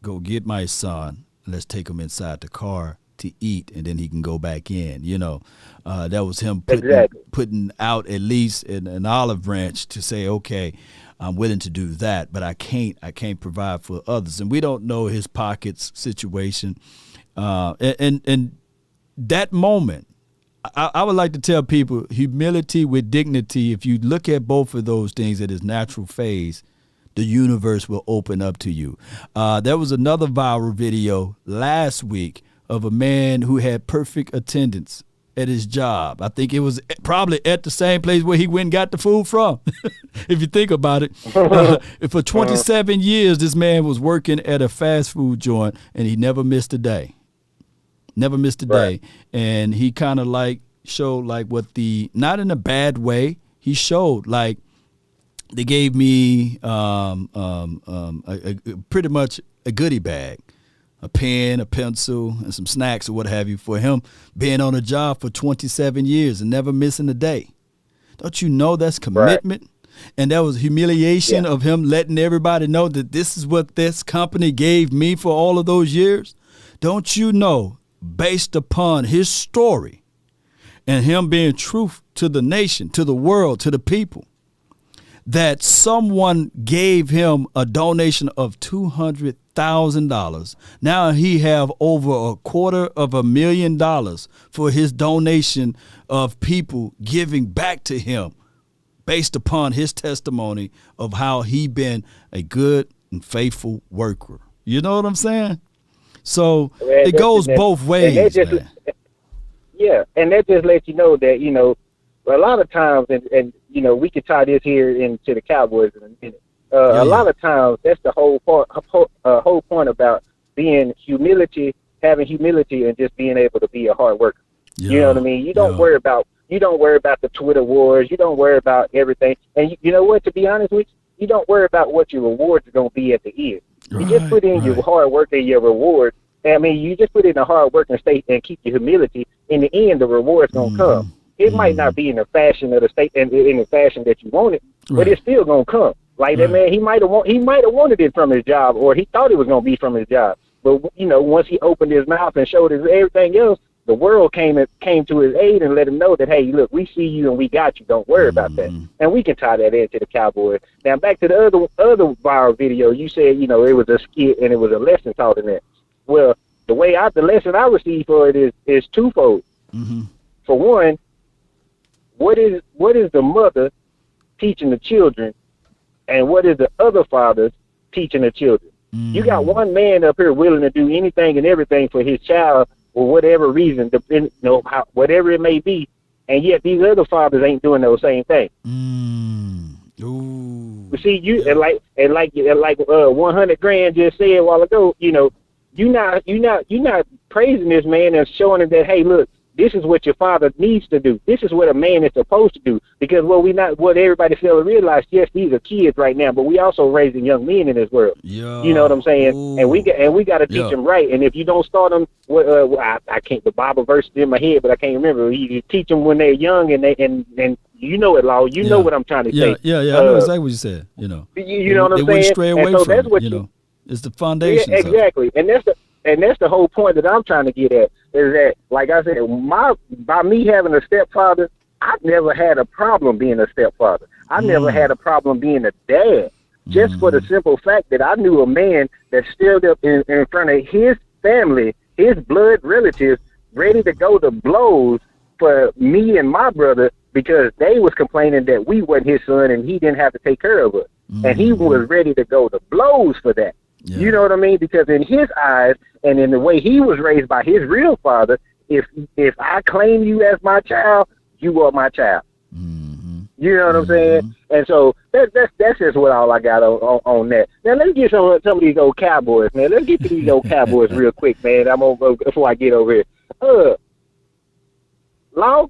go get my son, let's take him inside the car to eat, and then he can go back in. You know, that was him putting out at least an olive branch to say, okay, I'm willing to do that, but I can't provide for others. And we don't know his pockets situation. And that moment, I would like to tell people, humility with dignity, if you look at both of those things at its natural phase, the universe will open up to you. There was another viral video last week of a man who had perfect attendance at his job. I think it was probably at the same place where he went and got the food from, if you think about it. For 27 years, this man was working at a fast food joint, and he never missed a day. Never missed a day. And he kind of like showed like not in a bad way, he showed like they gave me pretty much a goodie bag, a pen, a pencil, and some snacks or what have you for him being on a job for 27 years and never missing a day. Don't you know that's commitment? Right. And that was humiliation of him letting everybody know that this is what this company gave me for all of those years. Don't you know, based upon his story and him being truth to the nation, to the world, to the people, that someone gave him a donation of $200,000. Now he have over $250,000 for his donation of people giving back to him based upon his testimony of how he been a good and faithful worker. You know what I'm saying? So it goes both ways, man. Yeah, and that just lets you know that, you know, a lot of times, and you know, we could tie this here into the Cowboys in a minute. A lot of times, that's the whole point about being having humility, and just being able to be a hard worker. Yeah. You know what I mean? You don't worry about the Twitter wars. You don't worry about everything. And you know what? To be honest with you, you don't worry about what your rewards are going to be at the end. You just put in your hard work and your reward. I mean, you just put in the hard work and keep your humility. In the end, the reward's gonna come. It might not be in the fashion of the state and in the fashion that you want it, but it's still gonna come. Like that man, he might have wanted it from his job, or he thought it was gonna be from his job. But you know, once he opened his mouth and showed us everything else, the world came to his aid and let him know that, hey, look, we see you and we got you. Don't worry about that. And we can tie that into the Cowboys. Now back to the other viral video. You said, you know, it was a skit and it was a lesson taught in that. Well, the lesson I received for it is twofold. For one, what is the mother teaching the children, and what is the other father teaching the children? You got one man up here willing to do anything and everything for his child for whatever reason, whatever it may be, and yet these other fathers ain't doing those same things. You see, and like 100 grand just said a while ago, you know, you're not praising this man and showing him that, hey, look, this is what your father needs to do. This is what a man is supposed to do. Because what everybody fail to realize, yes, these are kids right now, but we also raising young men in this world. You know what I'm saying? Ooh. And we got to teach them right. And if you don't start them, I can't. The Bible verse is in my head, but I can't remember. You teach them when they're young, and you know it, Law. You know what I'm trying to say. Yeah. I know exactly what you said. You know. You know what I'm saying? They wouldn't stray away from it. You know, it's the foundation. Yeah, exactly, and that's the whole point that I'm trying to get at, is that, like I said, by me having a stepfather, I've never had a problem being a stepfather. I never had a problem being a dad, just for the simple fact that I knew a man that stood up in front of his family, his blood relatives, ready to go to blows for me and my brother, because they was complaining that we wasn't his son and he didn't have to take care of us. And he was ready to go to blows for that. Yeah. You know what I mean? Because in his eyes, and in the way he was raised by his real father, if I claim you as my child, you are my child. You know what I'm saying? And so that's just what all I got on that. Now let's get some of these old Cowboys, man. Let's get to these old Cowboys real quick, man. I'm gonna go before I get over here. Law,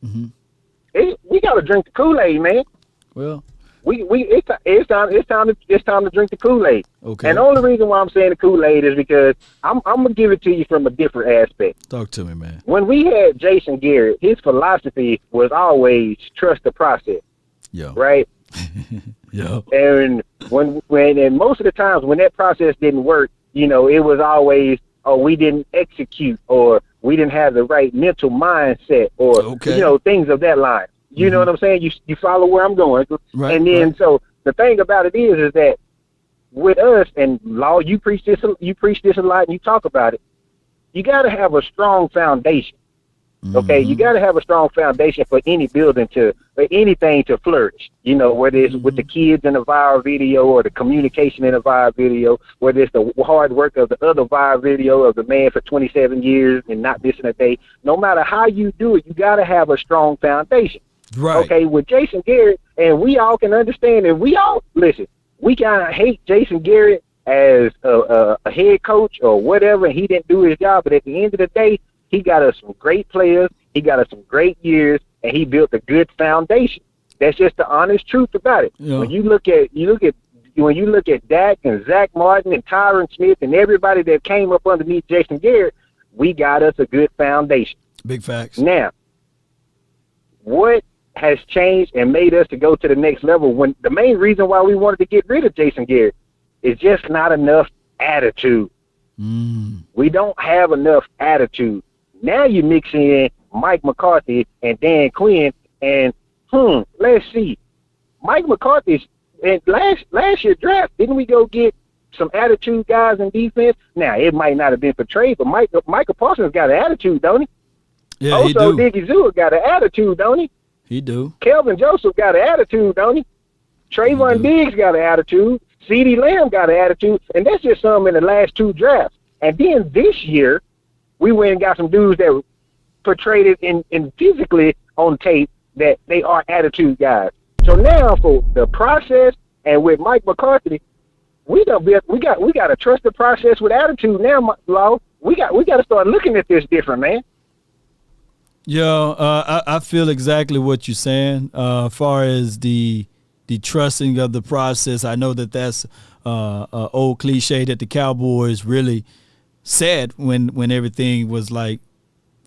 we gotta drink the Kool-Aid, man. Well, it's time to drink the Kool-Aid. Okay. And the only reason why I'm saying the Kool-Aid is because I'm gonna give it to you from a different aspect. Talk to me, man. When we had Jason Garrett, his philosophy was always trust the process. Yeah. Right? Yeah. And and most of the times when that process didn't work, it was always, we didn't execute, or we didn't have the right mental mindset, or things of that line. You know what I'm saying? You follow where I'm going. Right, and then so the thing about it is that with us, and Law, you preach this a lot, and you talk about it. You got to have a strong foundation. Okay, you got to have a strong foundation for any building for anything to flourish. Whether it's with the kids in a viral video, or the communication in a viral video, whether it's the hard work of the other viral video of the man for 27 years and not missing a day. No matter how you do it, you got to have a strong foundation. Right. Okay, with Jason Garrett, and we all can understand, and we kind of hate Jason Garrett as a head coach or whatever, and he didn't do his job. But at the end of the day, he got us some great players. He got us some great years, and he built a good foundation. That's just the honest truth about it. Yeah. When you look at Dak and Zach Martin and Tyron Smith and everybody that came up underneath Jason Garrett, we got us a good foundation. Big facts. Now, what has changed and made us to go to the next level? When the main reason why we wanted to get rid of Jason Garrett is just not enough attitude. We don't have enough attitude. Now you mix in Mike McCarthy and Dan Quinn, and let's see. Mike McCarthy's and last year's draft, didn't we go get some attitude guys in defense? Now it might not have been for trade, but Michael Parsons got an attitude, don't he? Yeah, Osa he do. Odigi-Zuwa got an attitude, don't he? He do. Kelvin Joseph got an attitude, don't he? Trayvon Diggs got an attitude. CeeDee Lamb got an attitude, and that's just some in the last two drafts. And then this year, we went and got some dudes that portrayed it in physically on tape that they are attitude guys. So now for the process, and with Mike McCarthy, we got to trust the process with attitude now, Law. We got to start looking at this different, man. Yeah, I feel exactly what you're saying. As far as the trusting of the process, I know that's an old cliche that the Cowboys really said when everything was like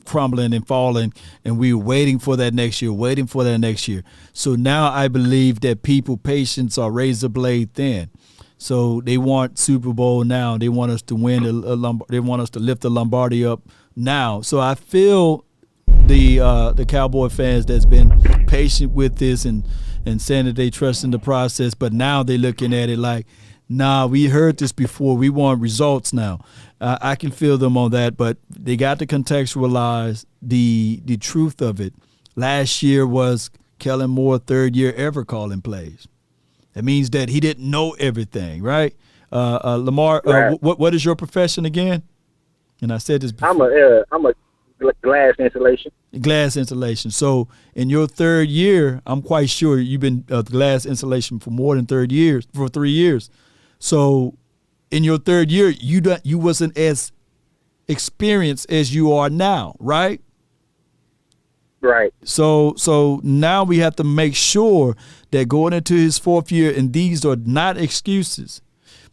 crumbling and falling, and we were waiting for that next year. So now I believe that people patience are razor blade thin. So they want Super Bowl now. They want us to win. They want us to lift the Lombardi up now. So I feel the Cowboy fans that's been patient with this and saying that they trust in the process, but now they're looking at it like, nah, we heard this before. We want results now. I can feel them on that, but they got to contextualize the truth of it. Last year was Kellen Moore, third year ever calling plays. That means that he didn't know everything, right? Lamar, right. What is your profession again? And I said this before. I'm a glass insulation. Glass insulation. So in your third year, I'm quite sure you've been glass insulation for more than 3 years. So in your third year, you wasn't as experienced as you are now, right? Right. So now we have to make sure that going into his fourth year, and these are not excuses,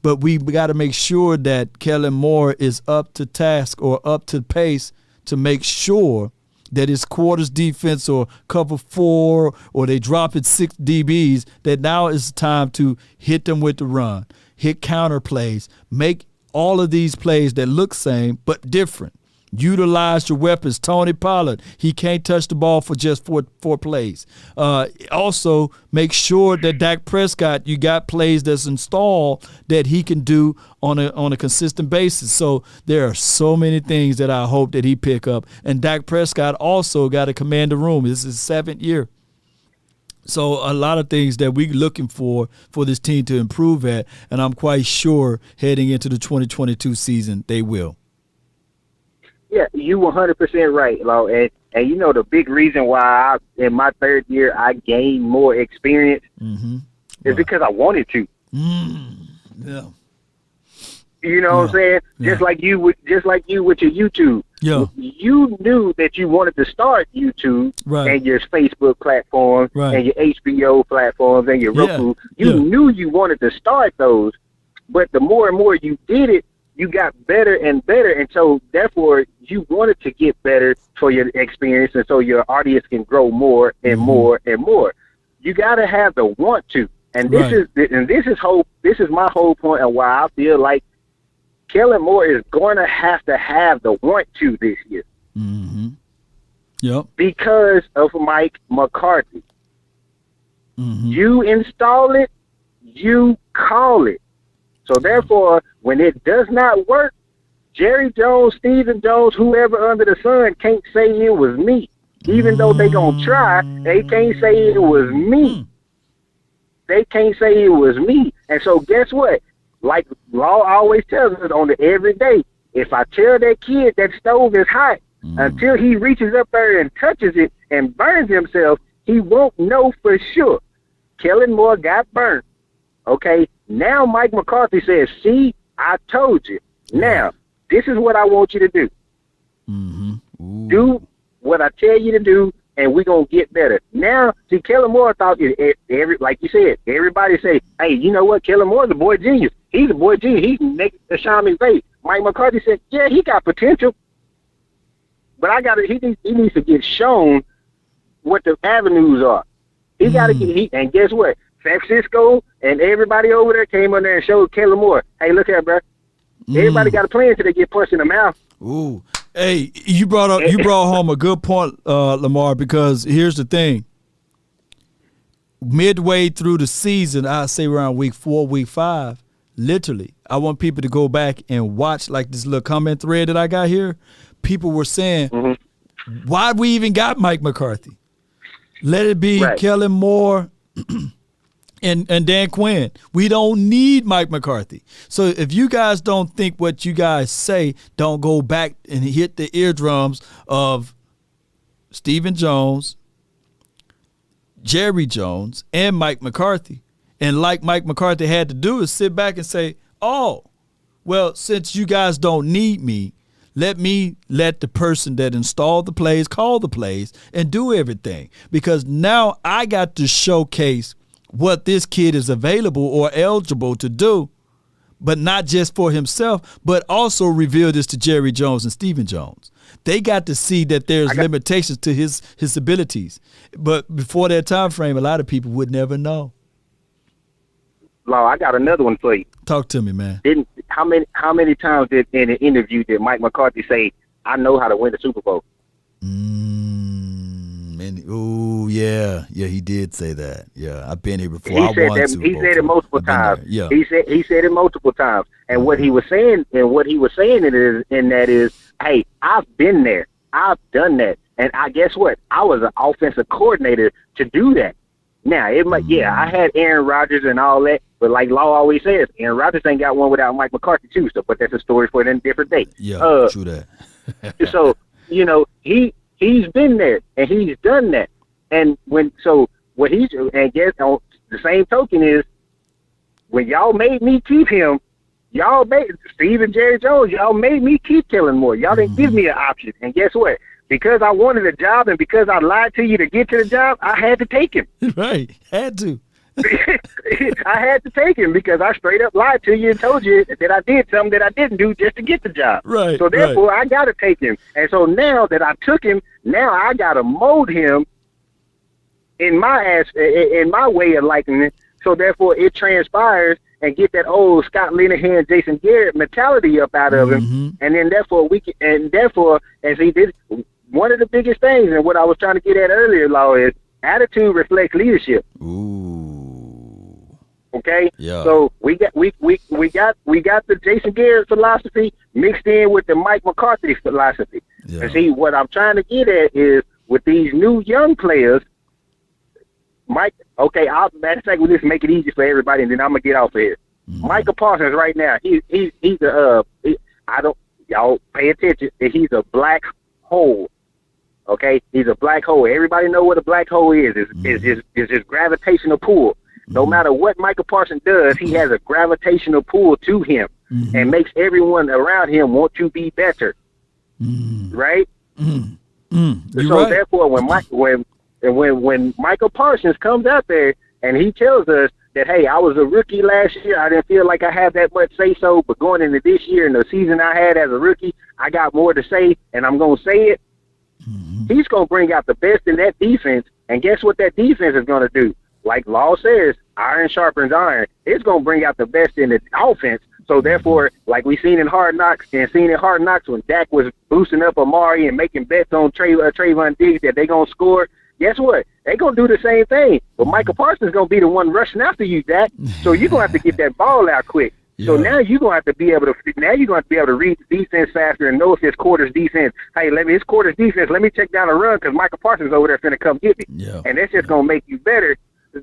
but we got to make sure that Kellen Moore is up to task or up to pace to make sure that his quarters defense or cover 4 or they drop it 6 DBs, that now is time to hit them with the run, hit counter plays, make all of these plays that look same but different. Utilize your weapons. Tony Pollard, he can't touch the ball for just four plays. Also, make sure that Dak Prescott, you got plays that's installed that he can do on a consistent basis. So there are so many things that I hope that he pick up. And Dak Prescott also got to command the room. This is his 7th year. So a lot of things that we're looking for this team to improve at, and I'm quite sure heading into the 2022 season they will. Yeah, you 100% right, Law. And you know the big reason why in my third year I gained more experience is because I wanted to. Yeah. You know what I'm saying? Yeah. Just like you with your YouTube. Yeah. You knew that you wanted to start YouTube and your Facebook platforms and your HBO platforms and your Roku. You knew you wanted to start those, but the more and more you did it, you got better and better, and so therefore you wanted to get better for your experience, and so your audience can grow more and more and more. You got to have the want to, and this is my whole point of why I feel like Kellen Moore is going to have the want to this year. Yep. Because of Mike McCarthy. You install it, you call it. So therefore, when it does not work, Jerry Jones, Stephen Jones, whoever under the sun can't say it was me. Even though they gonna try, they can't say it was me. They can't say it was me. And so guess what? Like Law always tells us on the everyday, if I tell that kid that stove is hot, until he reaches up there and touches it and burns himself, he won't know for sure. Kellen Moore got burned. Okay, now Mike McCarthy says, see, I told you. Now, this is what I want you to do. Do what I tell you to do, and we're going to get better. Now, see, Kellen Moore thought, like you said, everybody say, hey, you know what, Kellen Moore's a boy genius. He's a boy genius. He's next to Sean McVay. Mike McCarthy said, yeah, he got potential. But he needs to get shown what the avenues are. He got to get, and guess what? San Francisco and everybody over there came on there and showed Kellen Moore, hey, look here, bro. Everybody got a plan until they get punched in the mouth. Ooh. Hey, you brought home a good point, Lamar, because here's the thing. Midway through the season, I'd say around week 4, week 5, literally, I want people to go back and watch like this little comment thread that I got here. People were saying, why we even got Mike McCarthy? Let it be Kellen Moore and Dan Quinn. We don't need Mike McCarthy. So if you guys don't think what you guys say, don't go back and hit the eardrums of Stephen Jones, Jerry Jones, and Mike McCarthy. And like Mike McCarthy had to do is sit back and say, oh, well, since you guys don't need me, let the person that installed the plays call the plays and do everything. Because now I got to showcase what this kid is available or eligible to do, but not just for himself, but also reveal this to Jerry Jones and Stephen Jones. They got to see that there's limitations to his abilities. But before that time frame, a lot of people would never know. Law, I got another one for you. Talk to me, man. How many times in an interview did Mike McCarthy say, I know how to win the Super Bowl? Yeah, he did say that. Yeah, I've been here before. He said it multiple times. Yeah. He said it multiple times. And what he was saying, is, hey, I've been there. I've done that. And guess what? I was an offensive coordinator to do that. Now, I had Aaron Rodgers and all that, but like Law always says, Aaron Rodgers ain't got one without Mike McCarthy too. So, but that's a story for a different day. Yeah, true that. So, he's been there and he's done that. And and guess on the same token is when y'all made me keep him, Steve and Jerry Jones, y'all made me keep Kellen Moore. Y'all didn't give me an option. And guess what? Because I wanted a job and because I lied to you to get to the job, I had to take him. Right. Had to. I had to take him because I straight up lied to you and told you that I did something that I didn't do just to get the job. Right. So therefore, I got to take him. And so now that I took him, now I got to mold him in my way of liking it. So therefore, it transpires and get that old Scott Linehan, Jason Garrett mentality up out of him. And then therefore see this. One of the biggest things, and what I was trying to get at earlier, Law, is attitude reflects leadership. Ooh. Okay. Yeah. So we got the Jason Garrett philosophy mixed in with the Mike McCarthy philosophy. Yeah. And see, what I'm trying to get at is with these new young players, Mike. Okay, matter of fact, we'll just make it easy for everybody, and then I'm gonna get off of here. Micah Parsons right now, y'all pay attention, that he's a black hole. Okay, he's a black hole. Everybody know what a black hole is. It's his gravitational pull. No matter what Michael Parsons does, he has a gravitational pull to him and makes everyone around him want to be better. Right? So right. therefore, when Michael Parsons comes out there and he tells us that, hey, I was a rookie last year, I didn't feel like I had that much say so, but going into this year and the season I had as a rookie, I got more to say, and I'm gonna say it. He's going to bring out the best in that defense, and guess what that defense is going to do? Like Law says, iron sharpens iron. It's going to bring out the best in the offense. So therefore, like we seen in Hard Knocks when Dak was boosting up Amari and making bets on Trayvon Diggs that they're going to score, guess what? They're going to do the same thing. But Michael Parsons is going to be the one rushing after you, Dak. So you're going to have to get that ball out quick. So now you're going to have to be able to read the defense faster and know if it's quarters defense. Hey, it's quarters defense. Let me check down a run because Michael Parsons over there finna come get me. And that's just going to make you better.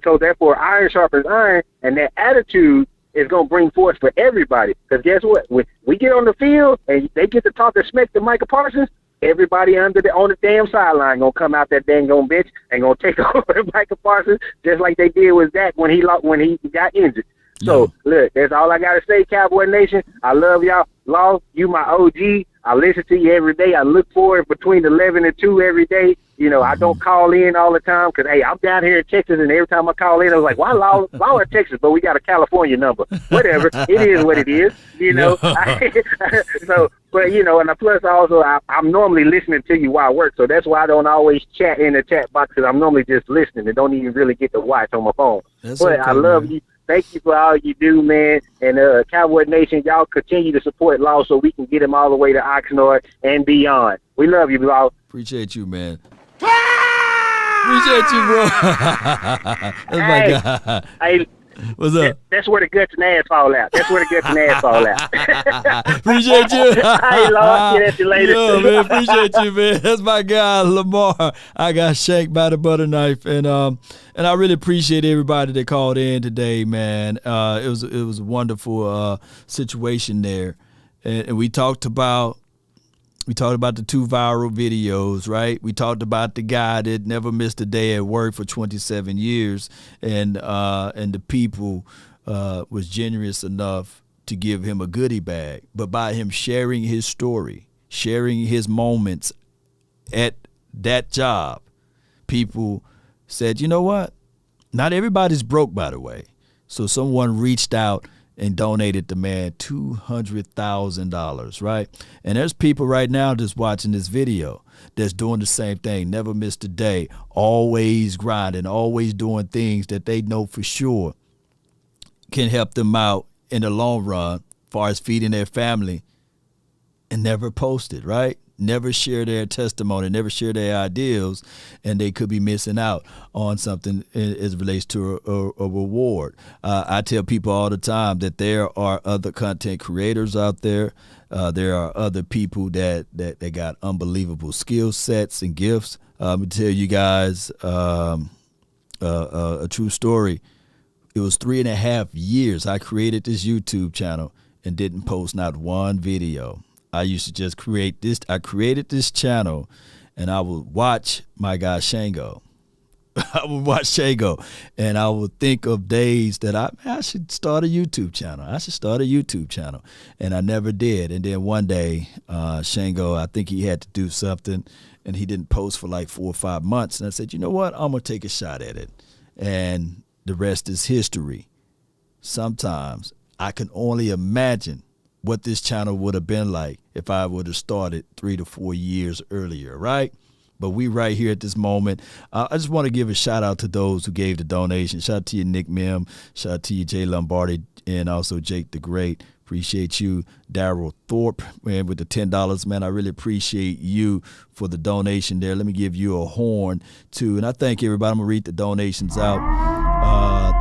So therefore, iron sharpens iron, and that attitude is going to bring force for everybody. Because guess what? When we get on the field and they get to talk to smack to Michael Parsons, everybody on the damn sideline going to come out that dang on bitch and going to take over Michael Parsons just like they did with Dak when he got injured. So, look, that's all I got to say, Cowboy Nation. I love y'all. Law, you my OG. I listen to you every day. I look forward between 11 and 2 every day. You know, I don't call in all the time because, hey, I'm down here in Texas, and every time I call in, I was like, why Law in Texas, but we got a California number. Whatever. It is what it is, you know. So, but, you know, and plus also I'm normally listening to you while I work, so that's why I don't always chat in the chat box because I'm normally just listening and don't even really get to watch on my phone. But okay, I love you. Thank you for all you do, man. And Cowboy Nation, y'all continue to support Law so we can get him all the way to Oxnard and beyond. We love you, Law. Appreciate you, man. Appreciate you, bro. That's my guy. Hey, what's up? That's where the guts and ass fall out. Appreciate you. Hey, Lord, get at you later. Yo, man, appreciate you, man. That's my guy, Lamar. I got shanked by the butter knife, and I really appreciate everybody that called in today, man. It was a wonderful situation there, and we talked about the 2 viral videos, right? We talked about the guy that never missed a day at work for 27 years, and the people was generous enough to give him a goodie bag. But by him sharing his story, sharing his moments at that job, people said, you know what? Not everybody's broke, by the way. So someone reached out and donated the man $200,000, right? And there's people right now just watching this video that's doing the same thing, never missed a day, always grinding, always doing things that they know for sure can help them out in the long run as far as feeding their family, and never posted, right? Never share their testimony, never share their ideals, and they could be missing out on something as it relates to a reward. I tell people all the time that there are other content creators out there. There are other people that got unbelievable skill sets and gifts. Let me tell you guys a true story. It was 3.5 years I created this YouTube channel and didn't post not one video. I used to just create this. I created this channel, and I would watch my guy Shango. I would watch Shango, and I would think of days that I should start a YouTube channel. And I never did. And then one day, Shango, I think he had to do something, and he didn't post for like 4 or 5 months. And I said, you know what? I'm gonna take a shot at it, and the rest is history. Sometimes I can only imagine what this channel would have been like if I would have started 3 to 4 years earlier, right? But we right here at this moment. I just want to give a shout out to those who gave the donation. Shout out to you, Nick Mim. Shout out to you, Jay Lombardi, and also Jake the Great. Appreciate you, Daryl Thorpe, man, with the $10. Man, I really appreciate you for the donation there. Let me give you a horn, too. And I thank everybody. I'm going to read the donations out.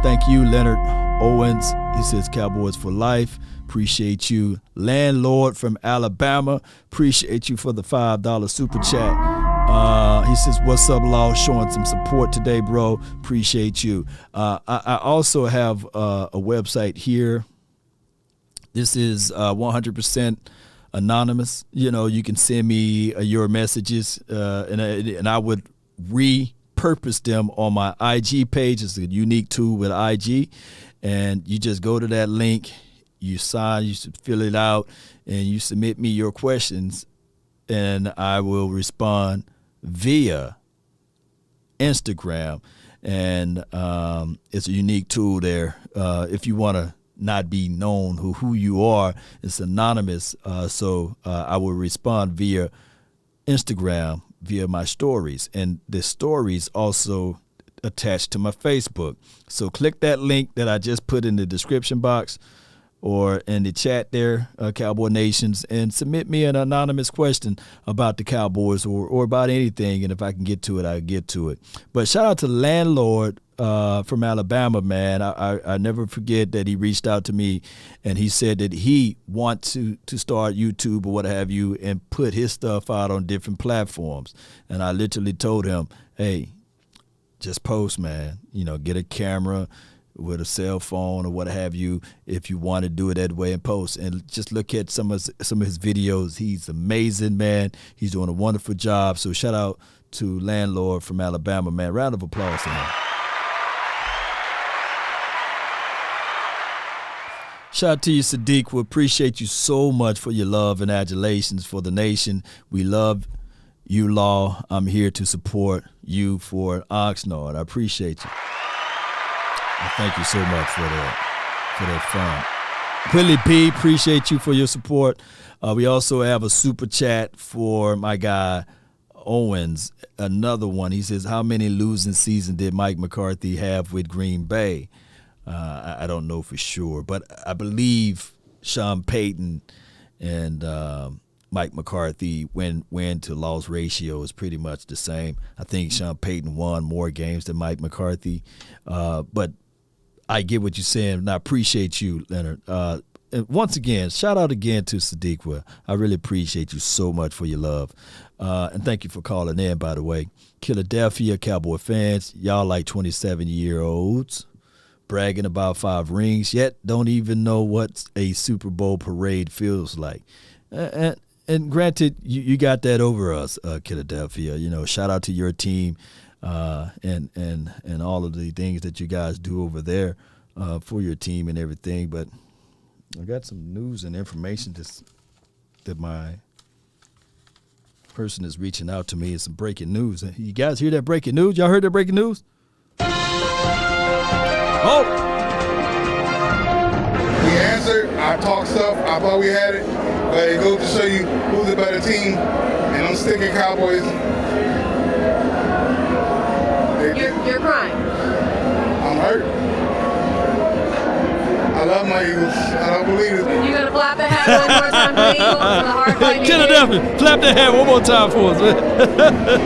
Thank you, Leonard Owens. He says, Cowboys for life. Appreciate you. Landlord from Alabama. Appreciate you for the $5 super chat. He says, what's up, Law? Showing some support today, bro. Appreciate you. I also have a website here. This is 100% anonymous. You can send me your messages, and I would repurpose them on my IG page. It's a unique tool with IG, and you just go to that link, you sign, you fill it out, and you submit me your questions, and I will respond via Instagram. And it's a unique tool there. If you want to not be known who you are, it's anonymous. So I will respond via Instagram, via my stories. And the stories also attached to my Facebook. So click that link that I just put in the description box or in the chat there, Cowboy Nations, and submit me an anonymous question about the Cowboys or about anything, and if I can get to it, I'll get to it. But shout out to Landlord from Alabama, man. I never forget that he reached out to me, and he said that he wants to start YouTube or what have you and put his stuff out on different platforms. And I literally told him, hey, just post, man. Get a camera with a cell phone or what have you, if you want to do it that way, and post. And just look at some of his videos. He's amazing, man. He's doing a wonderful job. So shout out to Landlord from Alabama, man. Round of applause to him. Shout out to you, Sadiq. We appreciate you so much for your love and adulations for the nation. We love you, Law. I'm here to support you for Oxnard. I appreciate you. Thank you so much for that fun. Willie P, appreciate you for your support. We also have a super chat for my guy Owens, another one. He says, how many losing seasons did Mike McCarthy have with Green Bay? I don't know for sure, but I believe Sean Payton and Mike McCarthy win to loss ratio is pretty much the same. I think Sean Payton won more games than Mike McCarthy, but I get what you're saying, and I appreciate you, Leonard. And once again, shout out again to Sadiq. I really appreciate you so much for your love. And thank you for calling in, by the way. Philadelphia Cowboy fans, y'all like 27-year-olds bragging about 5 rings, yet don't even know what a Super Bowl parade feels like. And granted, you got that over us, Philadelphia. Shout out to your team. And all of the things that you guys do over there for your team and everything. But I got some news and information that my person is reaching out to me. It's some breaking news. You guys hear that breaking news? Y'all heard that breaking news? Oh! We answered. I talked stuff. I thought we had it. But it goes to show you who's the better team. And I'm sticking Cowboys. You're crying. I'm hurt. I love my Eagles. I don't believe it. You gonna flap the hat one more time for the Eagles? The hard fight. Philadelphia, flap that hat one more time for us, man.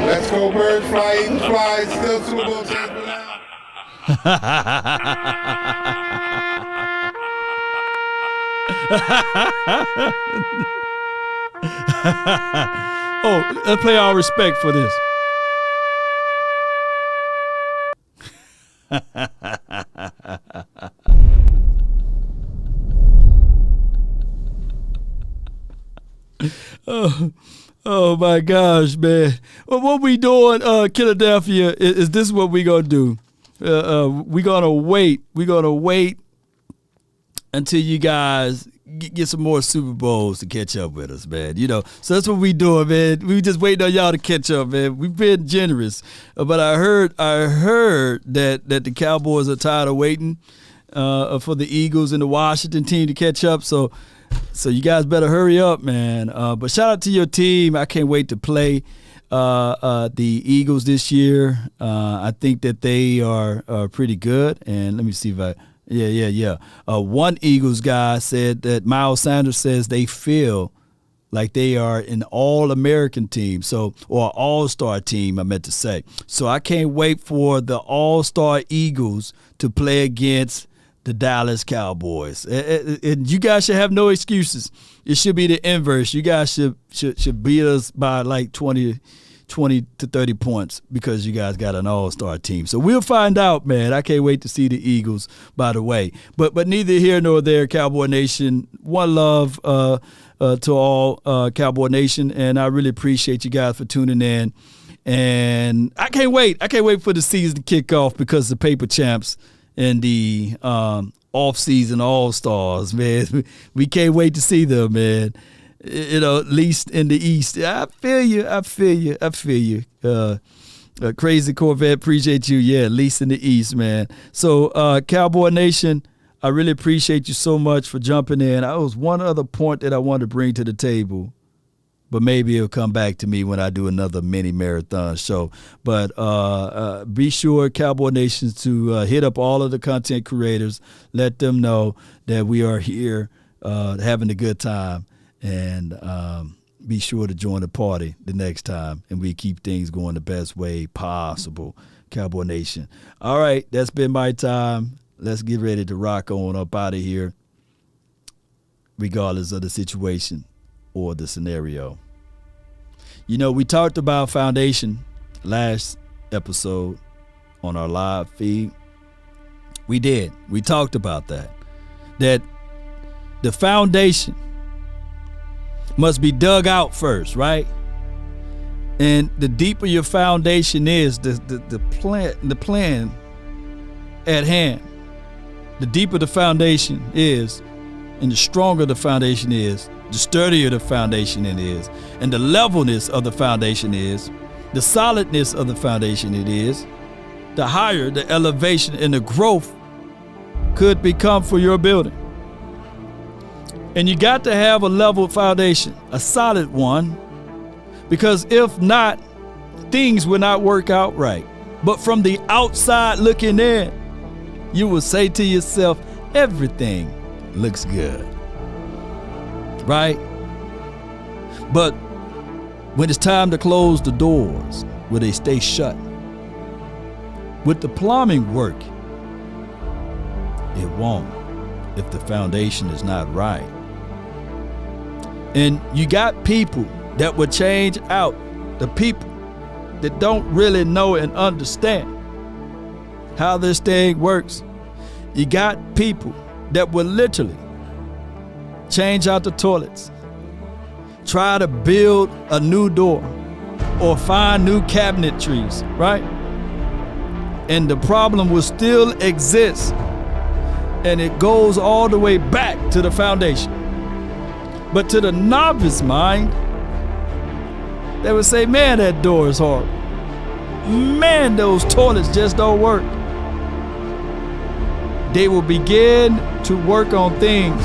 Let's go, Birds. Fly, Eagles, fly. Still Super Bowl champs for now. Oh, let's play our respect for this. Oh my gosh, man. Well, what we doing, Philadelphia, is this what we gonna do? We're gonna wait. We're gonna wait until you guys get some more Super Bowls to catch up with us, man. So that's what we doing, man. We just waiting on y'all to catch up, man. We've been generous, but I heard that the Cowboys are tired of waiting for the Eagles and the Washington team to catch up. So you guys better hurry up, man. But shout out to your team. I can't wait to play the Eagles this year. I think that they are pretty good. And let me see if I. Yeah. One Eagles guy said that Miles Sanders says they feel like they are an all-American team, or all-star team, I meant to say. So I can't wait for the all-star Eagles to play against the Dallas Cowboys. And you guys should have no excuses. It should be the inverse. You guys should beat us by like 20 to 30 points because you guys got an all-star team. So we'll find out, man. I can't wait to see the Eagles, by the way. But neither here nor there, Cowboy Nation. One love. to all Cowboy Nation, and I really appreciate you guys for tuning in. And I can't wait. I can't wait for the season to kick off because the paper champs and the off-season all-stars, man. We can't wait to see them, man. At least in the East. I feel you. Crazy Corvette, appreciate you. Yeah, at least in the East, man. So, Cowboy Nation, I really appreciate you so much for jumping in. There was one other point that I wanted to bring to the table, but maybe it'll come back to me when I do another mini marathon show. But be sure, Cowboy Nation, to hit up all of the content creators. Let them know that we are here having a good time. And be sure to join the party the next time. And we keep things going the best way possible, Cowboy Nation. All right, that's been my time. Let's get ready to rock on up out of here, regardless of the situation or the scenario. We talked about foundation last episode on our live feed. We did. We talked about that the foundation must be dug out first, right? And the deeper your foundation is, the plan at hand, the deeper the foundation is, and the stronger the foundation is, the sturdier the foundation it is, and the levelness of the foundation is, the solidness of the foundation it is, the higher the elevation and the growth could become for your building. And you got to have a level foundation, a solid one, because if not, things will not work out right. But from the outside looking in, you will say to yourself, everything looks good, right? But when it's time to close the doors, will they stay shut? With the plumbing work, it won't if the foundation is not right. And you got people that will change out, the people that don't really know and understand how this thing works. You got people that will literally change out the toilets, try to build a new door or find new cabinetries, right? And the problem will still exist, and it goes all the way back to the foundation. But to the novice mind, they would say, man, that door is horrible. Man, those toilets just don't work. They will begin to work on things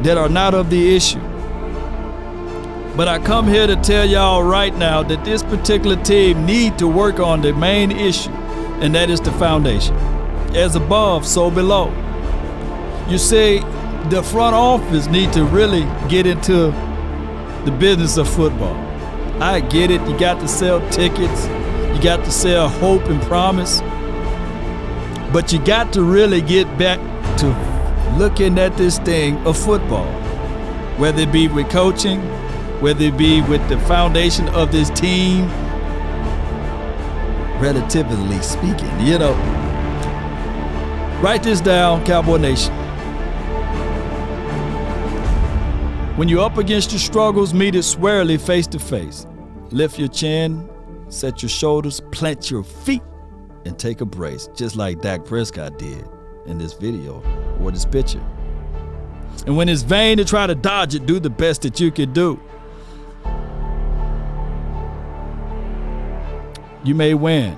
that are not of the issue. But I come here to tell y'all right now that this particular team need to work on the main issue, and that is the foundation. As above, so below. You see, the front office need to really get into the business of football. I get it. You got to sell tickets. You got to sell hope and promise. But you got to really get back to looking at this thing of football, whether it be with coaching, whether it be with the foundation of this team, relatively speaking, Write this down, Cowboy Nation. When you're up against your struggles, meet it squarely face to face. Lift your chin, set your shoulders, plant your feet, and take a brace, just like Dak Prescott did in this video or this picture. And when it's vain to try to dodge it, do the best that you can do. You may win,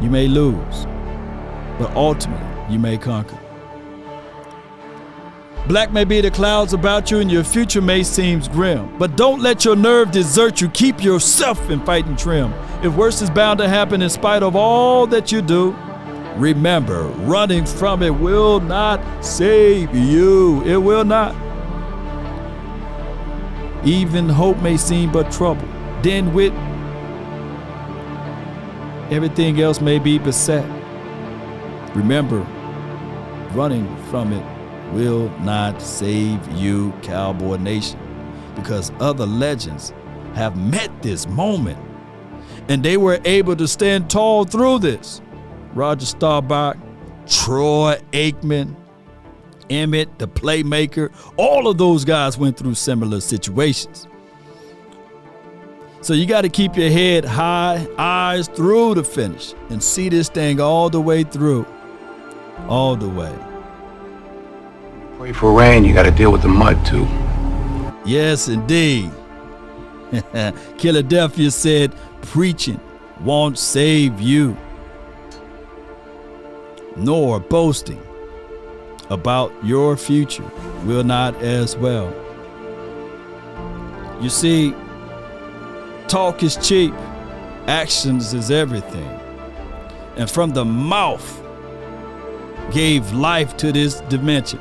you may lose, but ultimately you may conquer. Black may be the clouds about you and your future may seem grim, but don't let your nerve desert you. Keep yourself in fighting trim. If worse is bound to happen in spite of all that you do, remember, running from it will not save you. It will not. Even hope may seem but trouble. Then with everything else may be beset. Remember, running from it will not save you, Cowboy Nation, because other legends have met this moment and they were able to stand tall through this. Roger Staubach, Troy Aikman, Emmett, the playmaker, all of those guys went through similar situations. So you got to keep your head high, eyes through the finish, and see this thing all the way through. All the way. Pray for rain, you got to deal with the mud too. Yes, indeed. Philadelphia said, preaching won't save you, nor boasting about your future will not as well. You see, talk is cheap, actions is everything. And from the mouth gave life to this dimension.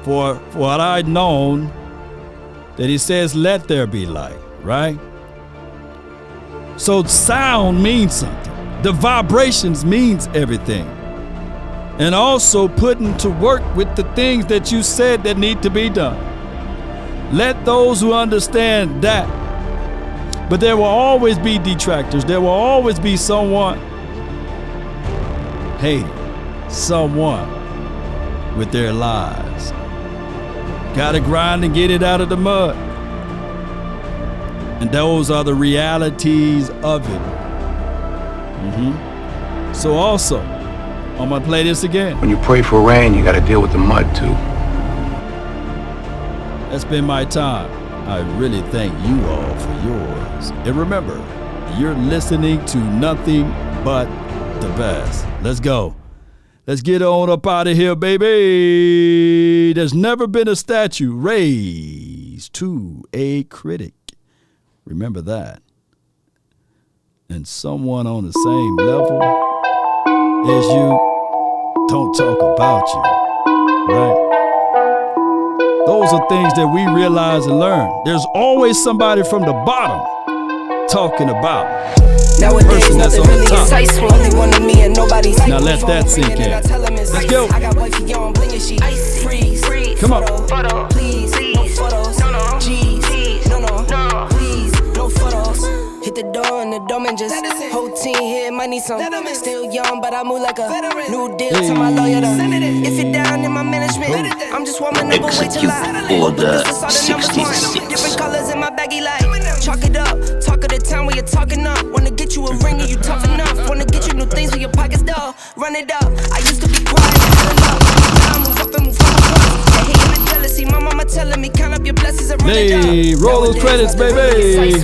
For what I'd known, that he says, let there be light, right? So sound means something. The vibrations means everything. And also putting to work with the things that you said that need to be done. Let those who understand that. But there will always be detractors. There will always be someone hating someone with their lies. Gotta grind and get it out of the mud. And those are the realities of it. So also, I'm gonna play this again. When you pray for rain, you got to deal with the mud too. That's been my time. I really thank you all for yours. And remember, you're listening to nothing but the best. Let's go. Let's get on up out of here, baby. There's never been a statue raised to a critic. Remember that. And someone on the same level as you don't talk about you, right? Those are things that we realize and learn. There's always somebody from the bottom talking about the person that's on the top. Now let that sink in. Let's go. Come on. Hit the door and the domain just whole team here might need some. Still young, but I move like a new deal to my lawyer. If you're down in my management, I'm just warming up. Execute Order 66. Different colors in my baggy light. Chalk it up, talk of the town where you're talking up. Wanna get you a ring and you tough enough. Wanna get you new things for your pockets dull. Run it up. I used to be quiet, now I move up and move up. They hate and jealousy. My mama telling me count up your blessings and run it up. Hey, roll those credits, baby.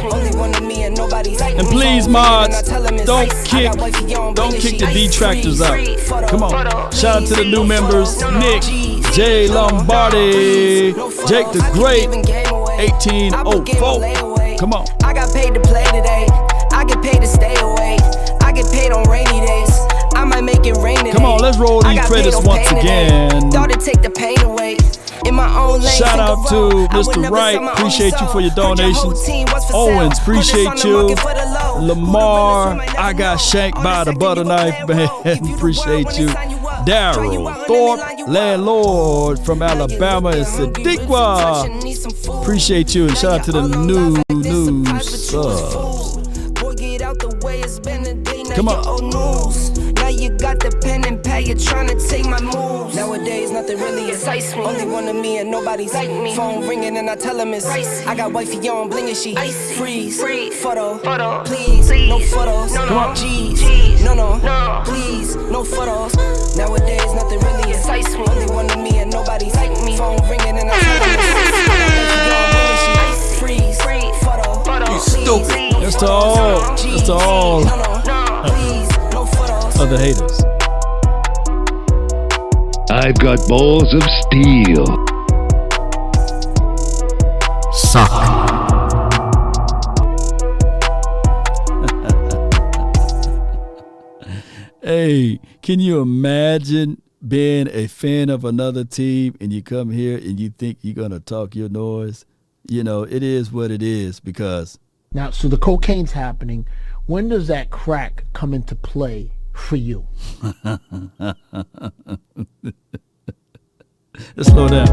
And please, mods, don't kick the detractors out. Come on. Shout out to the new members, Nick, Jay Lombardi, Jake the Great, 1804. Come on. I got paid to play today. I get paid to stay away. I get paid on rainy days. I might make it rain today. Come on, let's roll these credits once again. Thought it'd take the pain away. In my own lane, shout out to Mr. Wright, appreciate you for your donations. Owens, appreciate you. Lamar, I got shanked by the butter knife, man. Appreciate you. Daryl Thorpe, landlord from Alabama, and Sadiqua. Appreciate you, and shout out to the new subs. Come on. You got the pen and pad, you're trying to take my moves. Nowadays, nothing really excites me. Only one of me and nobody's like me. Phone ringing and I tell him it's I got wifey on bling and she freeze. Photo, please, no photos. No, G's, no, please, no photos. Nowadays, nothing really excites me. Only one of me and nobody's like me. Phone ringing and I tell him it's freeze. Photo, you stupid. That's to all. Of the haters. I've got balls of steel. Suck. Hey, can you imagine being a fan of another team and you come here and you think you're going to talk your noise? You know, it is what it is because... Now, so the cocaine's happening. When does that crack come into play for you? Let's slow down.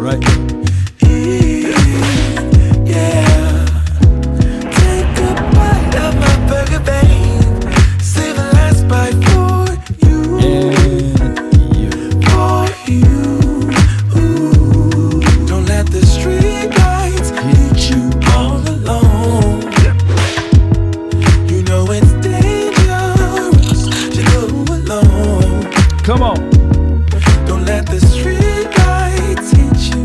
right? Yeah. Take a bite of my burger, babe. Save the last bite for you. For you. Ooh. Don't let the street lights hit you all alone. You know it's dangerous to go alone. Come on. Don't let the street lights hit you.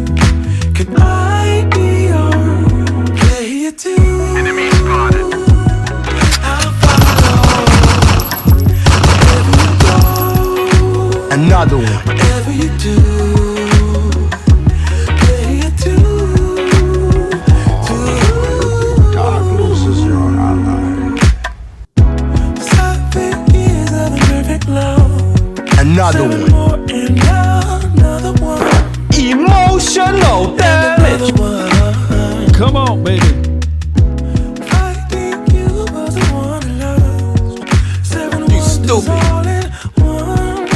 Can I be your player too? Enemy spotted. I'll follow wherever you go. Another one. Whatever you do, player too. Darkness is your ally. 7 years of imperfect love. Another one. More and another one. Emotional damage. Come on, baby. I think you was the one I loved. 7 wonders stupid. all in one.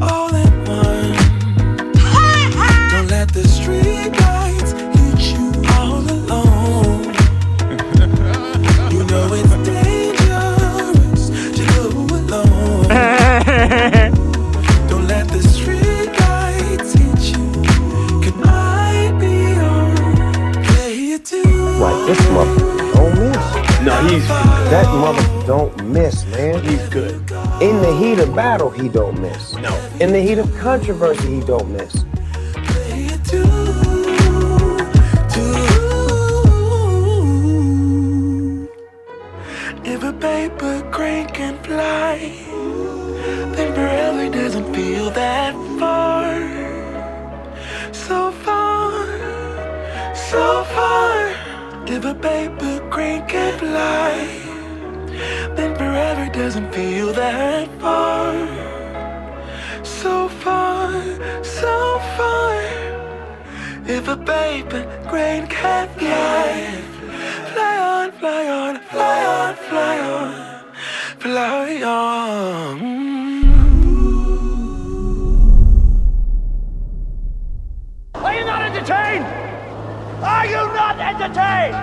All in one. Don't let the street lights hit you all alone. You know it's dangerous to go alone. Don't let the street lights hit you. Can I be your player too? Like this motherfucker don't miss. No, he's That motherfucker don't miss, man. he's good. In the heat of battle, he don't miss. No. In the heat of controversy, he don't miss. Player too. If a paper crane can fly, then forever doesn't feel that far. So far, so far. If a paper crane can fly, then forever doesn't feel that far. So far, so far. If a paper crane can fly, fly on, fly on, fly on, fly on, fly on. Are you not entertained? Are you not entertained?